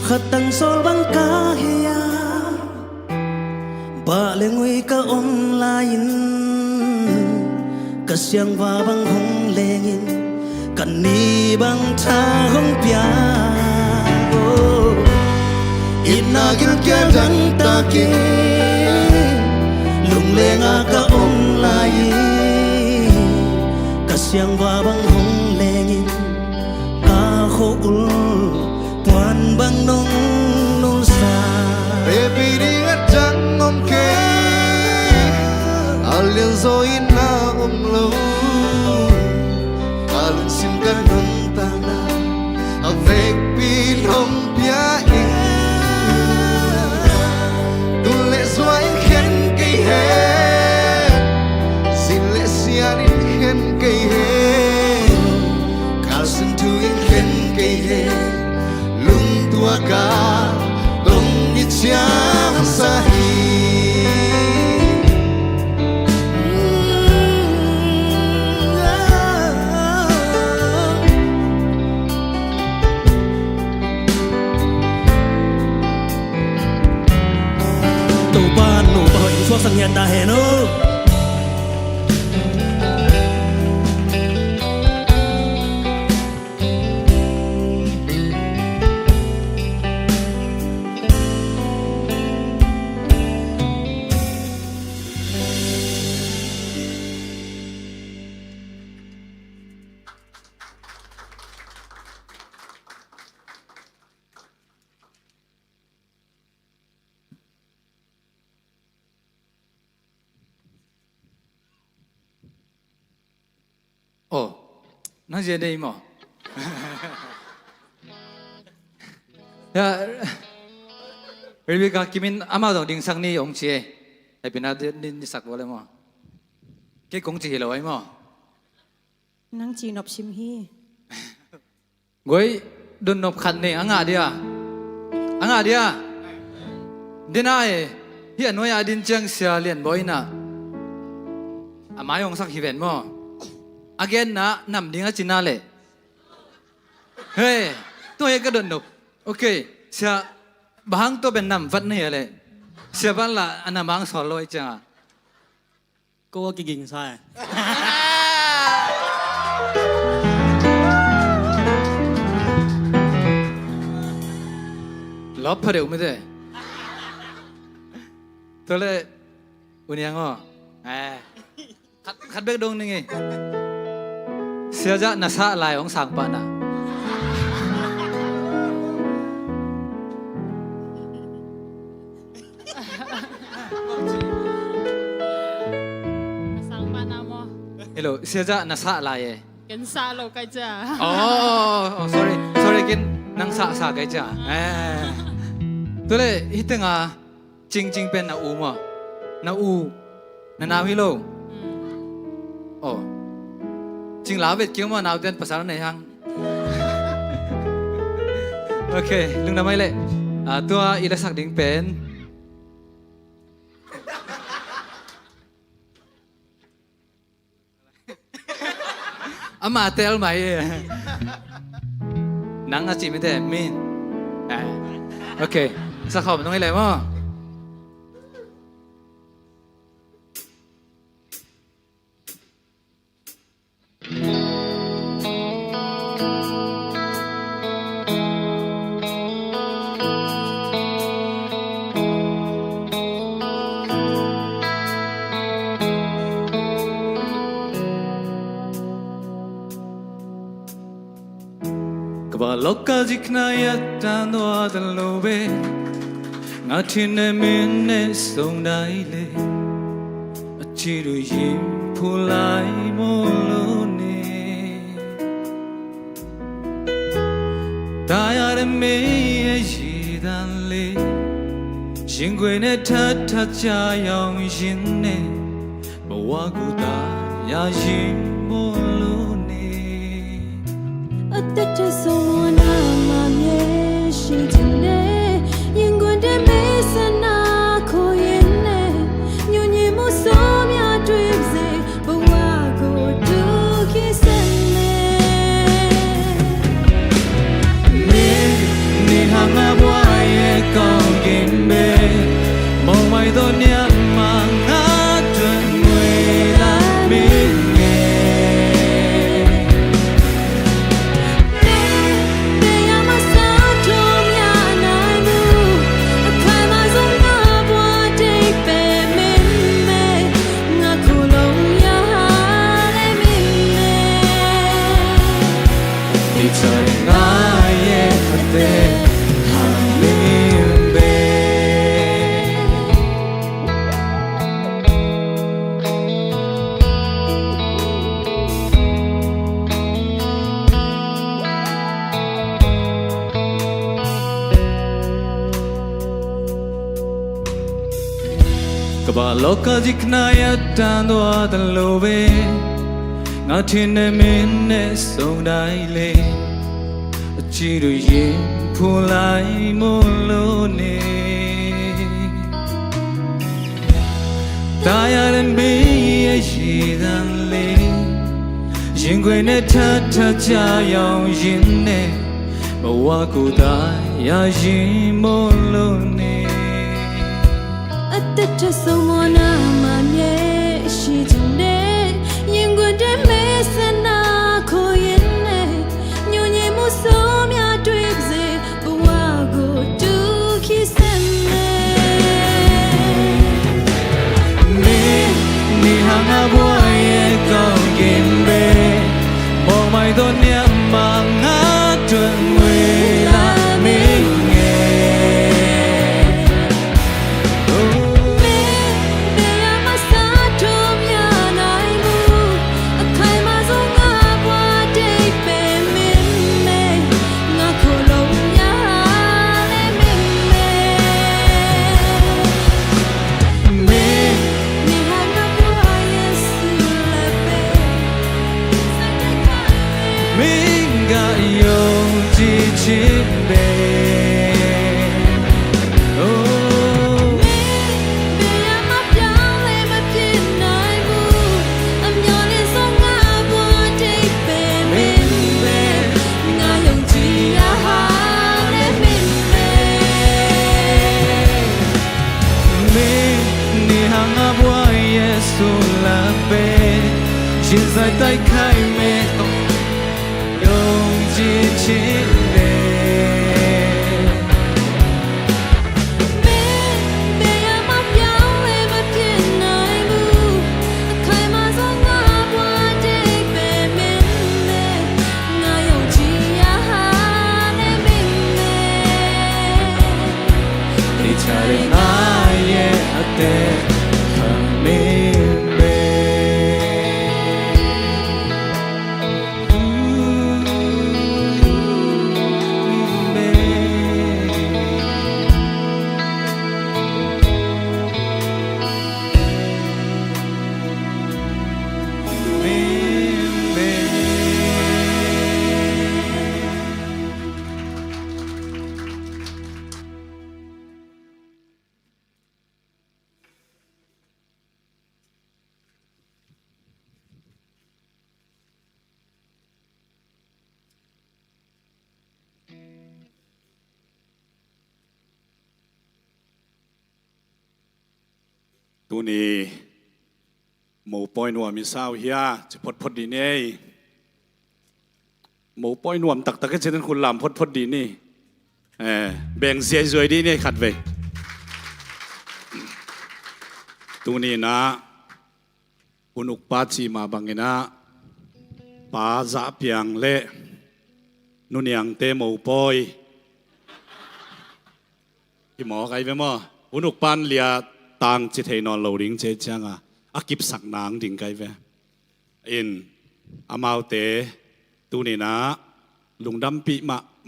Khatang sol bang kahya ba lengui ka online kasyang wa bang hong lengin kan ni bang tha hong pya inagil kya jang ta ke lung lenga ka online kasyang wa bang hong lengin ka ho ul tuan bang nong nong sa baby dingat jang om ke alian zoi na om lo kalun sim kan nun ta na avec pi long pia e tu le zoi khen ke he sin le siarin khen ke he kalsun tu khen ke he tua ka dong ni chiang sahi tu ban nu ba hoi so sang hian ta he no Oh, nang je dei mo. Ya, Rebecca kimin ama dong ding sang ni ong chie. Ai pina ni sak wala mo. Ke kong chi lo ai mo. Nang chi nop sim hi. Goi dun nop khat ne anga dia. Anga dia. Dina e hi anoya din chang sia lian boina. Ama yong sak hi ven mo. Again na nam dinga china le. Hey, to ye ka don no. Okay, sia bahang to ben nam vat ne le. Sia ban la anamang so loi cha. ก็ว่ากิ่งใช่ Lop phare ume de. To le unyang o. Khat bek dong ni nge. Sia ja na sa lai ong sang pa na. Hello, sia ja na sa lai e. Kan sa lo ka ja. Oh, sorry kin nang sa kai cha. To le hitenga ching pen na u mo. Na u na naw hi lo. Oh. Ching la vet kiu ma naw ten pasar nei hang. Okay, lung na mai le. Tua ila sak ding pen. มาเตลไหมนังอาจิไม่ได้มินโอเคสักข้อมันต้องให้เลยมั้ง Kaba loka jikna yatan do adan lobe Ngachine minne song dai le Achiru yim pulai molo ne Dayare me yidan le Shingwe ne tata cha yang yin ne Bawa guda ya yin molo ne အသက်တဆုံးနာမမြေရှိခြင်းနဲ့ရင်ခွင်တဲ့မေဆနာကိုရင်နဲ့ညဉ့်ညင်မှုစိုးများတွေ့စေဘဝကိုဒုက္ခစံနေ你好啊，我也讲给你，梦外多年嘛，我准为了明年。Kaba loka jikna yatan do adan lobe Ngachine minne song dai le Achiru yim pulai molo ne Dayare me yidan le Yingwe ne tata cha yang yin ne Bawa guda ya yin molo ne အသက်တဆုံးနာမမြေရှိခြင်းနဲ့ရင်ခွင်တဲ့မေဆနာကိုရင်နဲ့ညဉ့်ညင်မှုစိုးများတွေ့စေဘဝကိုဒုက္ခစံနေ你好啊，我也讲给你，梦外多年嘛，我准为了明年。现在在开没动，用尽情的。ตัวนี้หมูปอยนวมมีสาวเฮียจะพดดีนี่หมูปอยนวมตักก็จะเป็นคุณลำพดดีนี่แบ่งเสียสวยดีนี่ขัดไปตัวนี้นะอุนุกปาจีมาบังเงินะปาจะเปียงเละนุนยังเตหมูปอยที่หมอใครไปมั้งอุนุกปันเลียต่างจิตให้นอนเหลาดิ้งเจ๊จังอากิบสักนางดิ้งไกไปอินอามาเตตัวนี้นะลุงดำปี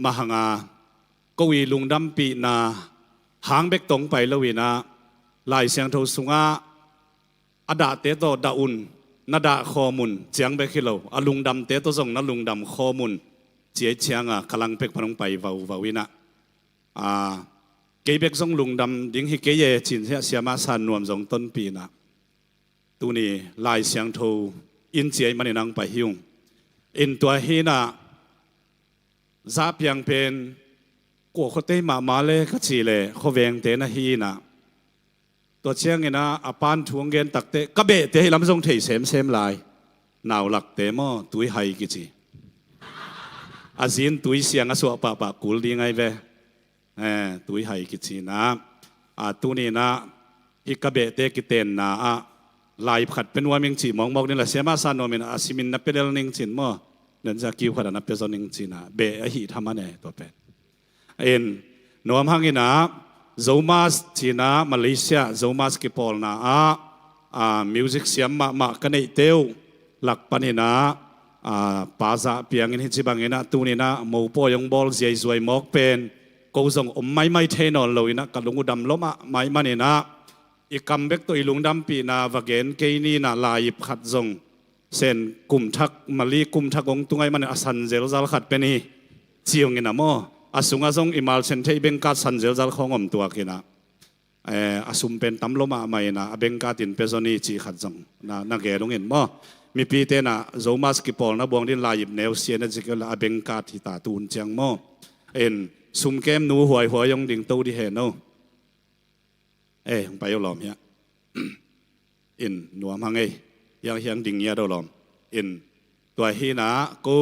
มาหังก็วีลุงดำปีนาหางเบกตรงไปแล้ววีนะลายเสียงโทสุงอดาเตโตดาอุนนาดาข้อมุนเสียงเบกฮิโลอลุงดำเตโตส่งนาลุงดำข้อมุนเจียเชียงกำลังเป็กพนงไปวาวินะเกย์เบกส่งลุงดำดิ้งฮิเกย์จินเสียมาสานนวมส่งต้นปีนะตัวนี้ลายเสียงโทอินเจียมันนังไปหิวอินตัวฮีนะซาเปียงเป็นกัวเขาเตมาเลยก็จีเลยเขาเวงเตนะฮีนะตัวเชียงเงินะอปานทวงเงินตักเตกระเบะเตให้ลำทรงเทเสมลายหนาวหลักเตมอตุยไฮกิจีอาซินตุยเสียงอสวปะกูลดีไงเวตุยไฮกิจีนะตัวนี้นะฮิกระเบะเตกิเตนนะลายขัดเป็นว่ามิงจีมองบอกนี่แหละเสียมาซานโนมินอาซิมินนับเป็นเรื่องนิงจินมั่วเดินจากคิวขัดนับเป็นส่วนนิงจินะเบะหิทำมันเนี่ยตัวเป็นนวมหังอินะโซมาสจีนะมาเลเซียโซมาสกิปอลนะมิวสิกเสียมมากันไอเตียวหลักปันอินะปาซาเปียงอินฮิจิบังอินะตูนี่นะมูปอยงบอลเสียสวยมอกเป็นกูส่งไม่เทนอนเลยนะกับลุงดำล้มไม่มันอินะอีกคำเบกตัวอีลุงดำปีนาวาเกนเกนี่น่ะลายขัดจงเส้นกุมทักมาลีกุมทักองตุงไงมันอสันเจลจัลขัดเป็นนี่เจียงเงินนะโมอาสุงอาซงอิมาลเซนเทเบงกัดสันเจลจัลของอมตัวกินะอาสุมเป็นตำลมาไม่นะเบงกัดอินเปซอนีจีขัดจงนะเกลงเงินโมมีปีเตนะโซมาสกิปอลนะบวงดินลายเนวเซียนจิกละเบงกัดที่ตาตูนเจียงโมสุมเกมนูหวยยงดิ่งตูที่เห็นโนไปเอาหลอมเฮียอินหนัวมังยังเฮียงดิ่งเฮียเราหลอมอินตัวฮีนะกู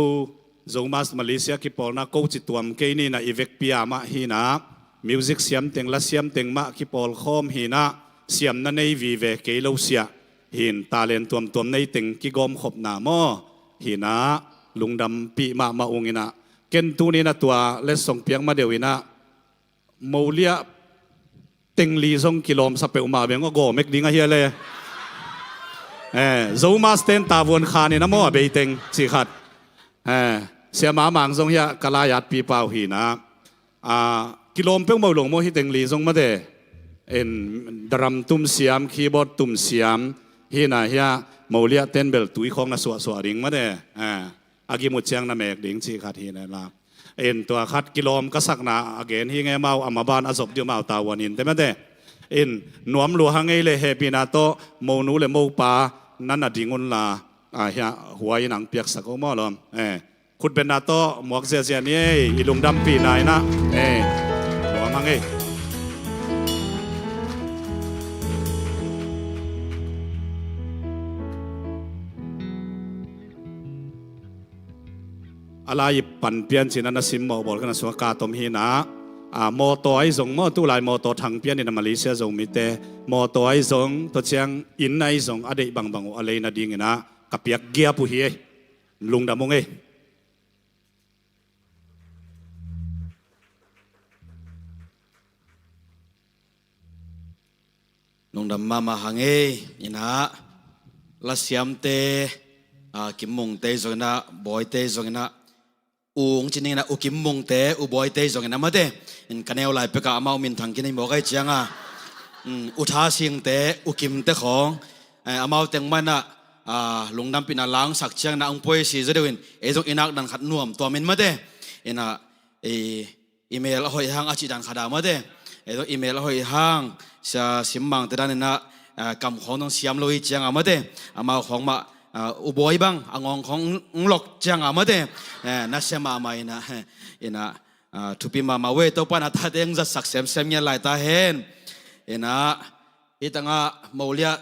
โซมาสมาเลเซียกิปอลนะกูจิตตัวมเกนี่นะอีเวกพิอามาฮีนะมิวสิกเสียมเต็งละเสียมเต็งมากิปอลคอมฮีนะเสียมนั่นในวีเวเกลเซียหินตาเลนตัวในเต็งกิกอมขบหน้ามอฮีนะลุงดำปีมาองอินะเกนตูนี่นะตัวเลสส่งเพียงมาเดียวอินะโมเลียติงลีส่งกิโลมสับเปอมาเบงก็โกเมกดิ้งเฮียเลยโซมาสเตนตาวนคานี่นะมั่วเบยติงสิขัดเสียมาหมางส่งเฮียกะลายัดปีเปล่าหีนะกิโลมเพิ่งมาหลงโมฮิติงลีส่งมาเดดรัมตุ้มเสียมคีย์บอร์ดตุ้มเสียมฮีนะเฮียโมเลียเต้นเบลตุยของน่ะสวริงมาเดอากิมุดเชียงน่ะเมกดิ้งสิขัดฮีนะล่ะตัวขัดกิโลมก็สักนาเกณฑ์ที่ไงเมาอามาบานอศพเดียวเมาตาวันอินแต่ไม่ได้นวมหลวงไงเลยเฮปีนาโตโมนูเลยโมปานั่นน่ะดิ่งุนลาเฮียหัวหนังเปียกสักก็มอลมคุณเป็นนาโตหมวกเสียนี่อีลุงดำปีนายนะหลวงไงอะไรปั่นเปลี่ยนสินันสิมบอกกันสวกาตมฮีนะมอตัวไอ้ส่งมอตู้ลายมอตัวทางเปลี่ยนในมาเลเซียส่งมิเตมอตัวไอ้ส่งตัวเชียงอินไอ้ส่งอดีตบางอะไรนาดิ่งนะกับเปียกเกียร์ผู้เฮียลุงดำมงลุงดำมาหังนี่นะลาเซียมเตกิมมงเตจงนะบอยเตจงนะอุงจินินะอุกิมมงเตอุบอยเตจงนะมาเตกันเอวลายเปกะอามามินทางกินในหมอกไอเจียงอุทาเสียงเตอุกิมเตของอามาเต็งมันนะลุงดำปีนาล้างสักเชียงนะองปอยสีจะเดินจงอินักดันขัดนวมตัวมินมาเตอีเมลหอยหางอาจิดันขัดมาเตจงอีเมลหอยหางสิมบังแต่ด้านนั้นกำของต้องเสียมลอยเจียงมาเตอามาของมาอุบอยบังงองของหลอกจังมาเดนัชมาไม่นะทุปีมาเวตัวปนัดตาเด้งจะสักเซมเนี่ยลายตาเห็นนะ itanga maulia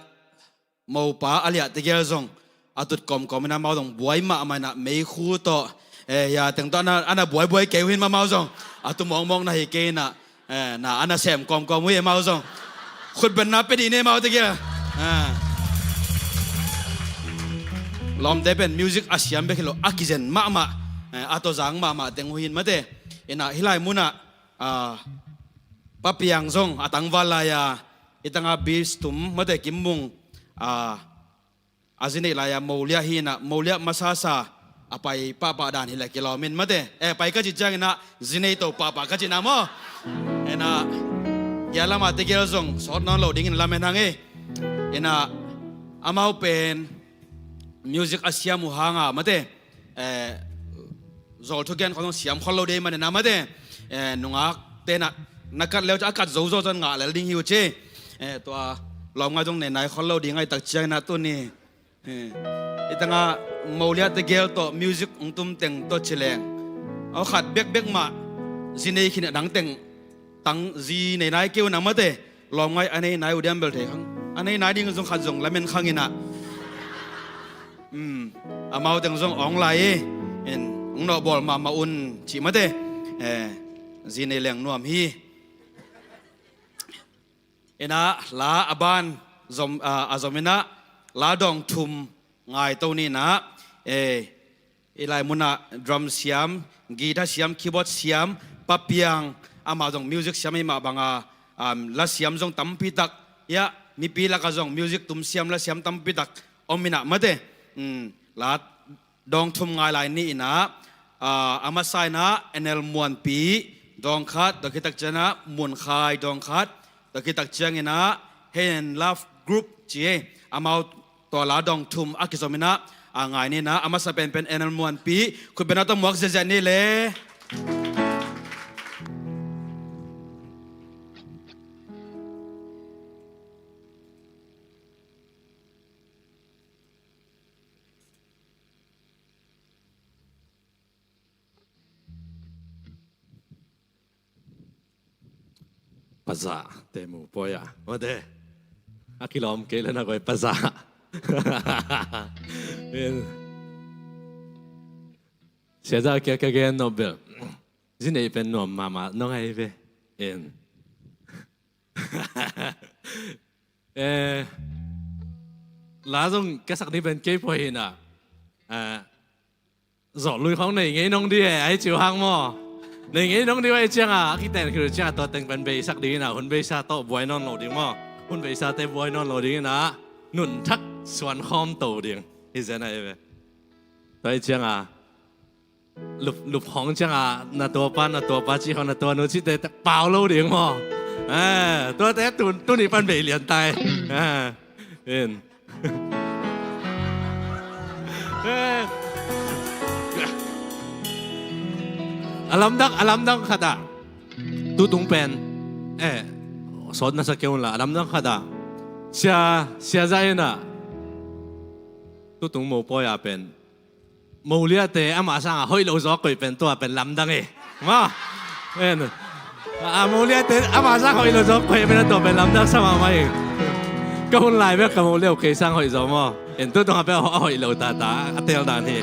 mau pa alia tegel zong atut kom na mau dong buai ma mana mei khu to ya teng to ana buai keu hin ma mau zong atu mong na hi ke na na ana sem kom wi mau zong khut ben na pe di ne mau tegel lom de ben music asiam be khilo akizen ma ato zang ma teng hin ma de ina hilai muna papiang zong atang walaya itanga bis tum mate kimung azine laya maulia hina maulia masasa apai papa dan hila kilomin mate pai ka jijang na zine to papa ka jina mo ena yala ma te gel zong sot non loading in lamen hange ena amau pen music asia mu hanga mate zol thugen khong siam khol lo de man na mate nunga te na nakat leo cha kat zo jan nga le ding hiu cheตัวลองไงตรงไหนเขาเล่าดีไงตักใจนะตัวนี้อีตั้งอ่ะโมเลียตะเกลตัวมิวสิกอุ้งตุ้มเต็งตัวเฉลงเอาขัดเบกมาจีเนยขินดังเต็งตั้งจีในนายเกี่ยวน้ำมาเตะลองไงอันนี้นายอุดมเบลเทขังอันนี้นายดิ้งซงขัดซงแล้วมันขังอินะอามาเต็งซงอ่องไหลอุ้งนอบอลมาอุ่นจีมาเตะจีในแหล่งนวมฮีเอ็นะลาอบันซอมอาซอมินะลาดองทุมไงตัวนี้นะอีไลมุนะดรัมเสียมกีตาร์เสียมคีย์บอร์ดเสียมปะเปียงอามาซองมิวสิกเสียมไม่มาบังลาเสียมซองตั้มพิตักยะมีปีละก็ซองมิวสิกตุ้มเสียมลาเสียมตั้มพิตักอมินะมาเตลาดองทุมไงลายนี้นะอามาไซนะเอ็นเอลมวนปีดองคัดตะกิตักเจนะมวนคายดองคัดตะกี้ตักเจียงเนะเห็นลาฟกรุ๊ปจีอามาตัวลาดองทุมอากิสมินะไงนี่นะอามาสเป็นเอ็นเอลมวนปีคุณเป็นนักต้องหมวกเจนี่เลยภาษาเตมูปอยมาเดอากิลอมเกลนะก็ภาษาเสียใจแค่แค่นอเบลจินเอเป็นนอมมาน้องไอเวลาจงแกสักนี้เป็นเก็บพอยนะจอดลุยของในไงน้องดีไอจิ๋วหางหม้อในงี้น้องดีว่าเจ้าคิดแต่คือเจ้าตัวแต่งเป็นเบสักดีนะหุ่นเบซ่าโตบวยนอนโหลดดิ้งมั้งหุ่นเบซ่าเตบวยนอนโหลดดิ้งนะหนุนทักส่วนคอมโตดิ้งที่เจ้าไหนเว้ยตัวเจ้าลุบห้องเจ้าหน้าตัวป้าหน้าตัวป้าจีเขาหน้าตัวนู้นชิเตเปล่าโหลดดิ้งมั้งตัวแต่ตัวนี้เป็นเบเลียนตายเห็นอาลัมดังขดาตุตุงเป็นสอนนักสกิลละอาลัมดังขดาเสียใจนะตุตุงโมปอยเป็นโมเลียเตอามาสังหอยโลซอกเป็นตัวเป็นลำดังมาโมเลียเตอามาสังหอยโลซอกเป็นตัวเป็นลำดังสมาไม่ก็คนไล่แบบกับโมเลียเคยสังหอยซอมตุตุงเป็นหอยโลตาเตลดานที่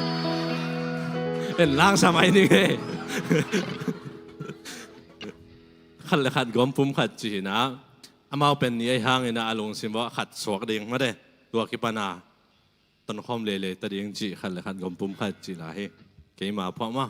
เป็นล่างสมัยนี้ขัดเลยขัดกลมปุ่มขัดจีนะอามาเป็นยี่ห้างนะอารมณ์สิว่าขัดสวกเด้งมาได้ตัวกิปนาต้นคอมเลยตะเดียงจีขัดเลยขัดกลมปุ่มขัดจีนะเฮ้เกี่ยมาพอมา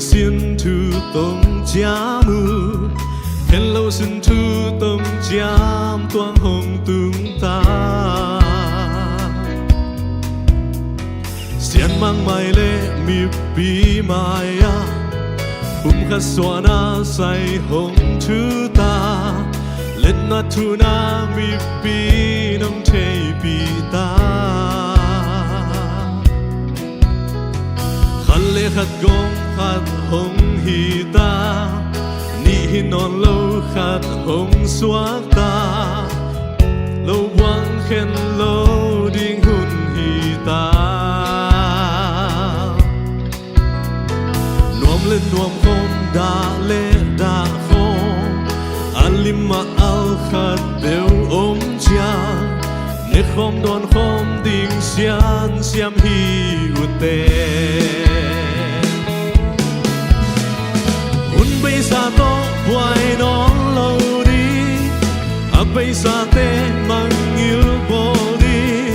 xin thu tông cha mưa hello xin thu tông cham toang hồng tương ta xiên mang mai lệ mi pi mai khát xóa na say hồng thứ ta lên na thu na mi pi nông thế pi ta khát lệ khát gom khát hồng hi ta ni hi non lâu khát hồng xóa ta lâu quang khen lâu đinh hun hi ta lên nuông khom đã lệ đã khom alim ma al khát bêu ôm cha nê khom đòn khom ding xian xiam hi ute hun bay sa to boy non lâu đi a bay sa te mang yêu bo đi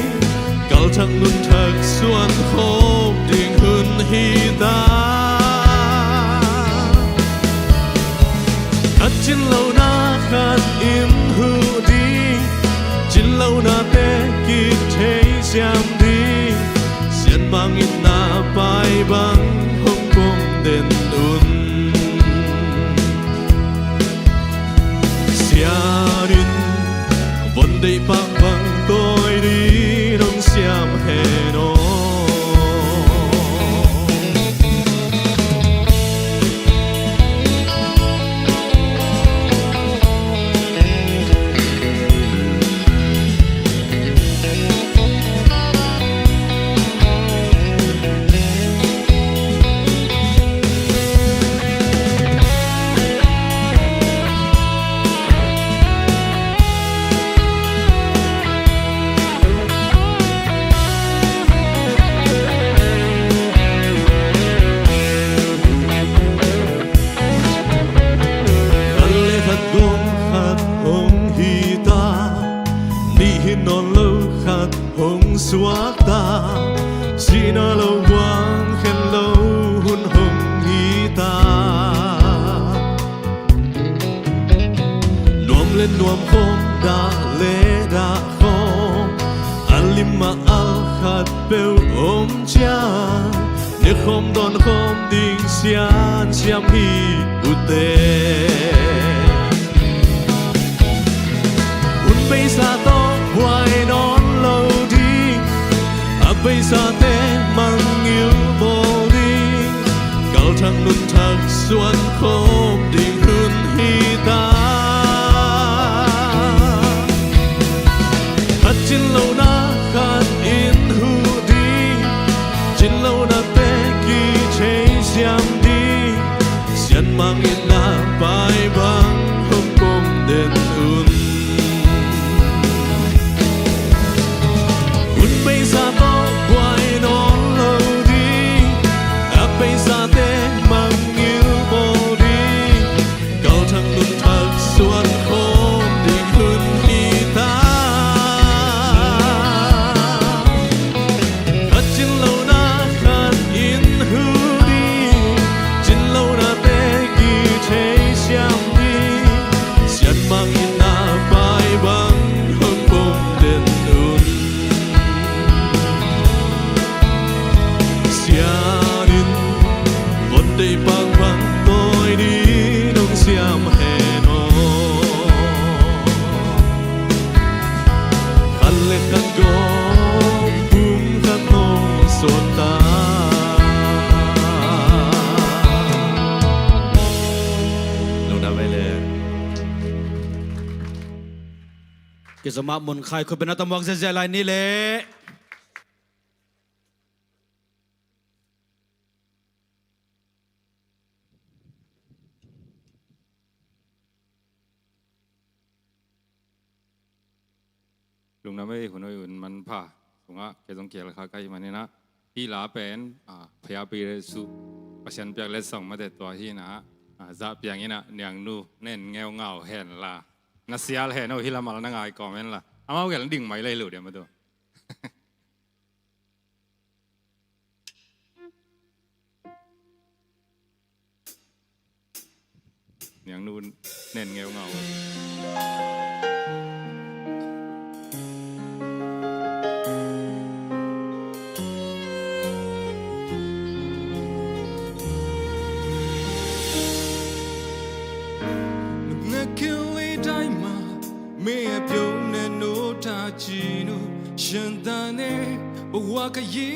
gal thang nun thak suan khom ding hun hi ta chín lâu na khát im hữu đi chín lâu na te kịp thế xem đi xiên mang in na bay băng hông cùng đền un xia din vấn đề băng băng tôi đi đông xiêm hè nó xóa ta xin lâu quang khen lâu hun hồng hi ta nuông lên nuông khom đã lệ đã khom alim ma al khát bêu ôm cha nê khom đòn khom ding xian xiam hi ute hun bay sa to hoài non lâu bây giờ te mang yêu bồ đi gal thang nun thak xuân khom ding hun hi ta khát chín lâu na khát in hu đi chín lâu na te ki chế xiam đi xian mang in na bay băng hông cùng đền un hun bây giờกิสมามุนใครคนเป็นนักตะมวงเสียลายนี่แหละลุงน้ำไม่คนอื่นมันผ่าสงะเกต้องเกี่ยวกับใครมันนี่นะที่หลาเป็นพยาปีเรสุประชันเปียกเล็ดส่งมาแต่ตัวที่นะจะเปียงนี่นะเนียงนูเน่นเงาเงาเห็นละนักเสียเห็นเอาที่ละมาแล้วนั่งไงก่อนนั่นละเอามาเกี่ยวกับดิ่งไหมเลยหรือเดี๋ยวมาดูเนียงนูเน่นเงาเงา เ chi nu shen ta ne bwa ka yi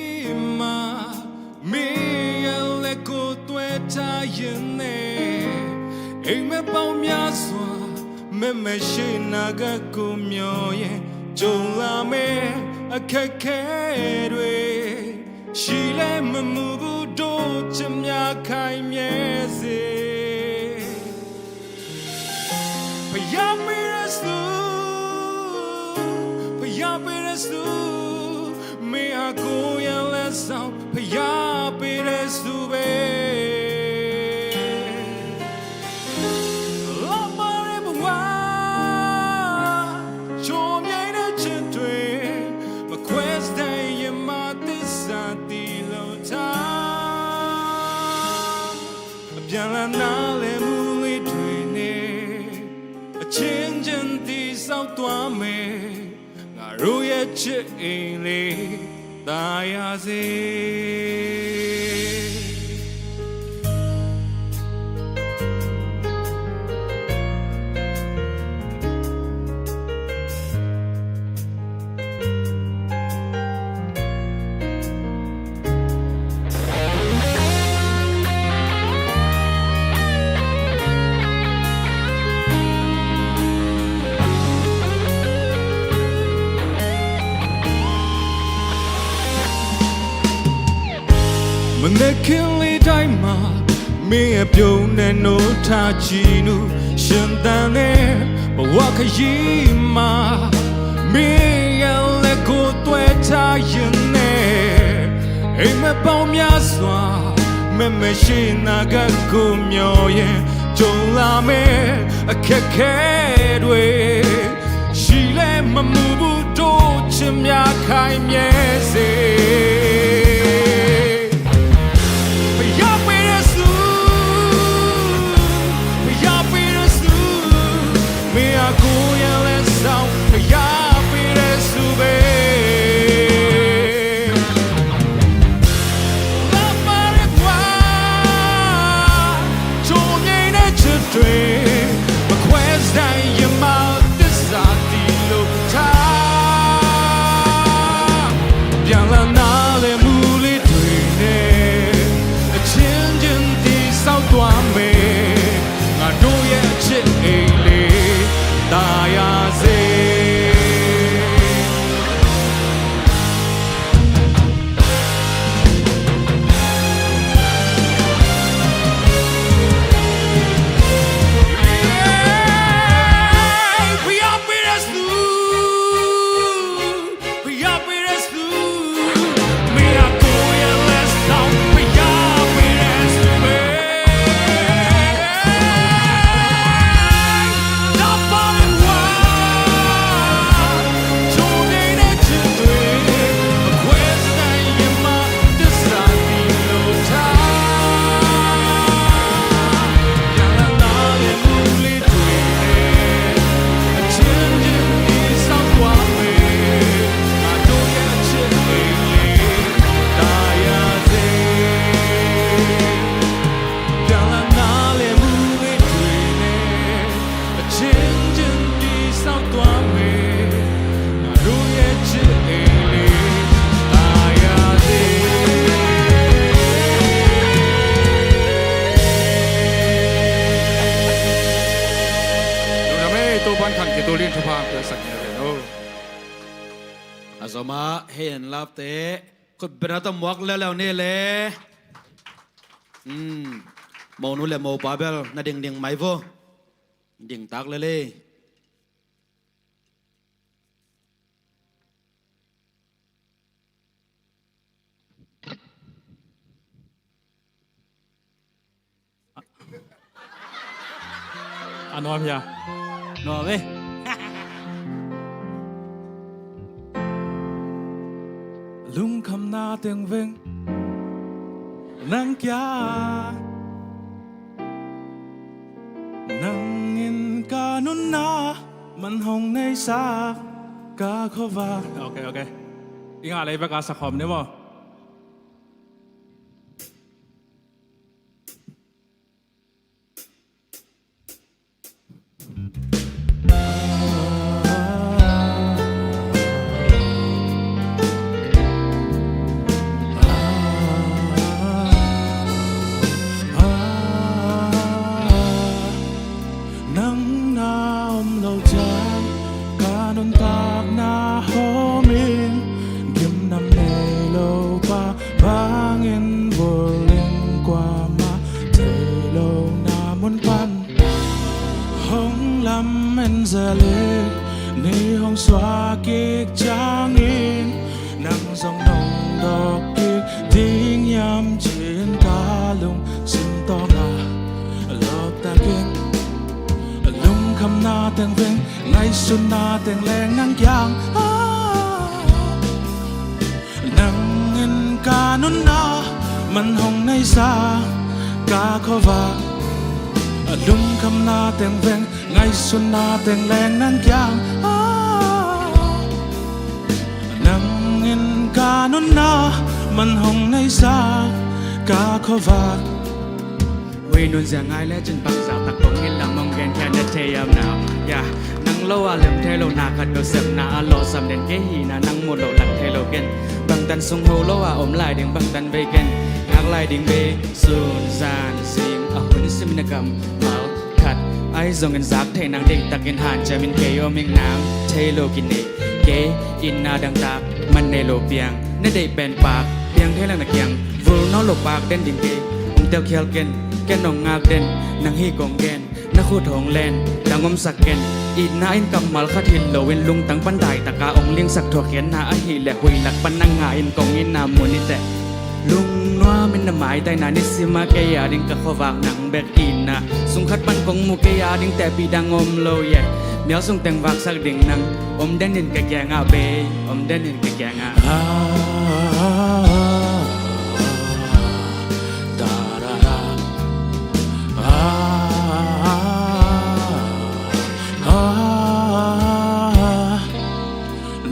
ma me le ko twe ta yin ne ai me pao mya swa me me shi na ga ko myo ye jong la me akhet khe dwe shi le ma mu bu do chim nya khai mye se Payam Pirasu, Payam Pirasu, me ako ya lesao, Payam Pirasu be. Lamare buwa, chom yai na chitwe, ma questa ye ma tisati lo ta. Bien la na le muli twe ne.ချင်းချင်းတီဆောက်သွားမယ်ငါတို့ရဲ့ချစ်အိမ်လေးသာယာစေမနေ့ကလေးတိုင်းမှာမင်းရဲ့ပြုံးနဲ့နိုးထားချီနူရှင်တန်နဲ့ဘဝခရီးမှာမင်းရဲ့လက်ကိုတွဲထားရင်နဲ့အိမ်မပေါင်းများစွာမမရှိနာကကိုမျောရင်ကြုံလာမယ်အခက်ခဲတွေရှိလဲမမှုဘူးတို့ချင်များခိုင်မြဲစေอาสมาเห็นลาบเตะคนเป็นตัวมวกแล้วนี่แหละมองนู้นแหละมองปาเบลน่าดิ่งไหมโฟดิ่งตักเลยอันนอพี่อะนอเว้ยลุงคำนาเตียงเวงนังแก่นังอินกานุนนามันหงในสากกาเขาว่าโอเคอีกอะไรประกาศสักคำได้บ่ đọc kì tiếng nhắm chiến ca lung xin to ngà lọt ta kiên lung khăm na tiếng vinh ngày xuân na tiếng leng nắng giang nắng in ca nôn naมันหงในสากาขวาลุงคำนาแต่งเวงไงสุนนาแต่งแรงนั่งยางนั่งเงินกานุนนามันหงในสากาขวา vì luôn giang ai lẽ chân bằng giả tắc bóng in làm mong ghen khen đất thề âm nào ya nang lâu à lem thề lâu na khát đồ xem na lo sam đến cái hi na nang một lâu lặng thề lâu gen bằng tan sung hô lâu à ôm lại đừng bằng tan về gen ngạc lại đừng về sun gian sim à hun sim na cầm máu khát ai dòng ngân giáp thề nang đỉnh tắc in hàn cha min kê ôm mình nang thề lâu kinh nị kê in na đằng tạc man nê lâu piang nê đầy bèn bạc piang thề lang nạc yang vô nó lục bạc đến đỉnh kê ông tiêu khel genแกนองงากเด่นนางฮีกองแกนนักขุดหงแลนดังอมสักแกนอีน่าอินกำมัลขัดหินโลเวนลุงตั้งปันไดตะกาองเลี้ยงสักถั่วเขียนนาอหีแหลกหุยหลักปันนางงาอินกองอินนามูนิแต่ลุงนัวมันน่ะหมายแต่นานิสิมาเกียดิงกะขวากหนังแบกอินนะสุงขัดปันกงมูเกียดิงแต่ปีดังอมโลเย่เมียวสุงแต่งวากสักดิ่งนังอมเด่นเห็นกะแกงอาเบอมเด่นเห็นกะแกงอา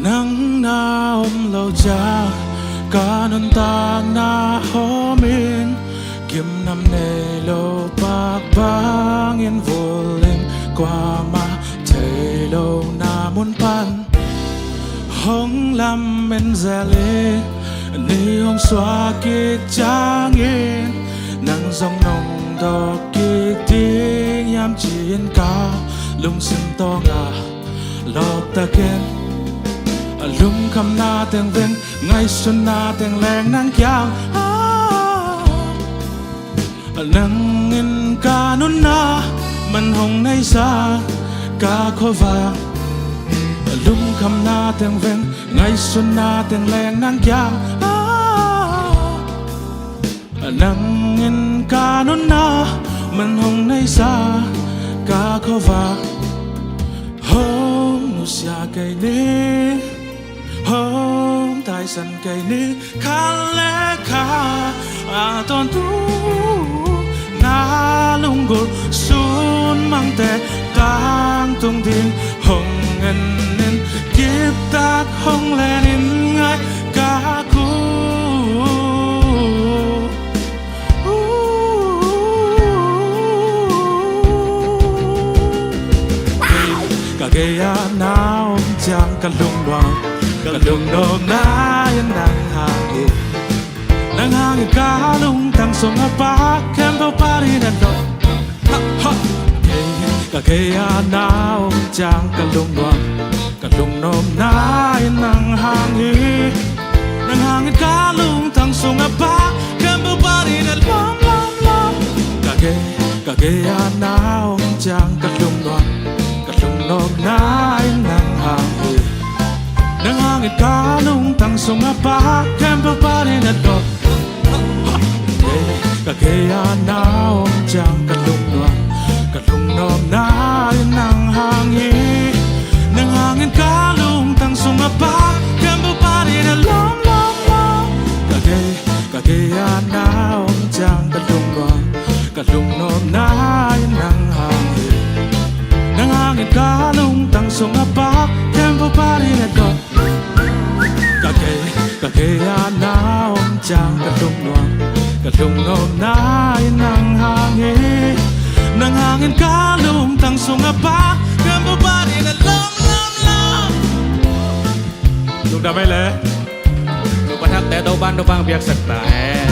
nắng na ôm lâu cha cả nón tang na hó min kiếm năm nề lâu bạc bang yên vô lên qua mà thề lâu na muốn pan hong lam men ra lên ni hong xóa kia trang yên nắng dòng nồng đỏ kia tiếng yam chiến cao lung xin to ngà lọt ta kiên lung khăm na tiếng vinh ngày xuân na tiếng leng nắng giang nắng in ca nôn naมันหงในสากาขวาลุงคำนาtiếng vinh ngày xuân na tiếng leng nắng giang nắng in ca nôn naมันหงในสากาขวาhôm nu xa cây ní hôm tại sân cây ní khá lẽ khá toàn tu na lung gột xuân mang tệ tang tung tiếng hồng ngân nên kiếp tát hồng lên in ngay cả khu cả cây nào chẳng cả lung đoàn cả lung đom na yên nang hangin cả lung tăng sông apa kem bao pari dan do cả cây nào chẳng cả lung đoàn cả lung đom na yên nang hangin cả lung tăng sông apa kem bao pari dan lom cả cây nào chẳng cả lung đoàn nôm na yên nang hangin ka lung tang sung apa kem pa pa rin at do kagaya na om chang kalung nom na yên nang hangin ka lung tang sung apa kem pa pa rin at lom kagaya na om chang kalung nom na yên nang hangin ka lung tang sung apa kem pa pa rin at do kagaya na om chang kalung nom na yên nang hangin ka lung tang sung apa kem pa pa rin at lom lung đam mê lệ lung bắt hắc té đâu ban việc sạch tải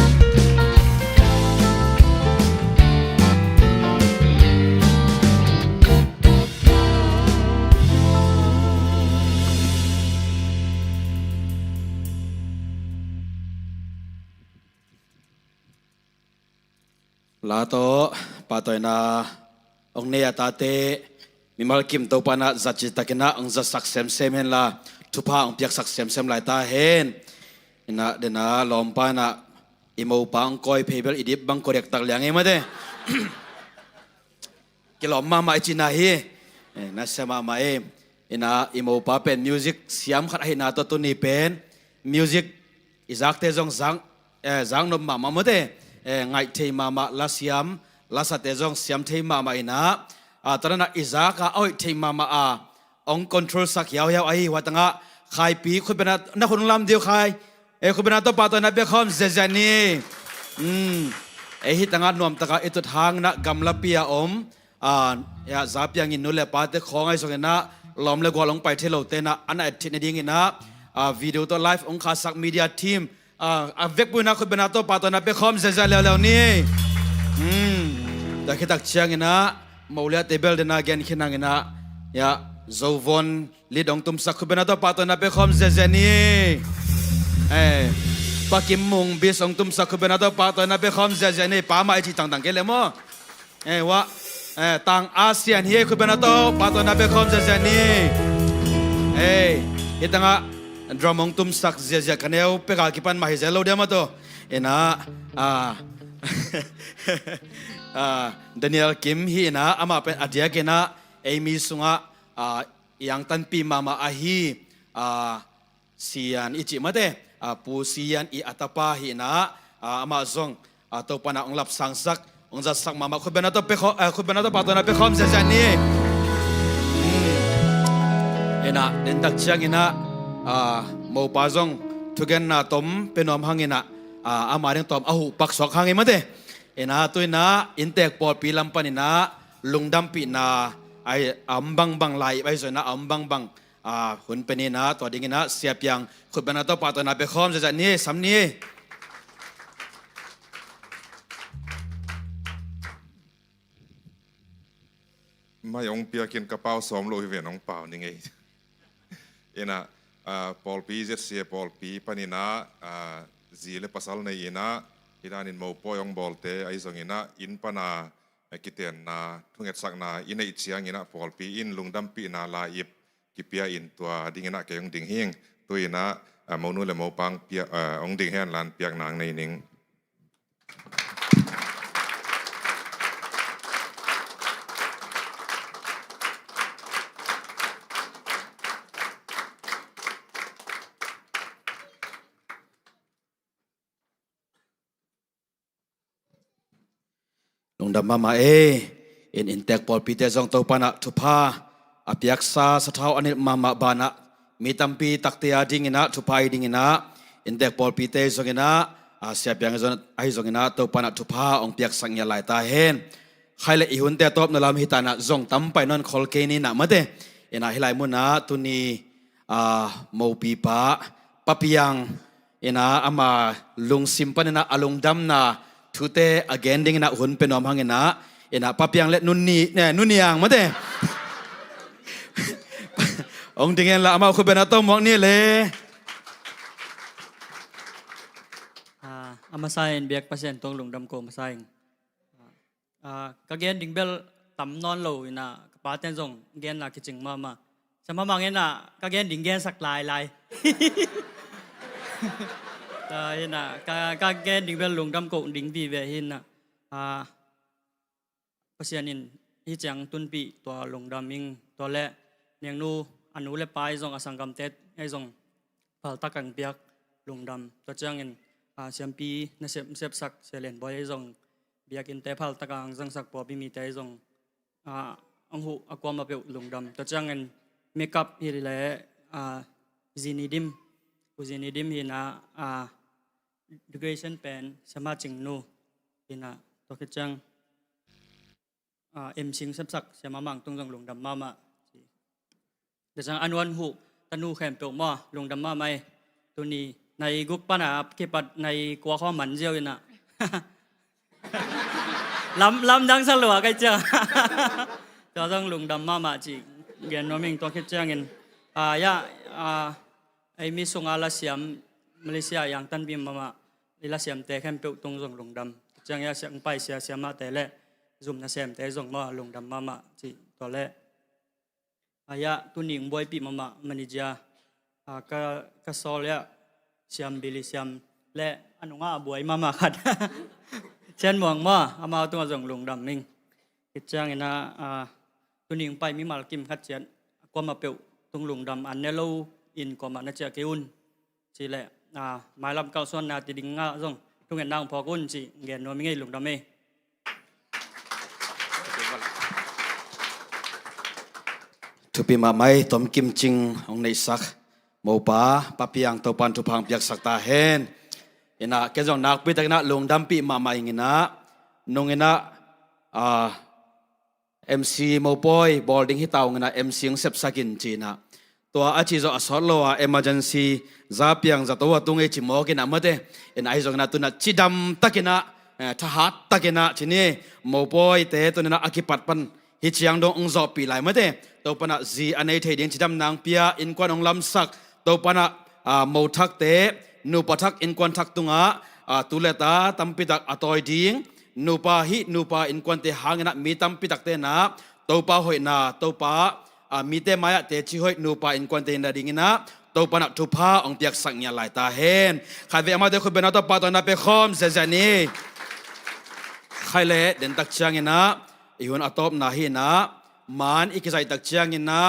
lạ to pa toy na ông ne ta te mi mal kim to pa na zachi takena ang za sak sem sem hen la thupa ang piak sak sem sem lai ta hen na de na lompa na imo pang koi pebel idip bang korek tak liang ema de kilom mama ichina hi na sama ma ina imo pa pen music siam khat hi na to ni pen music izak te jong zang nom mama mo de ngai thei mama la siam la sa te jong siam thei mama ina tarana izaka oi thei mama ong control sak yaw yaw ai watanga khai pi khubena na khun lam dio khai khubena to pa to na be khom zezani hi tanga nom taka etut hang na gamla pia ya zapiang in nule pa te khong ai songena lom le golong pai thelo te na ana thit ne ding ina video to live ong kha sak media team vek bu na khubena to pa to na be khom zezal le ni da khitak chiang ina maulia table de na gen khinang ina ya zovon lidong tum sak khubena to pa to na be khom zezani pakim mung bis ong tum sak khubena to pa to na be khom zezani pa mai chi tang tang ke le mo wa tang ASEAN hi khubena to pa to na be khom zezani itanga dramong tum sak zezia kaneu pe ka kipan ma hi zelo de ma to ena Daniel Kim hi na ama pen adia ke na Amy sunga yang tan pi mama ahi sian ichi mate pu sian I atapa hi na ama zong to pana ong lap sangsak ong za sak mama khubena to pe khubena to patona pe khom zani ena den dak chiang ina mo pa zong thugen na tom penom hangina ama reng tom ahu pak sok hangi mate ena tuina intek por pilam panina lungdam pi na ai ambang bang lai bai so na ambang bang hun penina to dingina siap yang khubena to patona pe khom zani samniไม่องเปียกินกระเป๋าซ้อมโลหิเวนองเปล่านี่ไงเอ็นะปอลปีเจ็ดเสียปอลปีปานินะจีเลปัสสาวะในอินะที่ด้านินโมปอยองบอลเตไอซองอินะอินปานากิเตียนนาทุ่งเอ็ดสักนาอินอิเชียงอินะปอลปีอินลุงดัมปีนาลาอิบกิเปียอินตัวดิ่งอินะเกยองดิ่งเฮงตัวอินะโมนูเลโมปังเปียองดิ่งเฮนลานเปียกนางในนิงลงดำมาอินเตกปอลปีเตจงโตปานะทุพาอภิยักษาสะเทาอันนี้มาบานะมีตัมปีตักเตียดิ่งนะทุพายดิ่งนะอินเตกปอลปีเตจงนะเสียเปียงจงไอจงนะโตปานะทุพาองเปียกสังยาลายตาเห็นใครเลยอีหุ่นเตตบนลำหิตานะจงตั้มไปนอนคอลเกนี่นะมาเตอินะฮิไลมุนะตุนีโมปีปะปะเปียงอินะอามาลุงซิมปนนะอลุงดำนะทุเตอเกนดิ้งนะหุ่นเป็นน้อมหังนะปะเปียงเล็นุ่นนี่เนี่ยนุ่นนี่ยังมาเตองดิ้งละอามาคุณเป็นต้มมองนี่เลยอามาใส่เบียกเปอร์เซ็นต์ตรงหลงดำโกมาใส่กะเกนดิ้งเบลต่ำนอนโลยนะป้าเต้นส่งเกนน่ะคิดจริงมาจะมาบางเงี้ยน่ะกะเกนดิ้งเกนสักลายหินะกะเกนดิ้งเบลหลงดำโกดิ้งวีเวหินะเปอร์เซ็นต์นินฮิจังตุนปีตัวหลงดำมิงตัวเละเนียงนูอนุเล่ไปส่งอสังกัมเต็ดไอส่งพาลตะกังเปียกหลงดำตัวจังเงินเสียมปีนั่นเสียบสักเสลียนบอยไอส่งเบียกินแต่พาลตะกังจังสักปอบีมีแต่ไอส่งอังหูอความมาเปียหลงดำตัวจังเงินเมคอัพฮิริเล่จีนีดิมฮินะดูเกรชันเป็นสมาจิงนูฮินะตัวคิดจังเอ็มชิงเสียบสักเสียมามังตรงจังหลงดำมาแต่จังอันวันหูตนูแขมเปียวมาลงดำมาไม่ตัวนี้ในกุกปานาเก็บปัดในกัวข้อมันเจียวอยู่น่ะลำดังสลัวกันเจ้าตัวต้องลงดำมาจีเรียนน้องมิงตัวคิดจังเงินไอมีส่งอาลาเซียมมาเลเซียอย่างตันบิมมาลาเซียมแต่แขมเปียวตรงจังลงดำจังยาเสียงไปเสียมาแต่แรกซุ่มนาเซียมแต่ส่งมาลงดำมาจีตัวแรกตุนิงบอยปีมามันนิจากะซอลเนี่ย เสียมบิลิเสียมและอนุงาบวยมาขัด เช่นมองว่าอามาตัวส่งลงดำมิงกิจจังนะตัวนิ่งไปมีมาลกิมขัดเจียนก็มาเปียวตรงลงดำอันเนลูอินก็มานาเจเกอุนจีแหละหมายลำเก่าส่วนนาติดิงงาส่งทุกเงินดังพอกุนจีเงินโนมิงไงลงดำเม ทุปีมาไม่ตอมกิมจิงองในสักโมปาปะเปียงตัวปันทุพังเปียกสักตาเฮนเอ็นะแกจงนักปีตะนะลงดำปีมาไม่เงินะนงเงินะMC โมปอยบอลดิ้งฮิตาวเงินะ MC งเซปสักินจีนะตัวอาชีพจะสอนโลว่า emergency ซาเปียงจะตัวตุงเอจิโมกินะมาเดเอ็นไอจงนะตุนะจีดำตักินะทหารตักินะจีนี่โมปอยเตตุนะอากิปัดปันฮิตยังดงองจอปีไหลมาเดตัวปนะจีอันนี้เทดินจีดำนางเปียอินควันองลำสักตัวปนะโมทักเตนูปทักอินควันทักตุงตุเลตาตัมปิดักอตอยดิงนูปาฮินูปาอินควันเตหางนะมีตัมปิดักเตนะตัวปาหอยนะตัวปามีเตมายะเตชิหอยนูปาอินควันเตนะดิงนะตัวปนะทุพาองเตียกสังยาลายตาเฮนใครเวมาเดคุเป็นอัตปาตนะเปคอมเซซานีใครเล่เดินตักเชียงนะอีหุ่นอัตบนาฮีนะมันอีกใจตักเชียงนะ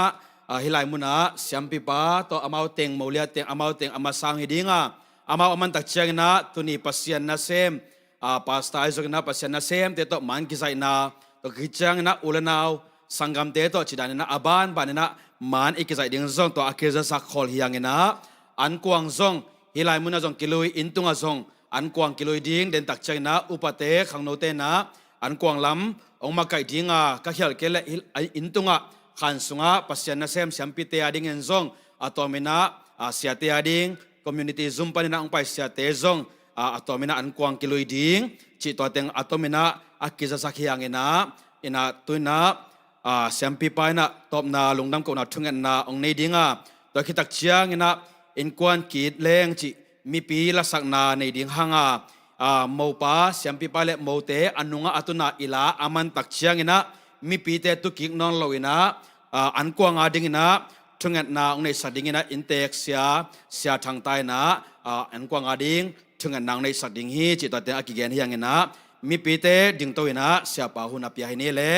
ฮิไลมุนะเสียมปิปาตัวอามาเต็งโมเลียเต็งอามาเต็งอามาสังฮิดิงอามามันตักเชียงนะตุนีปัสยันนะเซมปาสตาอิสุกนะปัสยันนะเซมเตตัวมันกิใจนะตัวกิจยังนะอุลนาวสังกัมเตตัวจิดานะอาบานบานนะมันอีกใจดิ่งซงตัวอาเกจะสักขอลฮิยังนะอันกวางซงฮิไลมุนะซงกิลุยอินตุงซงอันกวางกิลุยดิ่งเดินตักเชียงนะอุปเตขังโนเตนะอันกวางลำองมาไก่ดิ่งก็เขียนเกลอินตุงขันสุงปัสยันนะเซมเสียมปิเตอดิ่งเงินซงอัตโมนะเสียเตอดิ่งcommunity zoom pa nina ang pa siya tezong atomina an kuang kiloy ding chi to teng atomina akiza sakhiang ina ina tuina sempi pa na top na lungdam ko na thungen na ong nei dinga to khitak chiang ina in kwan kit leng chi mi pi la sak na nei ding hanga mo pa sempi pa le mo te anunga atuna ila aman tak chiang ina mi pi te tu kik non lo ina an kuang ading inaทุงนาองในสัตดิ่งนะอินเตกเสียทางใต้นะอันกวางอาดิ่งทุงนางในสัตดิ่งฮีจิตตัวเตอกิเกนฮียังนะมีปีเตดิ่งตัวนะเสียป่าหุนับยาให้นี่เลย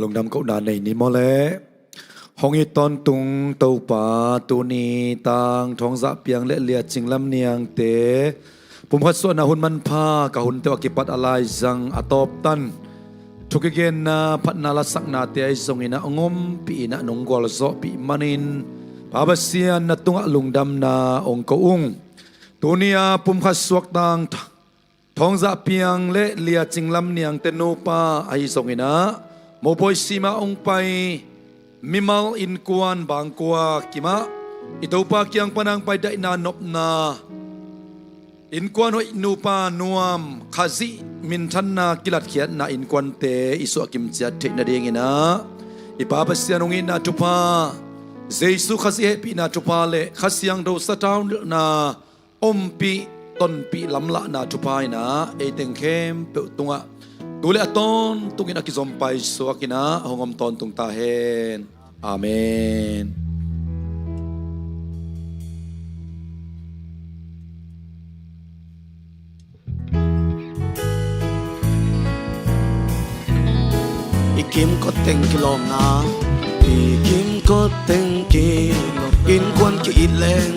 ลงดำเขาด่าในนี้มอเลห้องอีตอนตุงเต้าป่าตูนีตางท้องสะเปียงและเลียจิงลำเนียงเตผมพัดส่วนหุ่นมันพากะหุ่นเตวกิปัดอะไรจังอตอบตันทุกเกณฑ์นะพัดนาลสักนาเตยทรงอินะงมปีนะนงกอลโซปีมันินพาบเสียนนะตุงลุงดำนาองกอุงตัวเนียผมพัดสวกตังท้องจะเปียงและเลียจิงลำเนียงเตโนปาไอทรงอินะโมปอยซีมาองไปมิมัลอินกวนบางกัวกิมะอิตัวปากียงปนังไปได้นานบนาอินกวนอินูปานวมขจิมินทันนากิลัดเขียนนาอินกวนเตอิสุกิมเจียเทนเดียงนะอิปาเปเสียนงอินาทุพาเจสุขจิเฮปินาทุพาเลขจิยังโดสตาวนาอมปีต้นปีลำละนาทุพายนะเอเตงเข้มเปตุงะดูเลตอนตุกินากิจอมไปสวกินะหงอมตอนตุงตาเฮนอาเมนkim có tình kỳ lòm na kim có tình kỳ in quan kỳ lên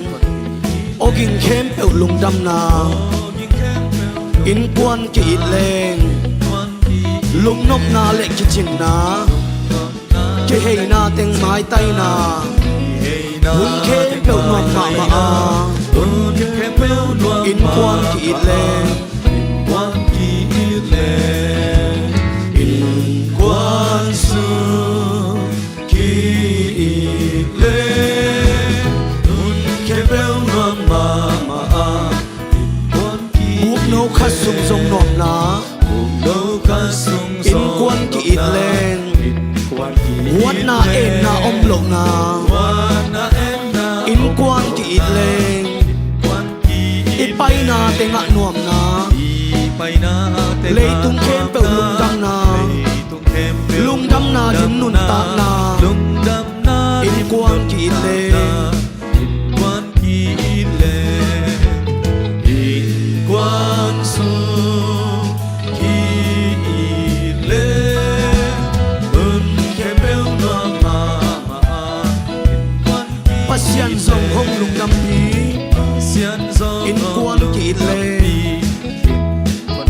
ô kinh khem eo lung đâm na in quan kỳ lên lung nóc na lệ kỳ chinh na kỳ hay na tình mai tay na hun khem eo nòm ma ma in quan kỳ lên quan sư kỳ lệ hun kebel ma buộc nâu khát sung rong nòm na in quan kỳ lên wat na en na om lộc na in quan kỳ lên ít bay na te ngạ nòm na lấy tung khem pel lung dam na ลุงดำนาดิมนุนตากนา ลุงดำนา อินกวางกีเล อินกวางกีเลอินกวางสูกีเลอุนแค่เบลนัวมาอินกวางกี ปัสยันทรงห้องลุงดำพี เสียนซอง อินกวางกีเล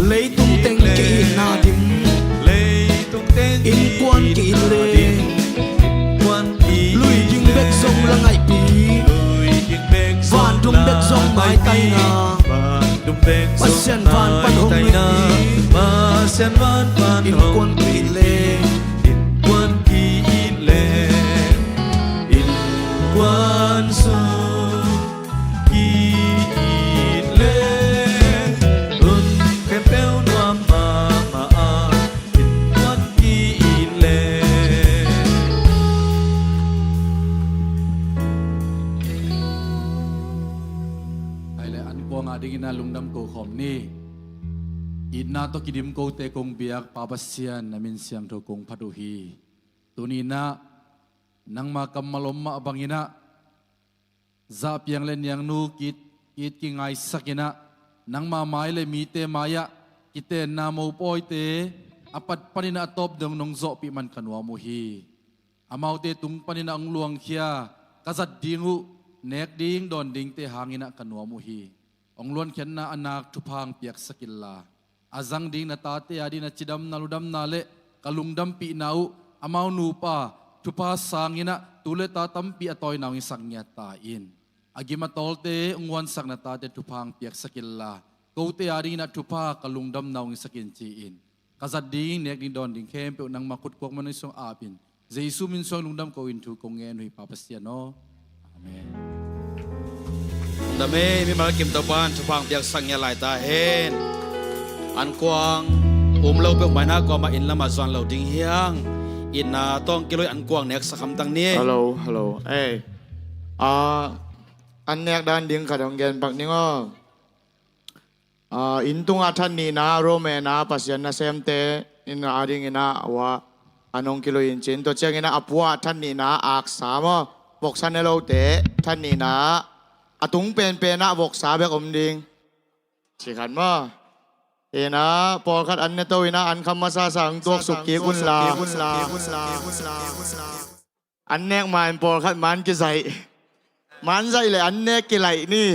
เลยตุ้งเต็งกีนาดิม เลยตุ้งเต้น อินกวางกีเล กวางกี ลุยยิงเบ็กทรงละไงปี ลุยยิงเบก ฟานดุมเบ็กทรงไม้ไตนา ฟานดุมเบก ปัสยันฟานปันหง ไต เลย นา ปี มาเสียนวานฟาน อิน ห กวาง ง กีเล อินกวนกีเลอินกวนสูกีเลอุนแค่เปลวนัวมาอินกวนกีเล ไอ้เลยอันกวางอาดิงนาลุงดำโกขอมนี่อินนาตกิดิมโกเตกงเบียกปาบัสเซียนนามินเสียงโทกงพัดุฮีตุนีนะนังมากำมาลมมาบังอินะซาเปียงเล่นยังนูกิดกิงไงสักินะนังมาไม้เลยมีเตมายะกิเตนาโมปอยเตอปัดปนินาตบดงนงโซปิมันขันวามุฮีอามาวเตตุงปนินาองลวงเขียกษัตริย์ดิงูเนกดิงดอนดิงเตหางินะขันวามุฮีองล้วนเขียนนาอนาคทุพังเปียกสกิลลาอาจังดิงนาตาเตอาดินาจิดำนาลุดำนาเลกลุงดำปีนาวอามาวนูปาทุพาสังงินะตุเลตาตัมปีอตอยนาวิสังเงียตาอินอากิมาตอลเตองวันสักนาตาเตทุพังเปียกสกิลลาโกเตอาดินาทุพากลุงดำนาวิสกินจีอินกษัตริย์ดิงเนกดิงดอนดิงเข้มเปียวนังมาคุดกวกมันในสงอาบินเจสุมินสงลุงดำโกอินทุกงเงินหุยปาปเสียโนอาเมนดำเมมีมากิมตะวันทุพังเปียกสังเงียลายตาเห็นอันกวางเราเปียกไม่น่ากว่ามาอินละมาจวนเราดิงเฮียงอินนาต้องกิโลอันกวางเนกสักคำตั้งนี้ ฮัลโหลเอ้ยอันเนกด้านดิ่งขัดองเกนปักนิงอินตุงอาทันนีนาโรเมนาปัสยันนาเซมเตอินอาดิ่งนาว่าอันองกิโลอินจินตัวเจ้างินาอปัวทันนีนาอักษามบอกสันเนโลเตทันนีนาอตุงเป็นนาบอกสาเบกอมดิ่งสิขันมาเอ็นะพอขัดอันเนโตอินะอันคำมาซาสังตัวสุกีกุนลาอันเนกมันพอขัดมันกิใส่มันใส่เลยอันเนกกิไหลนี่